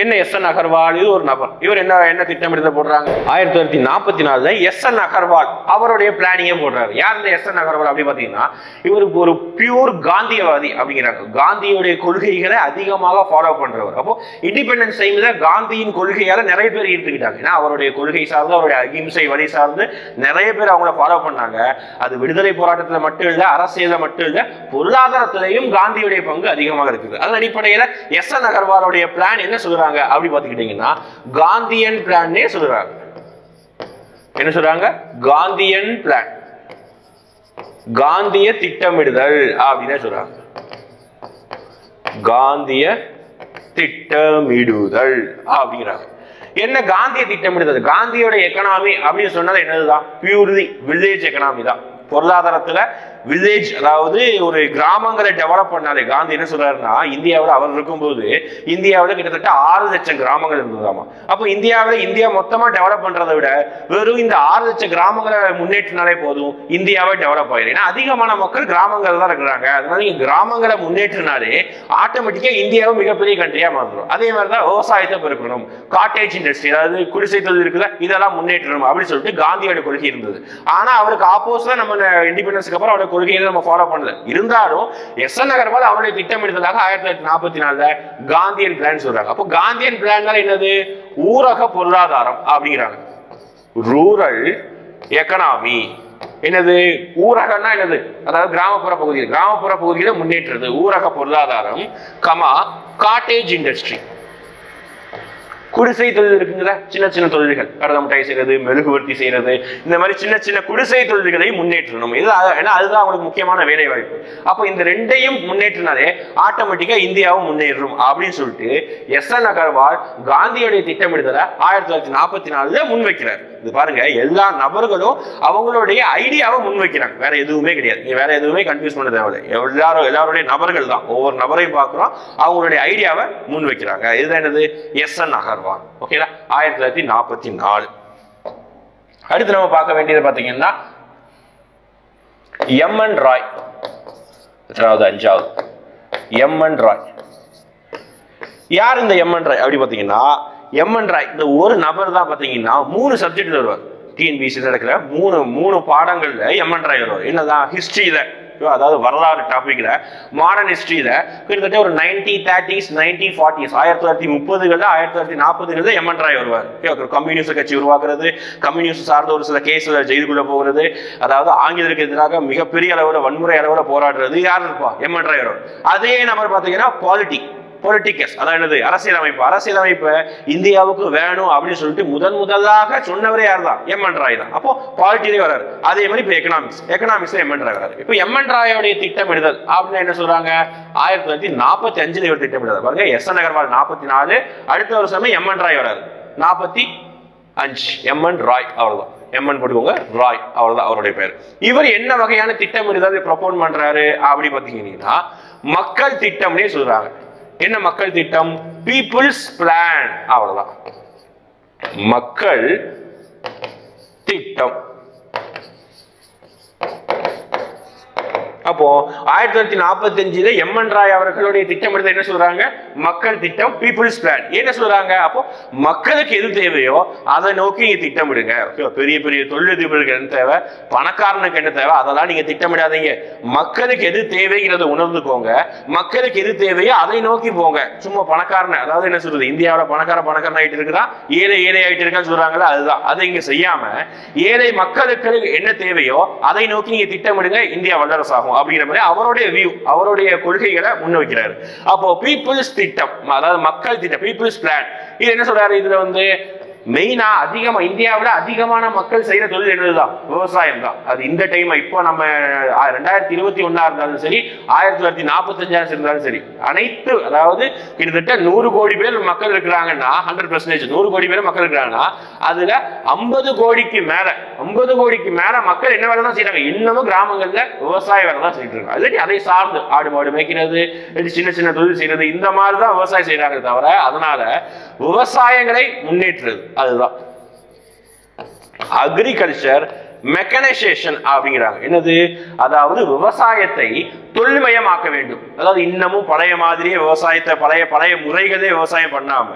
[SPEAKER 1] என்ன? எஸ்.என். அகர்வால் இது ஒரு நபர். இவர் என்ன திட்டமிடுத போடுறாங்க? 1944 எஸ்.என். அகர்வால் அவருடைய பிளானிங்கே போடுறாரு. யார் இந்த எஸ்.என். அகர்வால் அப்படி பார்த்தீங்கன்னா இவருக்கு ஒரு பியூர் காந்தியவாதி அப்படிங்கிறாங்க. காந்தியுடைய கொள்கைகளை அதிகமாக ஃபாலோ பண்றவர். அப்போ இண்டிபெண்டன்ஸ் டைம்ல காந்தியின் கொள்கையால நிறைய பேர் ஈர்த்துக்கிட்டாங்க. ஏன்னா அவருடைய கொள்கை சார்ந்து அவருடைய அகிம்சை வழி சார்ந்து நிறைய பேர் அவங்கள ஃபாலோ பண்ணாங்க. அது விடுதலை போராட்டத்தில் மட்டும் இல்ல, அரசியல மட்டும் இல்ல, பொருளாதாரத்திலையும் காந்தியுடைய பங்கு அதிகமாக இருக்குது. அதன் அடிப்படையில் எஸ்.என். அகர்வாலுடைய பிளான் என்ன சொல்றாங்க அப்படி பாத்துக்கிட்டீங்கன்னா காந்தியன் பிளான்னே சொல்றாங்க. என்ன சொல்றாங்க? காந்தியன் பிளான், காந்திய திட்டமிடுதல் அப்படின்னு சொல்றாங்க. காந்திய திட்டமிடுதல் அப்படிங்கிறாங்க. என்ன காந்திய திட்டமிடுதல்? காந்தியோட எக்கனாமி அப்படின்னு சொன்னது என்னதுதான்? பியூர்லி வில்லேஜ் எக்கனாமி தான். பொருளாதாரத்துல வில்லேஜ், அதாவது ஒரு கிராமங்களை டெவலப் பண்ணாலே காந்தி என்ன சொல்றாருன்னா, இந்தியாவில் அவர் இருக்கும்போது இந்தியாவில் கிட்டத்தட்ட 6 லட்சம் கிராமங்கள் இருந்ததாமா. அப்போ இந்தியா மொத்தமா டெவலப் பண்றதை விட வெறும் இந்த 6 லட்சம் கிராமங்களை முன்னேற்றினாலே போதும், இந்தியாவை டெவலப் ஆயிடும். ஏன்னா அதிகமான மக்கள் கிராமங்கள் தான் இருக்கிறாங்க. அதனால நீங்க கிராமங்களை முன்னேற்றினாலே ஆட்டோமேட்டிக்கா இந்தியாவை மிகப்பெரிய கண்ட்ரியா மாறும். அதே மாதிரிதான் விவசாயத்தை பெருக்கணும், காட்டேஜ் இண்டஸ்ட்ரி, அதாவது குடிசை தொழில் இருக்குல்ல, இதெல்லாம் முன்னேற்றணும் அப்படின்னு சொல்லிட்டு காந்தியோட கொள்கை இருந்தது. ஆனா அவருக்கு ஆப்போசிட்டா நம்ம இண்டிபெண்டன்ஸ்க்கு அப்புறம் அவருடைய கொள்கையை நம்ம ஃபாலோ பண்ணல. இருந்தாலும் எஸ்.என். அகர்வால் அவருடைய திட்டமிடுதலாக 1944 காந்தியன் பிளான் சொல்றாங்க. அப்போ காந்தியன் பிளான் என்னது? ஊரக பொருளாதாரம் அப்படிங்கிறாங்க. Rural economy. என்னது? ஊரகம்னா என்னது? அதாவது கிராமப்புற பகுதியில முன்னேற்றது ஊரக பொருளாதாரம், காட்டேஜ் இண்டஸ்ட்ரி, குடிசை தொழில் இருக்குங்களா, சின்ன சின்ன தொழில்கள், கடலை மிட்டாய் செய்யறது, மெழுகுவர்த்தி செய்யறது, இந்த மாதிரி சின்ன சின்ன குடிசை தொழில்களை முன்னேற்றணும். இது ஏன்னா அதுதான் அவங்களுக்கு முக்கியமான வேலை வாய்ப்பு. அப்போ இந்த ரெண்டையும் முன்னேற்றினாலே ஆட்டோமேட்டிக்கா இந்தியாவும் முன்னேறும் அப்படின்னு சொல்லிட்டு எஸ்.என். அகர்வால் காந்தியோடைய திட்டமிடுதலை 1944 முன்வைக்கிறார். இது பாருங்க, எல்லா நபர்களும் அவங்களுடைய ஐடியாவை முன்வைக்கிறாங்க. வேற எதுவுமே கிடையாது. நீங்க வேற எதுவுமே கன்ஃபியூஸ் பண்ண தேவையில்லை. எல்லாருடைய நபர்கள் தான். ஒவ்வொரு நபரையும் பார்க்கிறோம், அவங்களுடைய ஐடியாவை முன்வைக்கிறாங்க. இதுதான் என்னது? எஸ்.என். அகர்வால். ஓகேடா, 1944. அடுத்து நம்ம பார்க்க வேண்டியது பாத்தீங்கன்னா எம்.என். ராய். 5வது எம்.என். ராய். யார் இந்த எம்.என். ராய் அப்படி பாத்தீங்கன்னா, எம்.என். ராய் இந்த ஒரு நபர் தான் பாத்தீங்கன்னா 3 சப்ஜெக்ட் வருவார். டிஎன்பிஎஸ்சி நடக்கிற 3 பாடங்கள்ல எம்.என். ராய் வருவார். என்னதான்? ஹிஸ்டரியில, அதாவது வரலாறு டாபிக்ல, மாடர்ன் ஹிஸ்டரியில கிட்டத்தட்ட ஒரு 1930s 1940s 1930கள் 1940கள் எம்.என். ராய் வருவார். கம்யூனிஸ்ட் கட்சி உருவாக்குறது, கம்யூனிஸ்ட் சார்ந்த ஒரு சில கேஸ்ல ஜெயிலுக்குள்ள போகிறது, அதாவது ஆங்கிலருக்கு எதிராக மிகப்பெரிய அளவுல வன்முறை அளவுல போராடுறது யார் இருப்பா? எம்.என். ராய் வருவார். அதே நபர் பாத்தீங்கன்னா பொலிட்டிக்கஸ், அதாவது அரசியலமைப்பு இந்தியாவுக்கு வேணும் அப்படின்னு சொல்லிட்டு முதலாக சொன்னவரே யார் தான்? எம்.என். ராய் தான். அப்போ பாலிட்டிலே வராரு. அதே மாதிரி இப்போ எக்கனாமிக்ஸ் எம்.என். ராய் வராரு. இப்போ எம்.என். ராயோடைய திட்டமிடுதல் அப்படின்னு என்ன சொல்றாங்க? 1945 இவர் திட்டமிடுதல். பாருங்க, எஸ்.என். அகர்வால் 44, அடுத்த வருஷமே எம்.என். ராய் வராரு 45. எம்.என். ராய், அவ்வளவுதான். எம்.என். போட்டுக்கோங்க, ராய், அவ்வளவுதான் அவருடைய பேர். இவர் என்ன வகையான திட்டமிடுதல் ப்ரொபோன் பண்றாரு அப்படி பாத்தீங்கன்னா மக்கள் திட்டம்னே சொல்றாங்க. என்ன மக்கள் திட்டம்? பீப்புள்ஸ் பிளான், அவ்வளவுதான். மக்கள் திட்டம். அப்போ 1945 எம்.என். ராய் அவர்களுடைய திட்டமிடுதல் என்ன சொல்றாங்க? மக்கள் திட்டம், பீப்புள்ஸ் பிளான். என்ன சொல்றாங்க? அப்போ மக்களுக்கு எது தேவையோ அதை நோக்கி நீங்க திட்டமிடுங்க. பெரிய பெரிய தொழிலதிபர்களுக்கு என்ன தேவை, பணக்காரனுக்கு என்ன தேவை, அதெல்லாம் நீங்க திட்டமிடாதீங்க. மக்களுக்கு எது தேவைங்கிறத உணர்ந்துக்கோங்க. மக்களுக்கு எது தேவையோ அதை நோக்கி போங்க. சும்மா பணக்காரன், அதாவது என்ன சொல்றது, இந்தியாவில் பணக்காரன் ஆயிட்டு இருக்கிறான், ஏழை ஆயிட்டு இருக்கான்னு சொல்றாங்களா, அதுதான். அதை இங்க செய்யாம ஏழை மக்களுக்கு என்ன தேவையோ அதை நோக்கி நீங்க திட்டமிடுங்க, இந்தியா வல்லரசாகும் அப்படிங்கிற மாதிரி அவருடைய வியூ, அவருடைய கொள்கைகளை முன்வைக்கிறாரு. அப்போ பீப்புள்ஸ் திட்டம், அதாவது மக்கள் திட்டம், பீப்புள்ஸ் பிளான். இது என்ன சொல்றாரு? இதுல மெயினா அதிகமா இந்தியாவில அதிகமான மக்கள் செய்யற தொழில் என்னதுதான்? விவசாயம் தான். அது இந்த டைம் இப்போ நம்ம 2021 இருந்தாலும் சரி, 1945 இருந்தாலும் சரி, அனைத்து அதாவது கிட்டத்தட்ட 100 கோடி பேர் மக்கள் இருக்கிறாங்கன்னா 100% 100 கோடி பேர் மக்கள் இருக்கிறாங்கன்னா அதுல 50 கோடிக்கு மேல மக்கள் என்ன வேலை தான் செய்யறாங்க? இன்னமும் கிராமங்கள்ல விவசாய வேலை தான் செய்யிட்டு இருக்காங்க. இல்லாட்டி அதை சார்ந்து ஆடு மாடு மேய்க்கிறது, சின்ன சின்ன தொழில் செய்யறது, இந்த மாதிரி தான் விவசாயம் செய்யறாங்க தவிர அதனால விவசாயங்களை முன்னேற்றுறது அதுதான் அக்ரிகல்ச்சர் மெக்கனைசேஷன் அப்படிங்கிறாங்க. என்னது? அதாவது விவசாயத்தை தொழில்மயமாக்க வேண்டும். அதாவது இன்னமும் பழைய மாதிரியே விவசாயத்தை பழைய முறைகளே விவசாயம் பண்ணாம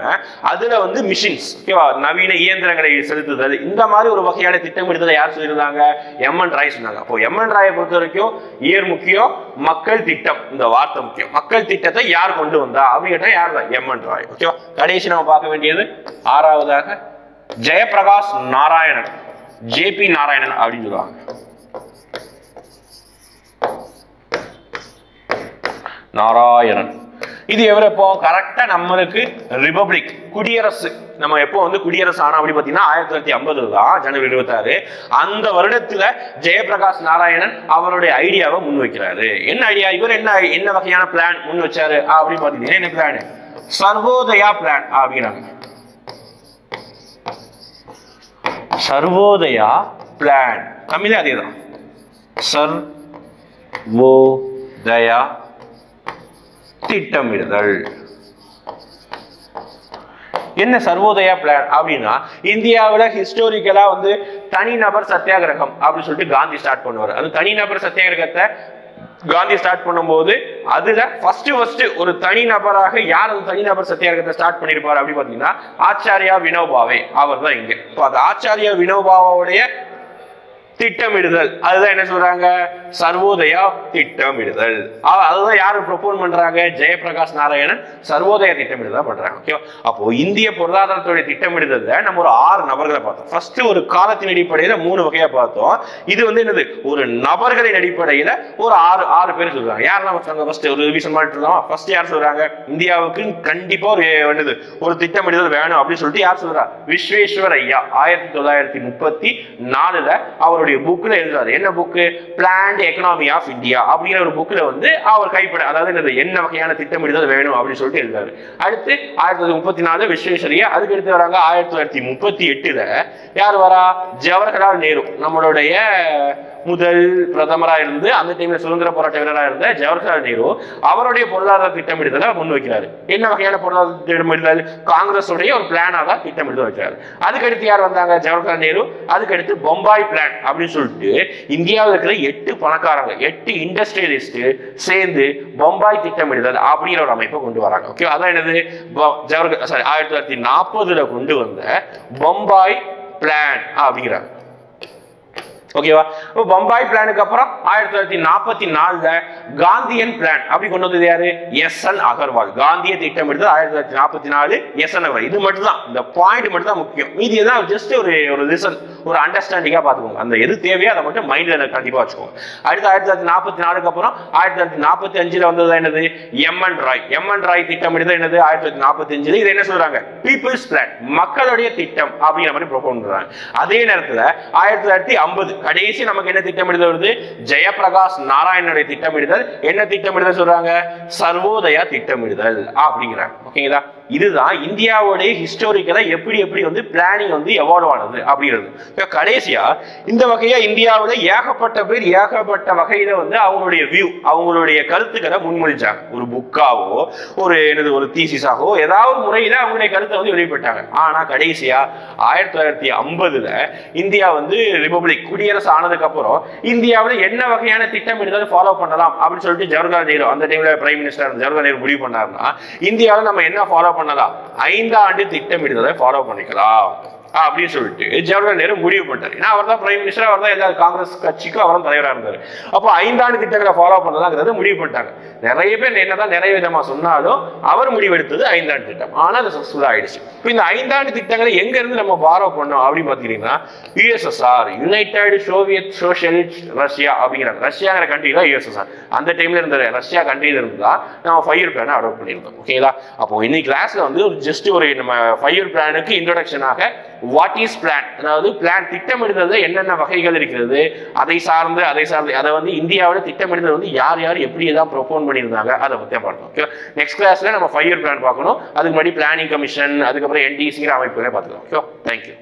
[SPEAKER 1] அதுல வந்து மிஷின்ஸ், ஓகேவா, நவீன இயந்திரங்களை செலுத்துதல், இந்த மாதிரி ஒரு வகையான திட்டமிடுதலை யார் சொல்லியிருந்தாங்க? எம்என் ராய் சொன்னாங்க. அப்போ எம்என் ராயை பொறுத்த வரைக்கும் இயர் முக்கியம், மக்கள் திட்டம் இந்த வார்த்தை முக்கியம். மக்கள் திட்டத்தை யார் கொண்டு வந்தா அப்படிங்கிட்ட யார் தான்? எம்என் ராய். ஓகேவா. கடைசி நம்ம பார்க்க வேண்டியது ஆறாவதாக ஜெயபிரகாஷ் நாராயணன், ஜேபி நாராயணன் அப்படின்னு சொல்லுவாங்க. நாராயணன் இது எவர் எப்போ? கரெக்டா நம்மளுக்கு ரிபப்ளிக் குடியரசு நம்ம எப்போ வந்து குடியரசு ஆனா அப்படி பாத்தீங்கன்னா 1950 தான், ஜனவரி 26. அந்த வருடத்துல ஜெயபிரகாஷ் நாராயணன் அவருடைய ஐடியாவை முன் வைக்கிறாரு. என்ன ஐடியா? இவர் என்ன வகையான பிளான் முன் வச்சாரு அப்படின்னு பாத்தீங்கன்னா என்ன பிளான்? சர்வோதயா பிளான் அப்படிங்கிறாங்க. சர்வோதயா பிளான் தமிழே அதேதான். சர்வோதயா திட்டமிடுதல். என்ன சர்வோதயா பிளான் அப்படின்னா, இந்தியாவில் ஹிஸ்டோரிக்கலா வந்து தனிநபர் சத்தியாகிரகம் அப்படின்னு சொல்லிட்டு காந்தி ஸ்டார்ட் பண்ணுவார். அது தனிநபர் சத்தியாகிரகத்தை காந்தி ஸ்டார்ட் பண்ணும்போது அதுல ஃபர்ஸ்ட் ஒரு தனிநபராக யார் அந்த தனிநபர் சத்தியாகிரகத்தை ஸ்டார்ட் பண்ணிருப்பாரு அப்படி பாத்தீங்கன்னா ஆச்சாரியா வினோபாவே. அவர் தான் இங்க. அது ஆச்சாரியா வினோபாவோடைய திட்டமிடுதல் அதுதான் என்ன சொல்றாங்க? சர்வோதயா திட்டமிடுதல். அதுதான் யாரு ப்ரொபோஸ் பண்றாங்க? ஜெயபிரகாஷ் நாராயணன் சர்வோதயா திட்டமிடுதல் பண்றாங்க. ஓகே. அப்போ இந்திய பொருளாதாரத்துடைய திட்டமிடுதல்ல நம்ம ஒரு 6 நபர்களை பார்த்தோம். ஃபர்ஸ்ட் ஒரு காலத்தின் அடிப்படையில 3 வகையா பார்த்தோம். இது வந்து என்னது? ஒரு நபர்களின் அடிப்படையில ஒரு 6 பேர் சொல்றாங்க. யார் நம்ம சொன்னாங்க? ஃபர்ஸ்ட் ஒரு ரிவிஷன் பண்ணிட்டு இருந்தோம். ஃபர்ஸ்ட் யார் சொல்றாங்க? இந்தியாவுக்கு கண்டிப்பா ஒரு திட்டமிடுதல் வேணும் அப்படின்னு சொல்லிட்டு யார் சொல்றா? விஸ்வேஸ்வரய்யா 1934 அவருடைய புக்ல எழுதுறாரு. என்ன book? Planned economy of India அப்படிங்கிற ஒரு புக்ல வந்து அவர் கைப்பட அதாவது என்ன வகையான திட்டமிடுதல் வேணும் அப்படின்னு சொல்லிட்டு எழுதுறாரு. அடுத்து 1934 விஸ்வேஸ்வரய்யா. அதுக்கு எடுத்து வராங்க 1938 யார் வரா? ஜவஹர்லால் நேரு, நம்மளுடைய முதல் பிரதமரா இருந்து அந்த டைம்ல சுதந்திர போராட்ட வீரராக இருந்த ஜவஹர்லால் நேரு அவருடைய பொருளாதார திட்டமிடுதலை முன் வைக்கிறாரு. என்ன வகையான பொருளாதார திட்டமிடுதல்? காங்கிரஸ் உடைய ஒரு பிளானா தான் திட்டமிடுதல் வைக்கிறாரு. அதுக்கடுத்து யார் வந்தாங்க? ஜவஹர்லால் நேரு. அதுக்கடுத்து பொம்பாய் பிளான் அப்படின்னு சொல்லிட்டு இந்தியாவில் இருக்கிற 8 பணக்காரங்க 8 இண்டஸ்ட்ரியலிஸ்ட் சேர்ந்து பொம்பாய் திட்டமிடுதல் அப்படிங்கிற ஒரு அமைப்பை கொண்டு வராங்க. ஓகே. அதான் என்னது? 1940 கொண்டு வந்த பொம்பாய் பிளான் அப்படிங்கிறாங்க. ஓகேவா. பம்பாய் பிளானுக்கு அப்புறம் 1944 காந்தியன் பிளான் அப்படி கொண்டு வந்தது யாரு? எஸ்.என். அகர்வால். காந்திய திட்டமிடுதல் 1944 எஸ்.என். அகர்வால். இது மட்டும் தான், இந்த பாயிண்ட் மட்டும் தான் முக்கியம். மீதி எல்லாம் ஜஸ்ட் ஒரு லிசன், ஒரு அண்டர்ஸ்டாண்டிங்கா பாத்துக்கோங்க. அந்த எது தேவையோ அதை மட்டும் மைண்ட்ல கண்டிப்பா வச்சுக்கோங்க. அடுத்து 1944 அப்புறம் 1945 வந்தது என்னது? எம்என் ராய். எம்என் ராய் திட்டமிடுதல் என்னது? 1945. இது என்ன சொல்றாங்க? பீப்புள்ஸ் பிளான், மக்களுடைய திட்டம் அப்படிங்கிற மாதிரி ப்ரொபோஸ் பண்றாங்க. அதே நேரத்தில் 1950 கடைசி நமக்கு என்ன திட்டமிடுதல் வருது? ஜெயபிரகாஷ் நாராயணனுடைய திட்டமிடுதல். என்ன திட்டமிடுதல் சொல்றாங்க? சர்வோதயா திட்டமிடுதல் அப்படிங்கிறாங்க. ஓகேங்களா. இதுதான் இந்தியாவுடைய ஹிஸ்டோரிக்கலா எப்படி வந்து பிளானிங் வந்து எவால்வ் ஆனது அப்படிங்கிறது. கடைசியா இந்த வகையா இந்தியாவுல ஏகப்பட்ட பேர் ஏகப்பட்ட வகையில வந்து அவங்களுடைய வியூ, அவங்களுடைய கருத்துக்களை முன்மொழிச்சாங்க. ஒரு புக்காவோ ஒரு தீசிஸாகவோ ஏதாவது முறையில அவங்களுடைய கருத்தை வந்து வெளிப்பட்டாங்க. ஆனா கடைசியா 1950 இந்தியா வந்து ரிபப்ளிக் குடியரசு ஆனதுக்கு அப்புறம் இந்தியாவில் என்ன வகையான திட்டமிடுதல் ஃபாலோ பண்ணலாம் அப்படின்னு சொல்லிட்டு ஜவஹர்லால் நேரு அந்த டைம்ல பிரைம் மினிஸ்டர் ஜவஹர்லால் நேரு முடிவு பண்ணாருன்னா இந்தியாவில் நம்ம என்ன ஃபாலோ பண்ணலாம்? 5 ஆண்டு திட்டமிடுதலை ஃபாலோ பண்ணிக்கலாம் அப்படின்னு சொல்லிட்டு ஜவஹர்லால் நேரு முடிவு பண்ணாரு. ஏன்னா அவர் தான் பிரைம் மினிஸ்டர், அவர் தான் எல்லா காங்கிரஸ் கட்சிக்கும் அவர் தான் தலைவராக இருந்தார். அப்போ 5 ஆண்டு திட்டங்களை ஃபாலோ பண்ணலாங்கிறத முடிவு பண்ணிட்டாங்க. நிறைய பேர் என்னதான் நிறைய விதமா சொன்னாலும் அவர் முடிவெடுத்தது 5 ஆண்டு திட்டம். ஆனா அது சக்சஸ்ஃபுல் ஆயிடுச்சு. இப்போ இந்த 5 ஆண்டு திட்டங்களை எங்க இருந்து நம்ம ஃபாலோ பண்ணோம் அப்படின்னு பாத்தீங்கன்னா USSR, United Soviet socialist Russia அப்படிங்கிறாங்க. ரஷ்யாங்கிற கண்ட்ரி தான் USSR. அந்த டைம்ல இருந்த ரஷ்யா கண்ட்ரியில இருந்தா நம்ம 5 இயர் பிளானை அடாப்ட் பண்ணியிருந்தோம். ஓகேங்களா. அப்போ இன்னைக்கு கிளாஸ்ல வந்து ஜஸ்ட் ஒரு நம்ம 5 இயர் பிளானுக்கு இன்ட்ரோடக்ஷனாக வாட் இஸ் பிளான், அதாவது பிளான் திட்டமிடுதல் என்னென்ன வகைகள் இருக்கிறது, அதை சார்ந்து அதை வந்து இந்தியாவில் திட்டமிடுதல் வந்து யார் யார் எப்படி எதாவது ப்ரொபோன் பண்ணியிருந்தாங்க அதை பற்றி பார்த்தோம். ஓகே, நெக்ஸ்ட் கிளாஸ்ல நம்ம 5 இயர் பிளான் பார்க்கணும். அதுக்கு முன்னாடி பிளானிங் கமிஷன், அதுக்கப்புறம் NDC அமைப்புகளை பார்த்துக்கலாம். Okay, thank you.